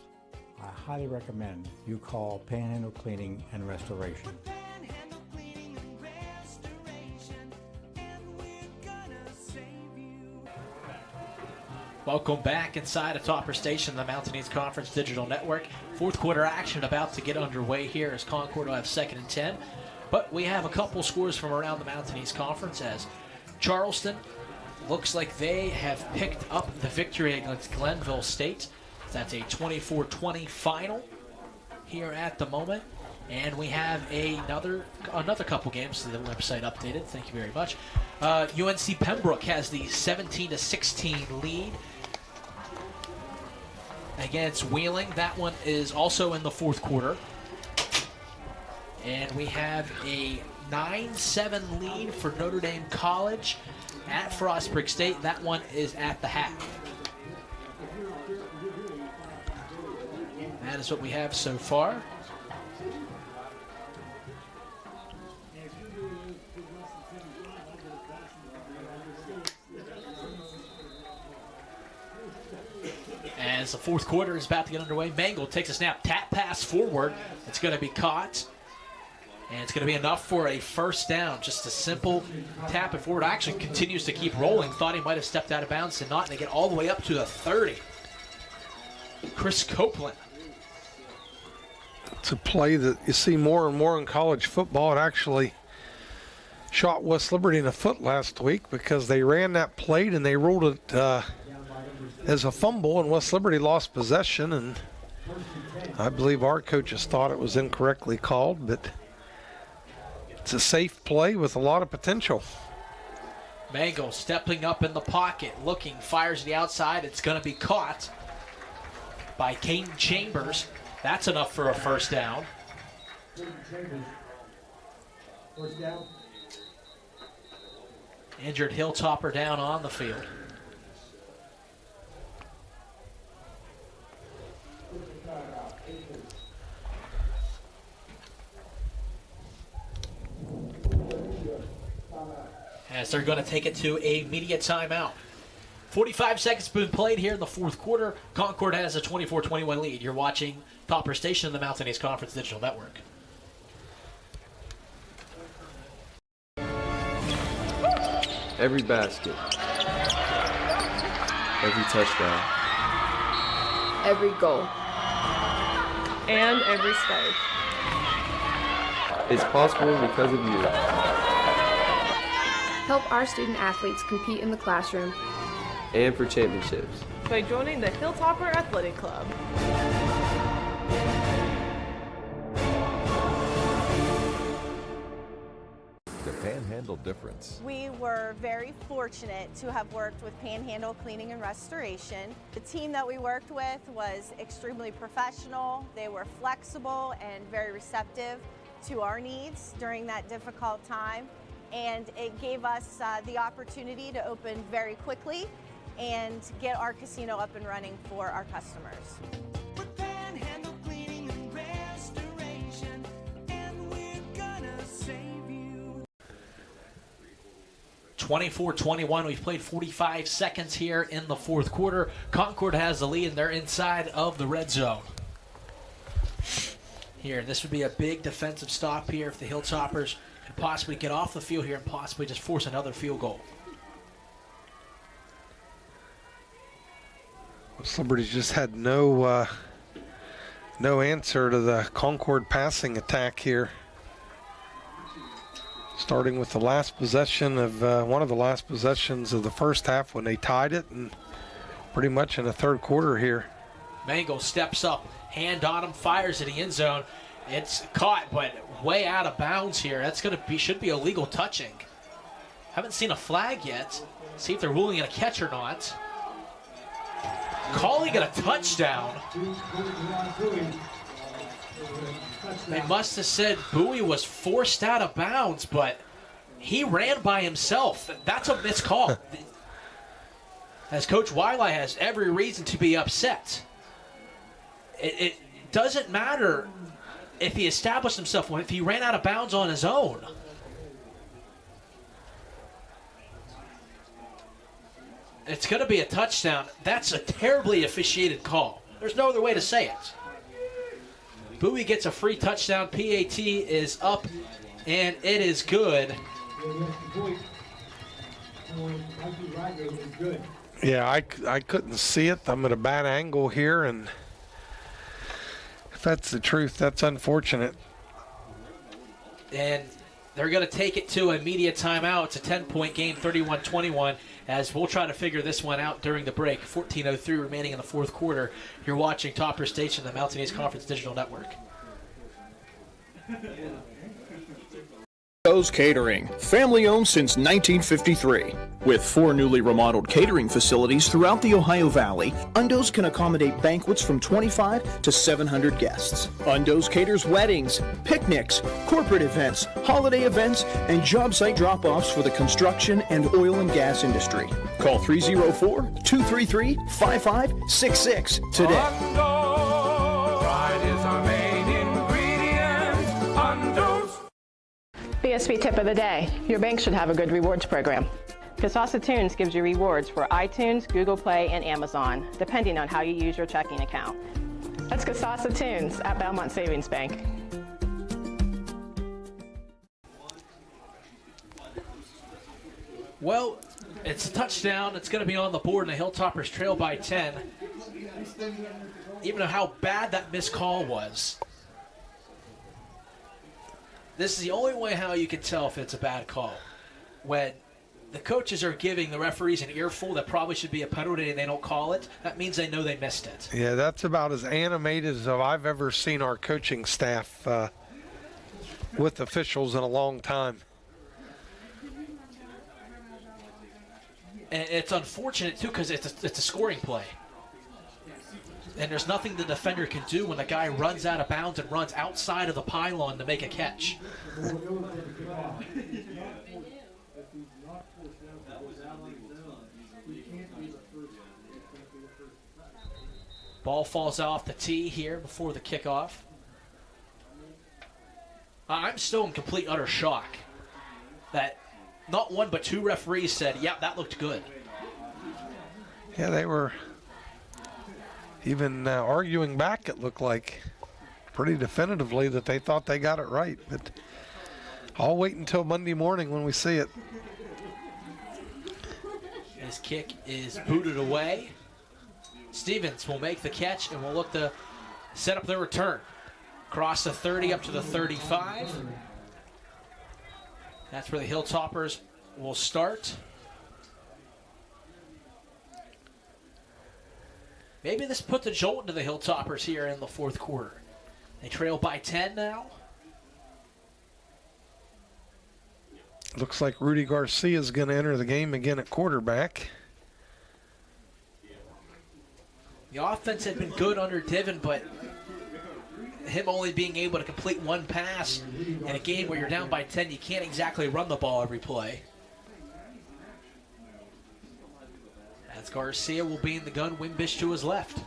I highly recommend you call Panhandle Cleaning and Restoration. Welcome back inside of Topper Station, the Mountain East Conference Digital Network. Fourth quarter action about to get underway here as Concord will have 2nd and 10. But we have a couple scores from around the Mountain East Conference as Charleston looks like they have picked up the victory against Glenville State. That's a 24-20 final here at the moment. And we have another couple games to the website updated. Thank you very much. UNC Pembroke has the 17-16 lead against Wheeling. That one is also in the fourth quarter. And we have a 9-7 lead for Notre Dame College at Frostburg State. That one is at the half. That is what we have so far. As the fourth quarter is about to get underway, Mangle takes a snap, tap pass forward. It's going to be caught, and it's going to be enough for a first down. Just a simple tap it forward. Actually continues to keep rolling. Thought he might have stepped out of bounds and not, and they get all the way up to the 30. Chris Copeland. It's a play that you see more and more in college football. It actually shot West Liberty in the foot last week because they ran that play and they ruled it as a fumble, and West Liberty lost possession, and I believe our coaches thought it was incorrectly called, but it's a safe play with a lot of potential. Mangle stepping up in the pocket, looking, fires to the outside. It's going to be caught by Caden Chambers. That's enough for a first down. Injured Hilltopper down on the field. As they're going to take it to a media timeout. 45 seconds been played here in the fourth quarter. Concord has a 24-21 lead. You're watching Topper Station in the Mountain East Conference Digital Network. Every basket, every touchdown, Every goal. And every start. it's possible because of you. Help our student athletes compete in the classroom And for championships. by joining the Hilltopper Athletic Club. The Panhandle difference. We were very fortunate to have worked with Panhandle Cleaning and Restoration. The team that we worked with was extremely professional. They were flexible and very receptive to our needs during that difficult time. And it gave us the opportunity to open very quickly and get our casino up and running for our customers. 24-21. We've played 45 seconds here in the fourth quarter. Concord has the lead, and they're inside of the red zone. Here, this would be a big defensive stop here if the Hilltoppers could possibly get off the field here and possibly just force another field goal. Liberty's just had no answer to the Concord passing attack here. Starting with the last possession of one of the last possessions of the first half when they tied it, and pretty much in the third quarter here. Mango steps up, hand on him, fires at the end zone. It's caught, but way out of bounds here. That's should be illegal touching. Haven't seen a flag yet. See if they're ruling it a catch or not. Calling it a touchdown. They must have said Bowie was forced out of bounds, but he ran by himself. That's a missed call. As Coach Wiley has every reason to be upset. It doesn't matter if he established himself, if he ran out of bounds on his own. It's going to be a touchdown. That's a terribly officiated call. There's no other way to say it. Bowie gets a free touchdown. PAT is up, and it is good. Yeah, I couldn't see it. I'm at a bad angle here, and if that's the truth, that's unfortunate. And they're going to take it to a media timeout. It's a 10-point game, 31-21, as we'll try to figure this one out during the break. 14:03 remaining in the fourth quarter. You're watching Topper Station, the Mountain East Conference Digital Network. Undo's Catering, family owned since 1953. With 4 newly remodeled catering facilities throughout the Ohio Valley, Undo's can accommodate banquets from 25 to 700 guests. Undo's caters weddings, picnics, corporate events, holiday events, and job site drop-offs for the construction and oil and gas industry. Call 304-233-5566 today. Pride is our main ingredient. Undo's. BSB tip of the day. Your bank should have a good rewards program. Casasa Tunes gives you rewards for iTunes, Google Play, and Amazon, depending on how you use your checking account. That's Casasa Tunes at Belmont Savings Bank. Well, it's a touchdown. It's going to be on the board, and the Hilltoppers trail by 10. Even though how bad that missed call was. This is the only way how you can tell if it's a bad call. When the coaches are giving the referees an earful that probably should be a penalty and they don't call it, that means they know they missed it. Yeah, that's about as animated as I've ever seen our coaching staff with officials in a long time. And it's unfortunate, too, because it's a scoring play. And there's nothing the defender can do when the guy runs out of bounds and runs outside of the pylon to make a catch. Ball falls off the tee here before the kickoff. I'm still in complete utter shock that not one but 2 referees said, yeah, that looked good. Yeah, they were even arguing back, it looked like, pretty definitively that they thought they got it right. But I'll wait until Monday morning when we see it. His kick is booted away. Stevens will make the catch and will look to set up the return. Cross the 30 up to the 35. That's where the Hilltoppers will start. Maybe this put the jolt into the Hilltoppers here in the fourth quarter. They trail by 10 now. Looks like Rudy Garcia is going to enter the game again at quarterback. The offense had been good under Divin, but him only being able to complete 1 pass in a game where you're down by 10, you can't exactly run the ball every play. As Garcia will be in the gun, Wimbish to his left.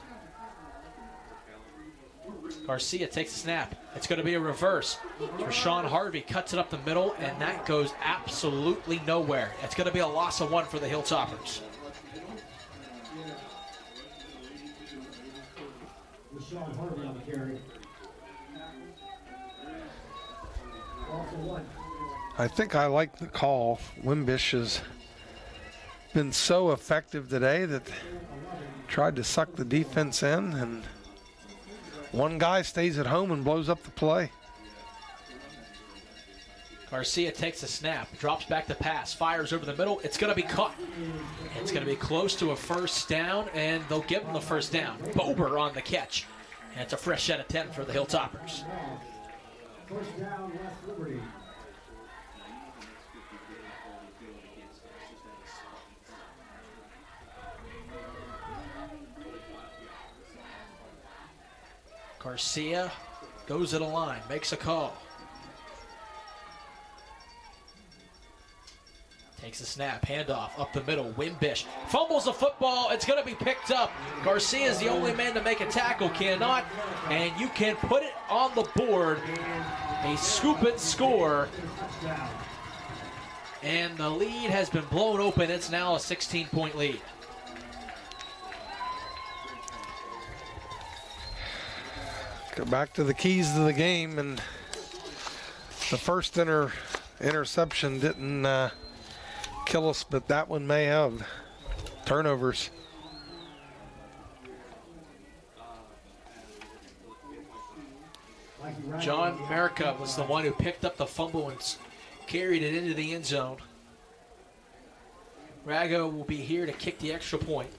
Garcia takes the snap. It's going to be a reverse. Rashawn Harvey cuts it up the middle, and that goes absolutely nowhere. It's going to be a loss of 1 for the Hilltoppers. Rashawn Harvey on the carry. I think I like the call. Wimbish has been so effective today that tried to suck the defense in, and one guy stays at home and blows up the play. Garcia takes a snap, drops back the pass, fires over the middle. It's going to be caught. It's going to be close to a first down, and they'll give him the first down. Bober on the catch. And it's a fresh set of 10 for the Hilltoppers. First down, West Liberty. Garcia Goes to the line, makes a call. Takes a snap, handoff up the middle. Wimbish fumbles the football. It's going to be picked up. Garcia is the only man to make a tackle, cannot. And you can put it on the board. A scoop and score. And the lead has been blown open. It's now a 16-point lead. Go back to the keys to the game, and the first interception didn't kill us, but that one may have. Turnovers. John Merica was the one who picked up the fumble and carried it into the end zone. Rago will be here to kick the extra point.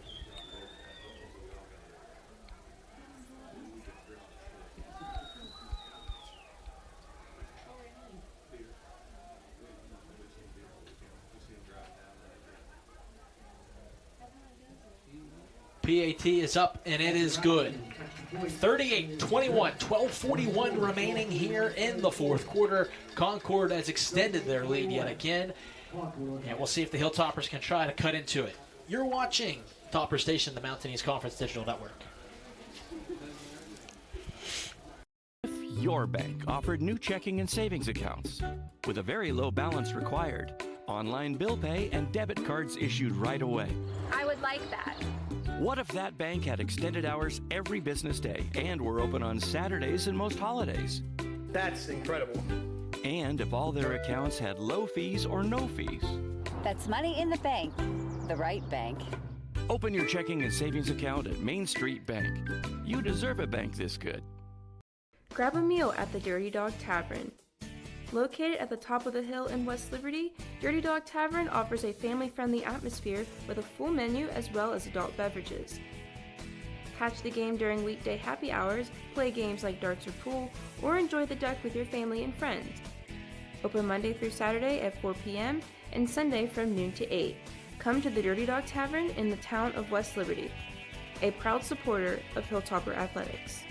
PAT is up, and it is good. 38-21, 12:41 remaining here in the fourth quarter. Concord has extended their lead yet again, and we'll see if the Hilltoppers can try to cut into it. You're watching Topper Station, the Mountain East Conference Digital Network. Your bank offered new checking and savings accounts with a very low balance required, online bill pay, and debit cards issued right away. I would like that. What if that bank had extended hours every business day and were open on Saturdays and most holidays? That's incredible. And if all their accounts had low fees or no fees? That's money in the bank. The right bank. Open your checking and savings account at Main Street Bank. You deserve a bank this good. Grab a meal at the Dirty Dog Tavern. Located at the top of the hill in West Liberty, Dirty Dog Tavern offers a family-friendly atmosphere with a full menu as well as adult beverages. Catch the game during weekday happy hours, play games like darts or pool, or enjoy the deck with your family and friends. Open Monday through Saturday at 4 p.m. and Sunday from noon to 8. Come to the Dirty Dog Tavern in the town of West Liberty, a proud supporter of Hilltopper Athletics.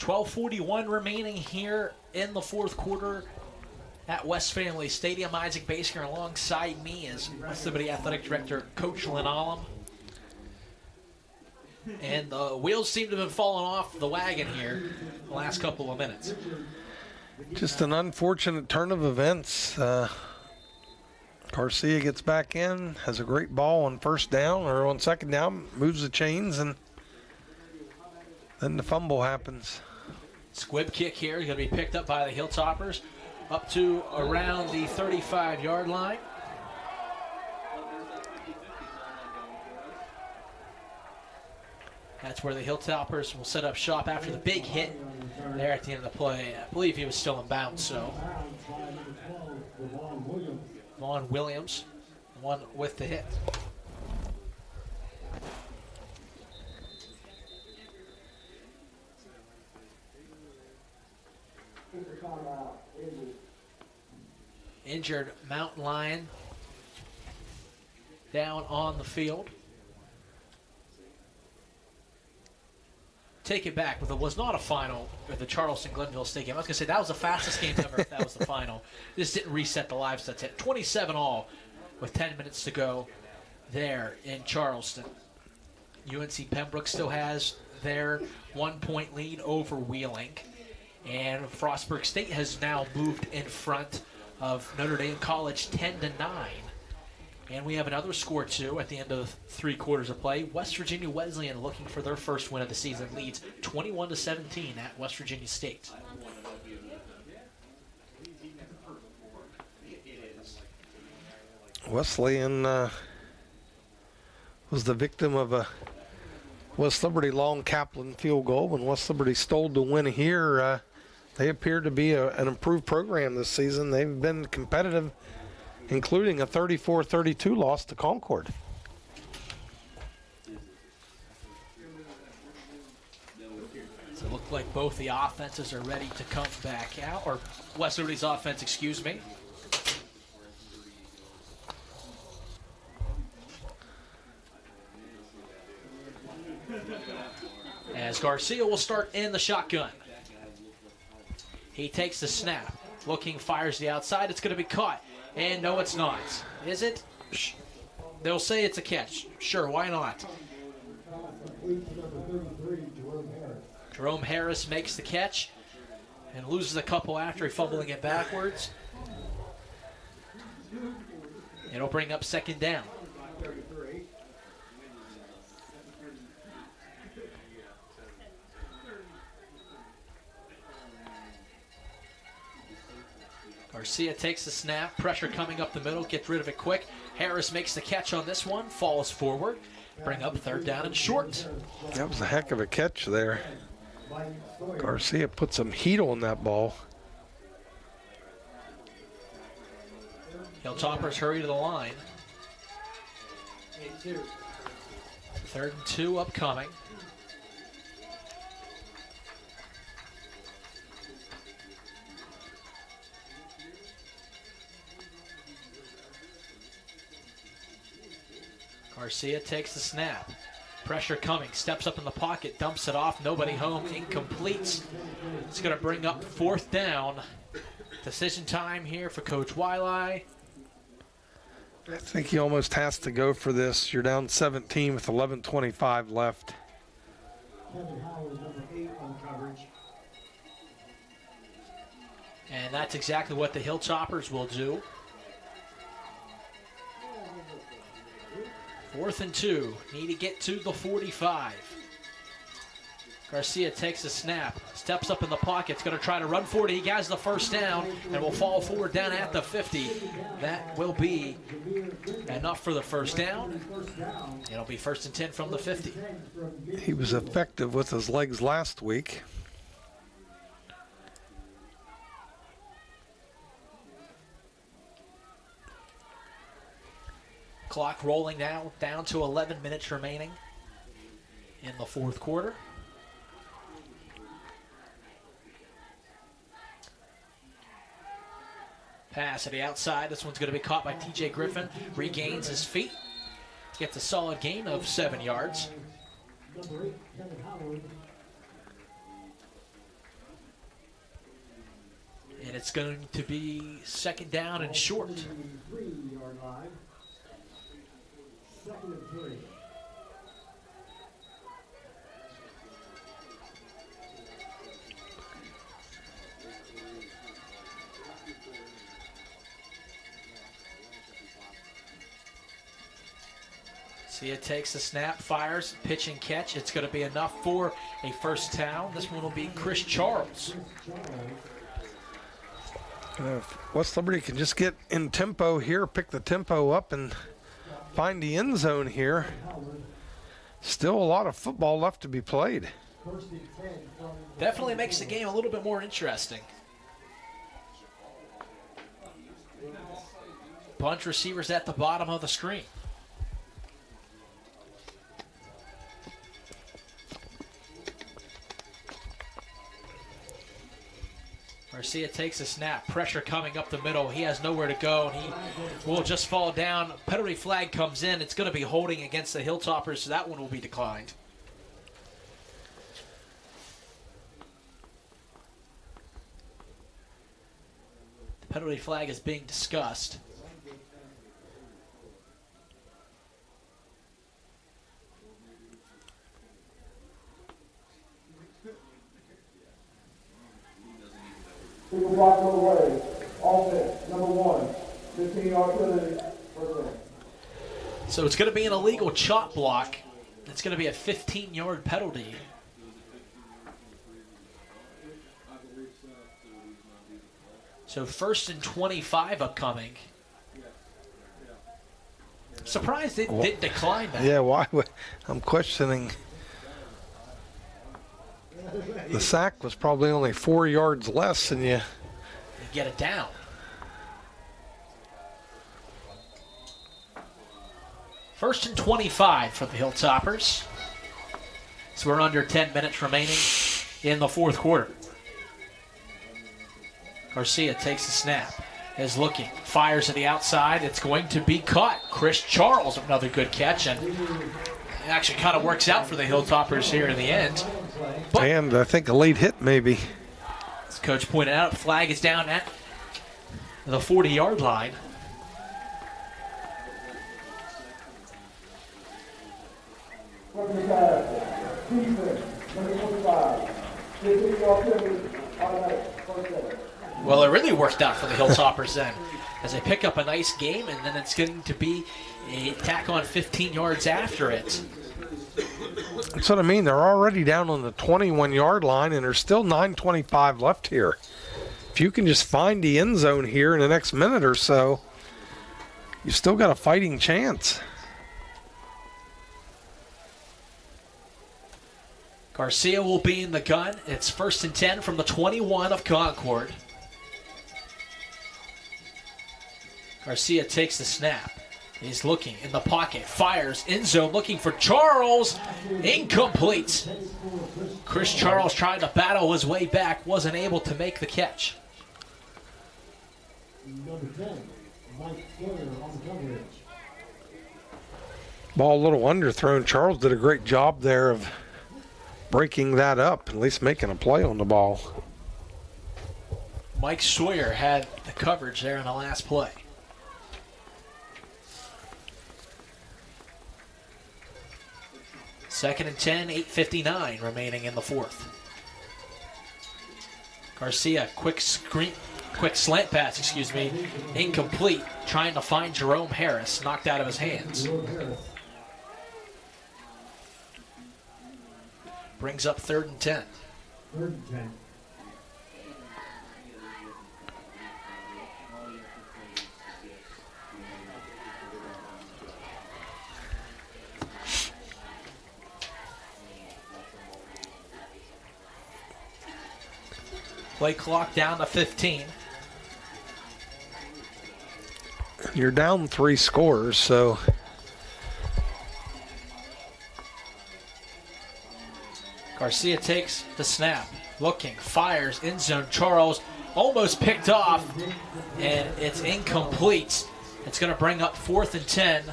12:41 remaining here in the fourth quarter at West Family Stadium. Isaac Basker alongside me is West Liberty Athletic Director Coach Lynn Olam. And the wheels seem to have fallen off the wagon here the last couple of minutes. Just an unfortunate turn of events. Garcia gets back in, has a great ball on first down or on second down, moves the chains, and then the fumble happens. Squib kick here is going to be picked up by the Hilltoppers up to around the 35-yard line. That's where the Hilltoppers will set up shop after the big hit there at the end of the play. I believe he was still in bounds, so. Vaughn Williams, the one with the hit. Injured Mountain Lion down on the field. Take it back, but it was not a final at the Charleston-Glenville State game. I was going to say that was the fastest game ever if that was the final. This didn't reset the live stats yet. 27-all with 10 minutes to go there in Charleston. UNC Pembroke still has their 1-point lead over Wheeling. And Frostburg State has now moved in front of Notre Dame College 10-9. And we have another score, too, at the end of 3 quarters of play. West Virginia Wesleyan looking for their first win of the season, leads 21-17 at West Virginia State. Wesleyan was the victim of a West Liberty long Kaplan field goal. When West Liberty stole the win here, they appear to be an improved program this season. They've been competitive, including a 34-32 loss to Concord. So it looked like both the offenses are ready to come back out, or West Liberty's offense, excuse me. As as Garcia will start in the shotgun. He takes the snap, looking, fires the outside. It's going to be caught. And no, it's not. Is it? They'll say it's a catch. Sure, why not? Jerome Harris makes the catch and loses a couple after fumbling it backwards. It'll bring up second down. Garcia takes the snap, pressure coming up the middle, gets rid of it quick. Harris makes the catch on this one, falls forward, bring up third down and short. That was a heck of a catch there. Garcia put some heat on that ball. Hilltoppers hurry to the line. 3rd and 2 upcoming. Garcia takes the snap. Pressure coming, steps up in the pocket, dumps it off, nobody home, incomplete. It's going to bring up 4th down. Decision time here for Coach Wiley. I think he almost has to go for this. You're down 17 with 11:25 left. And that's exactly what the Hilltoppers will do. 4th and 2, need to get to the 45. Garcia takes a snap, steps up in the pocket, it's going to try to run forward. He has the first down and will fall forward down at the 50. That will be enough for the first down. It'll be 1st and 10 from the 50. He was effective with his legs last week. Clock rolling now, down to 11 minutes remaining in the 4th quarter. Pass at the outside. This one's going to be caught by TJ Griffin. Regains his feet. Gets a solid gain of 7 yards. And it's going to be 2nd down and short. 2nd and 3. Garcia takes the snap, fires, pitch and catch. It's going to be enough for a first down. This one will be Chris Charles. If West Liberty can just get in tempo here, pick the tempo up and find the end zone here. Still a lot of football left to be played. Definitely makes the game a little bit more interesting. Bunch receivers at the bottom of the screen. Garcia takes a snap, pressure coming up the middle. He has nowhere to go, and he will just fall down. Penalty flag comes in. It's going to be holding against the Hilltoppers, so that one will be declined. The penalty flag is being discussed. Single block no way. Offense, number 1. 15-yard penalty. So it's going to be an illegal chop block. It's going to be a 15-yard penalty. So 1st and 25 upcoming. Surprised it didn't decline that. Yeah, why would I'm questioning. The sack was probably only 4 yards less than you get it down. First and 25 for the Hilltoppers. So we're under 10 minutes remaining in the 4th quarter. Garcia takes the snap, is looking, fires to the outside. It's going to be caught. Chris Charles, another good catch, and it actually kind of works out for the Hilltoppers here in the end. And I think a late hit maybe. As Coach pointed out, flag is down at the 40-yard line. Well, it really worked out for the Hilltoppers then, as they pick up a nice game, and then it's going to be a tack on 15 yards after it. That's what I mean. They're already down on the 21-yard line, and there's still 9:25 left here. If you can just find the end zone here in the next minute or so, you still got a fighting chance. Garcia will be in the gun. It's 1st and 10 from the 21 of Concord. Garcia takes the snap. He's looking in the pocket, fires, end zone, looking for Charles. Incomplete. Chris Charles tried to battle his way back, wasn't able to make the catch. Ball a little underthrown. Charles did a great job there of breaking that up, at least making a play on the ball. Mike Sawyer had the coverage there in the last play. Second and 10, 8:59 remaining in the fourth. Garcia, quick slant pass, incomplete, trying to find Jerome Harris, knocked out of his hands. Brings up 3rd and 10. 3rd and 10. Play clock down to 15. You're down 3 scores, so Garcia takes the snap, looking, fires, end zone. Charles almost picked off, and it's incomplete. It's going to bring up 4th and 10.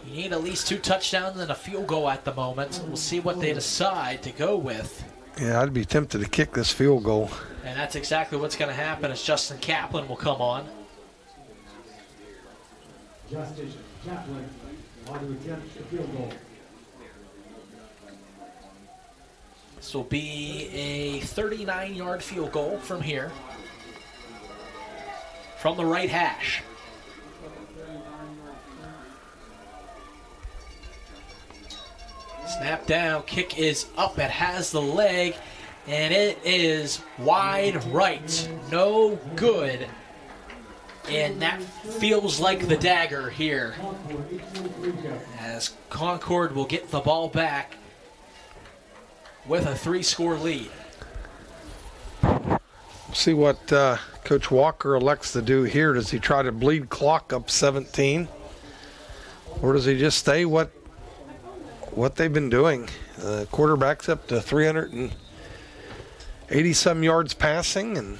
You need at least 2 touchdowns and a field goal at the moment. We'll see what they decide to go with. yeah, I'd be tempted to kick this field goal. And that's exactly what's going to happen as Justin Kaplan will come on. Justin Kaplan on to attempt the field goal. This will be a 39-yard field goal from here, from the right hash. Snap down, kick is up, it has the leg, and it is wide right. No good. And that feels like the dagger here, as Concord will get the ball back with a 3-score lead. See what Coach Walker elects to do here. Does he try to bleed clock up 17? Or does he just stay what they've been doing? Quarterback's up to 380-some yards passing. And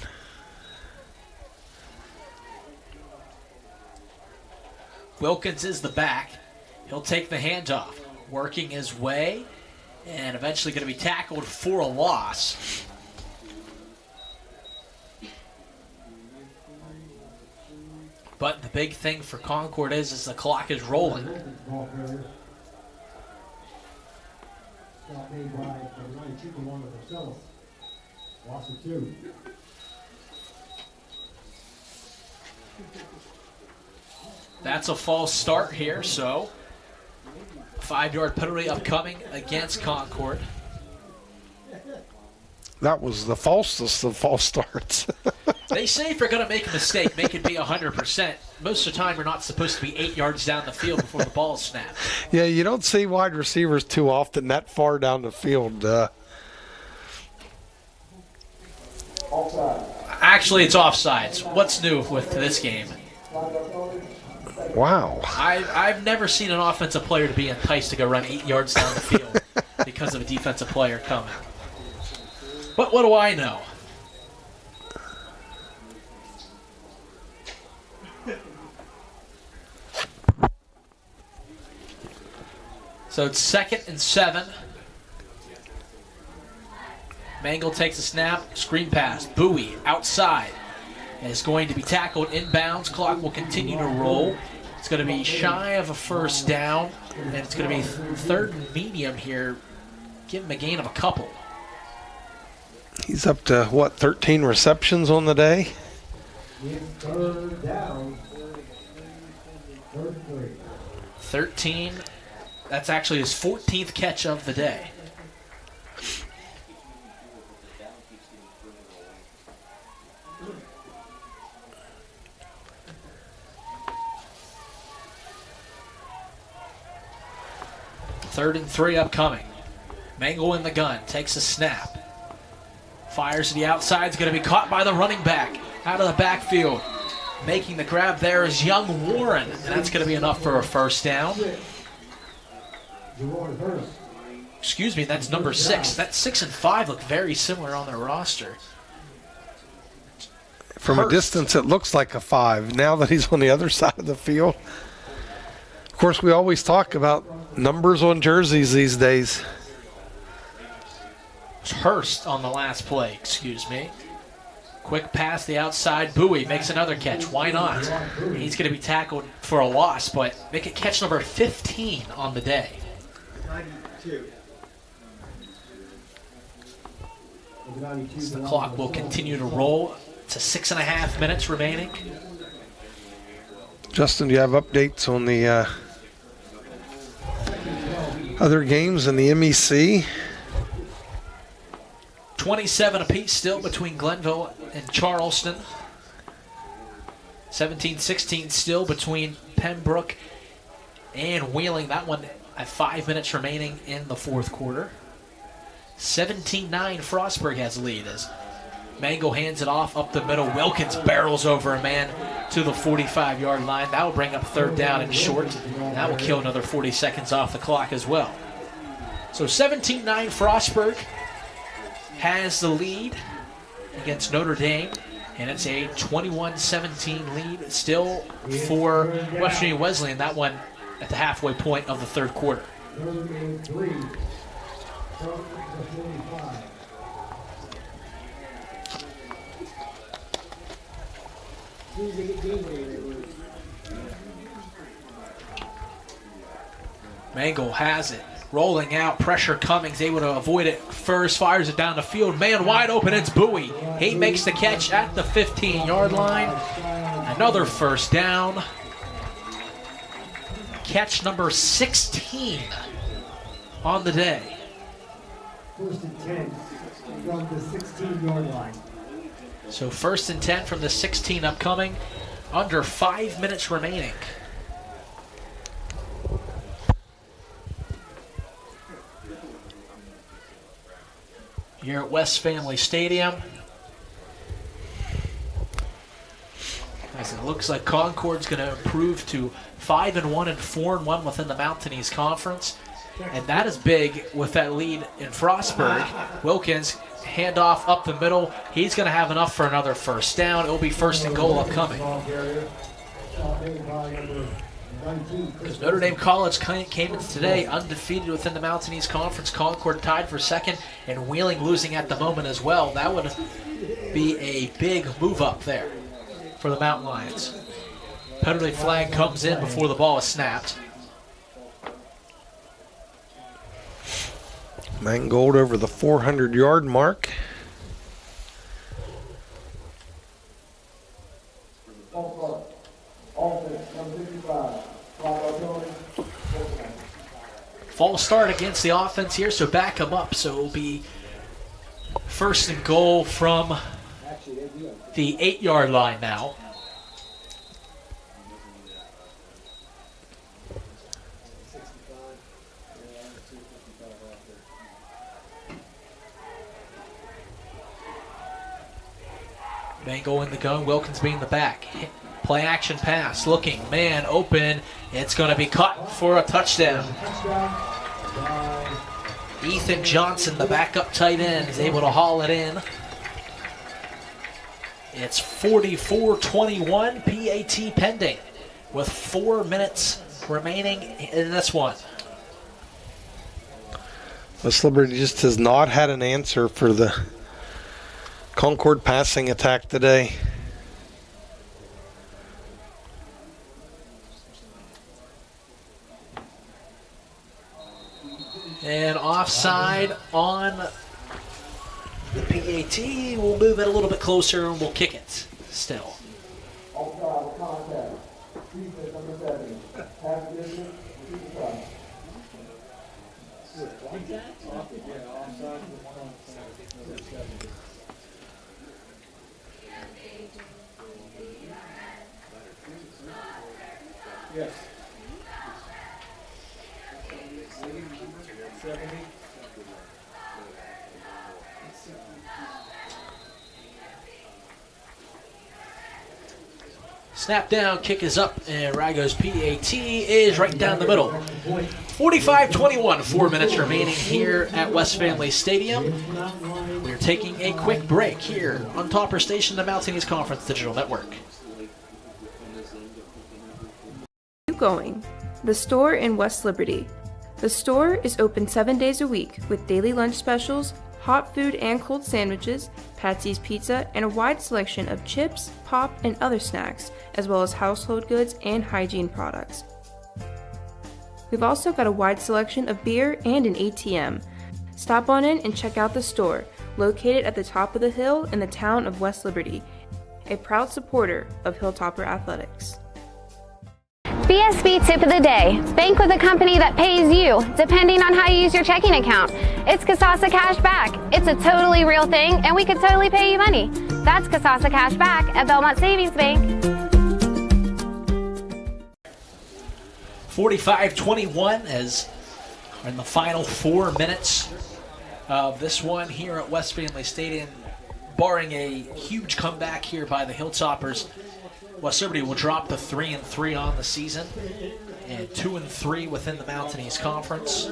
Wilkins is the back. He'll take the handoff, working his way, and eventually going to be tackled for a loss. But the big thing for Concord is the clock is rolling. Loss of 2. That's a false start here, so 5-yard penalty upcoming against Concord. that was the falsest of false starts. They say if you're going to make a mistake, make it be 100%. Most of the time, you're not supposed to be 8 yards down the field before the ball is snapped. Yeah, you don't see wide receivers too often that far down the field. Actually, it's offsides. What's new with this game? Wow. I've never seen an offensive player to be enticed to go run 8 yards down the field because of a defensive player coming. But what do I know? So it's 2nd and 7 Mangle takes a snap, screen pass. Bowie outside. And it's going to be tackled inbounds. Clock will continue to roll. It's going to be shy of a first down, and it's going to be third and medium here. Give him a gain of a couple. He's up to, 13 receptions on the day? Third down. 13. That's actually his 14th catch of the day. Third and 3 upcoming. Mangle in the gun, takes a snap. Fires to the outside, is going to be caught by the running back. Out of the backfield. Making the grab there is young Warren, and that's going to be enough for a first down. Excuse me, that's number 6. That 6 and 5 look very similar on their roster. From a distance, it looks like a 5. Now that he's on the other side of the field. Of course, we always talk about numbers on jerseys these days. Hurst on the last play, excuse me. Quick pass the outside. Bowie makes another catch. Why not? He's going to be tackled for a loss, but make it catch number 15 on the day. 92. So the clock will continue to roll to 6.5 minutes remaining. Justin, do you have updates on the other games in the MEC? 27 apiece still between Glenville and Charleston. 17-16 still between Pembroke and Wheeling. That one at 5 minutes remaining in the fourth quarter. 17-9 Frostburg has lead as Mango hands it off up the middle. Wilkins barrels over a man to the 45-yard line. That will bring up third down and short. That will kill another 40 seconds off the clock as well. So 17-9 Frostburg has the lead against Notre Dame, and it's a 21-17 lead still for West Virginia Wesleyan. That one at the halfway point of the third quarter. Mangle has it. Rolling out, pressure coming, is able to avoid it first, fires it down the field. Man wide open, it's Bowie. He makes the catch at the 15-yard line. Another first down. Catch number 16 on the day. First and 10 from the 16-yard line. So first and 10 from the 16 upcoming. Under 5 minutes remaining. Here at West Family Stadium. As it looks like Concord's going to improve to 5-1 and 4-1 within the Mountain East Conference. And that is big with that lead in Frostburg. Wilkins, handoff up the middle. He's going to have enough for another first down. It will be first and goal upcoming. Because Notre Dame College came in today undefeated within the Mountain East Conference. Concord tied for second, and Wheeling losing at the moment as well. That would be a big move up there for the Mountain Lions. Penalty flag comes in before the ball is snapped. Mangold over the 400-yard mark. False start against the offense here, so back them up. So it will be first and goal from the 8-yard line now. Mango in the gun, Wilkins being the back. Play action pass, looking, man open. It's going to be caught for a touchdown. Ethan Johnson, the backup tight end, is able to haul it in. It's 44-21, PAT pending, with 4 minutes remaining in this one. West Liberty just has not had an answer for the Concord passing attack today. And offside on the PAT. We'll move it a little bit closer and we'll kick it still. Offside contact. Defense number 7. Pass distance. Yes. 70. Snap down, kick is up, and Rago's PAT is right down the middle. 45-21, 4 minutes remaining here at West Family Stadium. We're taking a quick break here on Topper Station, the Mountain East Conference Digital Network. Keep going. The store in West Liberty. The store is open 7 days a week with daily lunch specials, hot food and cold sandwiches, Patsy's Pizza, and a wide selection of chips, pop, and other snacks, as well as household goods and hygiene products. We've also got a wide selection of beer and an ATM. Stop on in and check out the store, located at the top of the hill in the town of West Liberty, a proud supporter of Hilltopper Athletics. BSB tip of the day. Bank with a company that pays you, depending on how you use your checking account. It's Kasasa Cash Back. It's a totally real thing, and we could totally pay you money. That's Kasasa Cash Back at Belmont Savings Bank. 45-21 as we're in the final 4 minutes of this one here at West Family Stadium. Barring a huge comeback here by the Hilltoppers, West Liberty will drop to 3-3 on the season and 2-3 within the Mountain East Conference.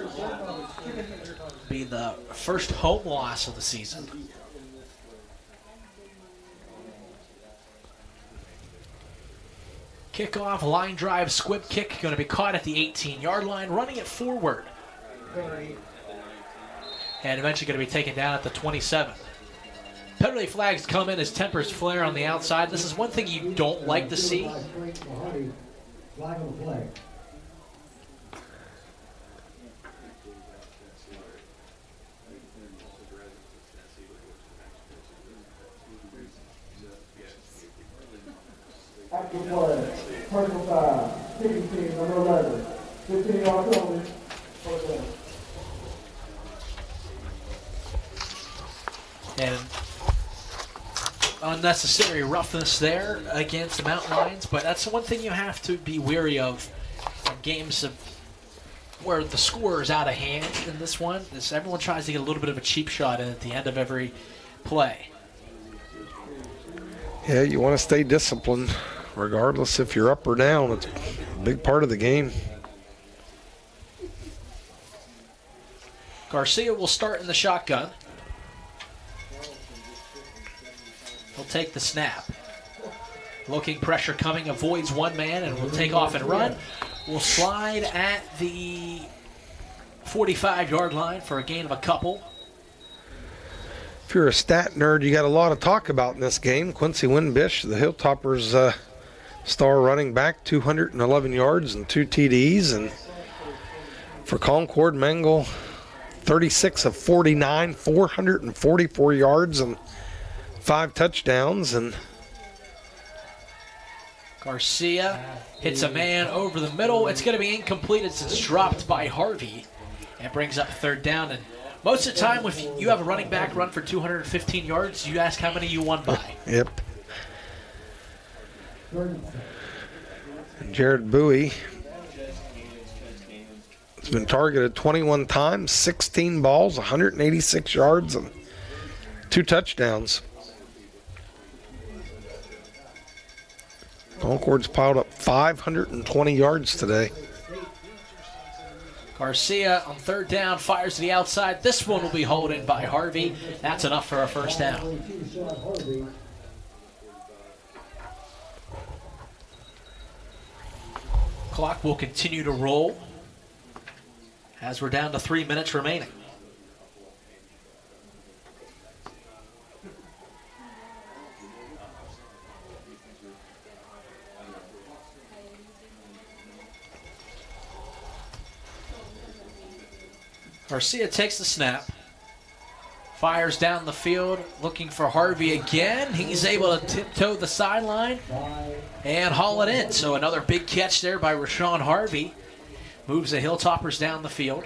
Be the first home loss of the season. Kickoff, line drive, squib kick, going to be caught at the 18-yard line, running it forward. And eventually going to be taken down at the 27. Penalty flags come in as tempers flare on the outside. This is one thing you don't like to see. Flag on the play. Active play. Personal foul. Kicking team number 11. 15-yard penalty. And unnecessary roughness there against the Mountain Lions, but that's one thing you have to be wary of in games where the score is out of hand. In this one, everyone tries to get a little bit of a cheap shot in at the end of every play. Yeah, you want to stay disciplined, regardless if you're up or down. It's a big part of the game. Garcia will start in the shotgun. He'll take the snap. Looking, pressure coming, avoids one man, and will take off and run. Will slide at the 45-yard line for a gain of a couple. If you're a stat nerd, you got a lot to talk about in this game. Quincy Wimbish, the Hilltoppers' star running back, 211 yards and 2 TDs. And for Concord, Mengel, 36 of 49, 444 yards and 5 touchdowns. And Garcia hits a man over the middle. It's going to be incomplete as it's dropped by Harvey. And brings up 3rd down. And most of the time, if you have a running back run for 215 yards, you ask how many you won by. Yep. Jared Bowie has been targeted 21 times, 16 balls, 186 yards, and 2 touchdowns. Concord's piled up 520 yards today. Garcia on 3rd down, fires to the outside. This one will be holding by Harvey. That's enough for a 1st down. Clock will continue to roll as we're down to 3 minutes remaining. Garcia takes the snap. Fires down the field, looking for Harvey again. He's able to tiptoe the sideline and haul it in. So another big catch there by Rashawn Harvey. Moves the Hilltoppers down the field.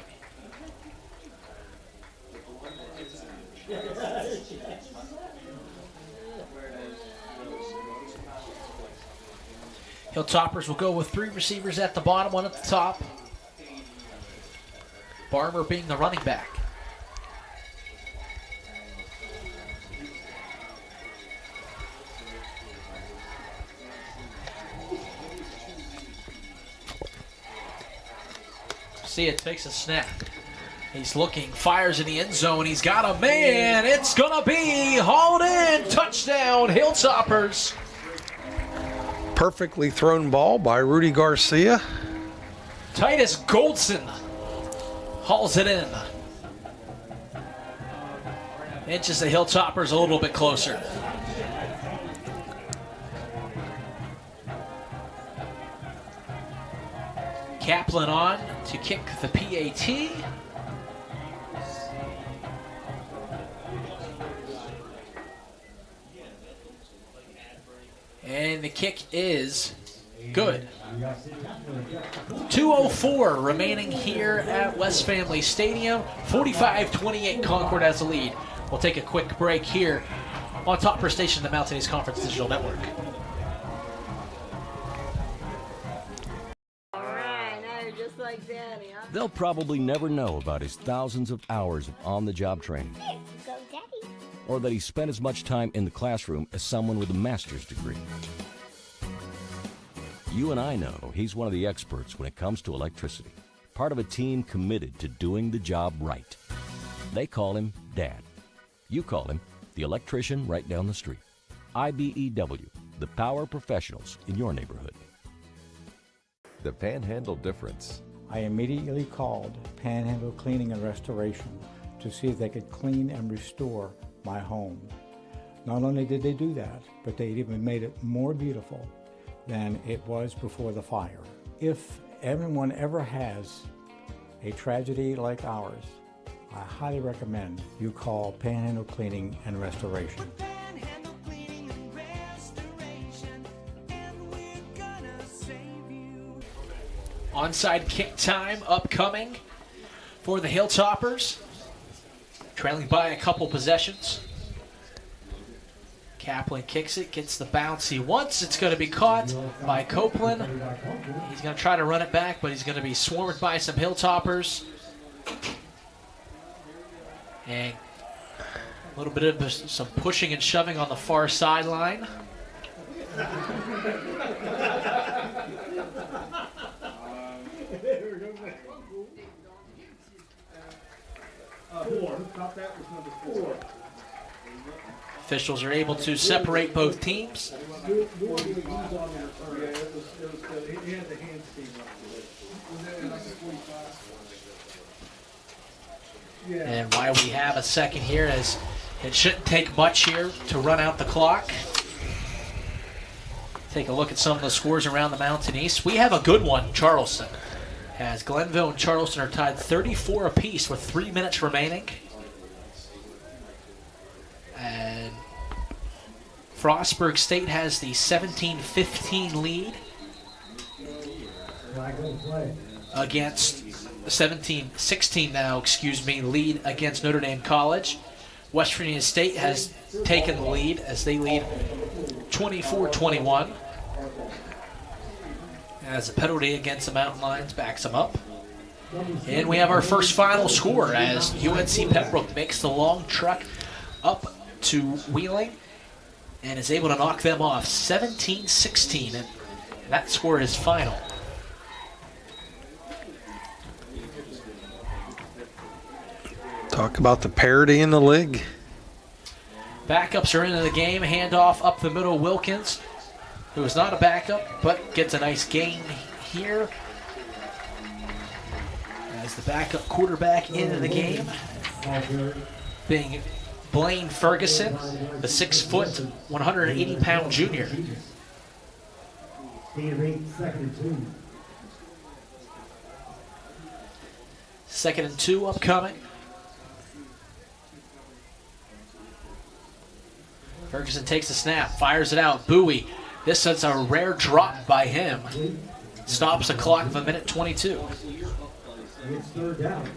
Hilltoppers will go with 3 receivers at the bottom, 1 at the top. Barber being the running back. See, it takes a snap. He's looking, fires in the end zone. He's got a man. It's going to be hauled in. Touchdown, Hilltoppers. Perfectly thrown ball by Rudy Garcia. Titus Goldson hauls it in. Inches the Hilltoppers a little bit closer. Kaplan on to kick the PAT. And the kick is good. 2:04 remaining here at West Family Stadium. 45-28 Concord has the lead. We'll take a quick break here on Topper Station, the Mountain East Conference Digital Network. They'll probably never know about his thousands of hours of on-the-job training, or that he spent as much time in the classroom as someone with a master's degree. You and I know he's one of the experts when it comes to electricity, part of a team committed to doing the job right. They call him Dad. You call him the electrician right down the street. IBEW, the power professionals in your neighborhood. The Panhandle difference. I immediately called Panhandle Cleaning and Restoration to see if they could clean and restore my home. Not only did they do that, but they even made it more beautiful than it was before the fire. If everyone ever has a tragedy like ours, I highly recommend you call Panhandle Cleaning and Restoration. Onside kick time upcoming for the Hilltoppers. Trailing by a couple possessions. Kaplan kicks it, gets the bounce he wants. It's going to be caught by Copeland. He's going to try to run it back, but he's going to be swarmed by some Hilltoppers. And a little bit of some pushing and shoving on the far sideline. Officials are able to separate both teams. And why we have a second here, as it shouldn't take much here to run out the clock. Take a look at some of the scores around the Mountain East. We have a good one, Charleston, as Glenville and Charleston are tied 34 apiece with 3 minutes remaining. And Frostburg State has the 17-15 lead against 17-16 now, lead against Notre Dame College. West Virginia State has taken the lead as they lead 24-21. As a penalty against the Mountain Lions backs them up. And we have our first final score as UNC Pembroke makes the long trek up to Wheeling and is able to knock them off 17-16, and that score is final. Talk about the parity in the league. Backups are into the game. Handoff up the middle. Wilkins, who is not a backup, but gets a nice gain here. As the backup quarterback into the game, being Blaine Ferguson, the 6-foot, 180-pound junior. 2nd and 2 upcoming. Ferguson takes the snap, fires it out. Bowie. This is a rare drop by him. Stops the clock of 1:22. It's third down.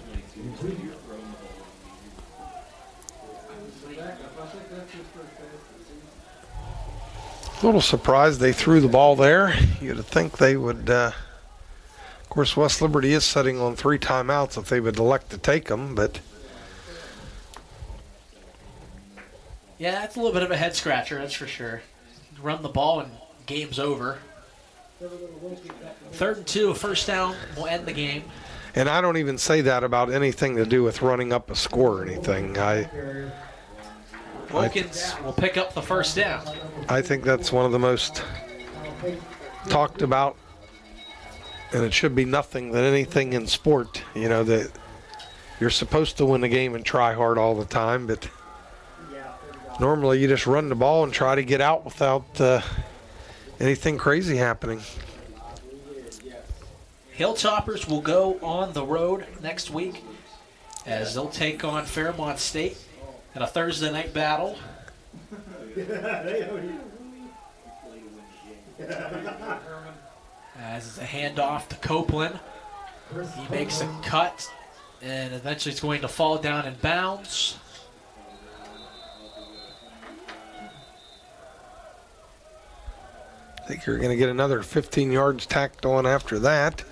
A little surprised they threw the ball there. You'd think they would. Of course, West Liberty is sitting on 3 timeouts if they would elect to take them, but. Yeah, that's a little bit of a head scratcher, that's for sure. Run the ball and game's over. 3rd and 2, first down will end the game. And I don't even say that about anything to do with running up a score or anything. Wilkins will pick up the first down. I think that's one of the most talked about, and it should be nothing than anything in sport. You know, that you're supposed to win the game and try hard all the time, but normally you just run the ball and try to get out without anything crazy happening. Hilltoppers will go on the road next week as they'll take on Fairmont State in a Thursday night battle. As it's a handoff to Copeland. He makes a cut and eventually it's going to fall down in bounds. I think you're going to get another 15 yards tacked on after that.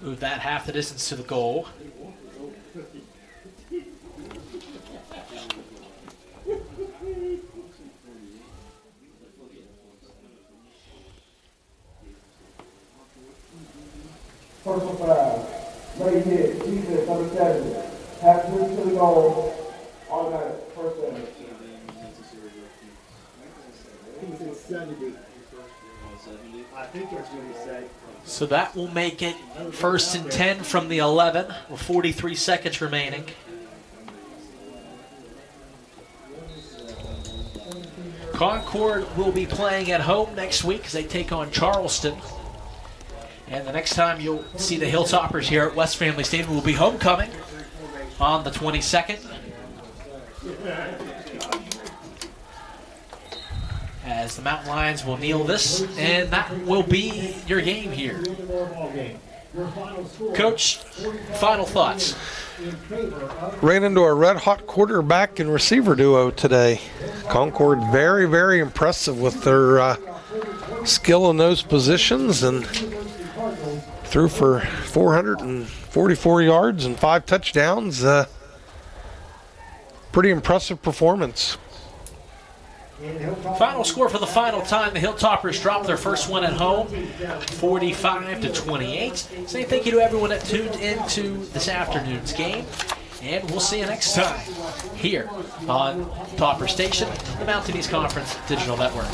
Move that half the distance to the goal. Personal foul. Late hit. Defense, number 7. Half move to the goal. Automatic. First down. I think that's what he said. So that will make it 1st and 10 from the 11 with 43 seconds remaining. Concord will be playing at home next week as they take on Charleston. And the next time you'll see the Hilltoppers here at West Family Stadium will be homecoming on the 22nd. As the Mountain Lions will kneel this, and that will be your game here. Coach, final thoughts. Ran into a red-hot quarterback and receiver duo today. Concord very, very impressive with their skill in those positions and threw for 444 yards and 5 touchdowns. Pretty impressive performance. Final score for the final time. The Hilltoppers dropped their first one at home, 45-28. Say thank you to everyone that tuned into this afternoon's game. And we'll see you next time here on Topper Station, the Mountain East Conference Digital Network.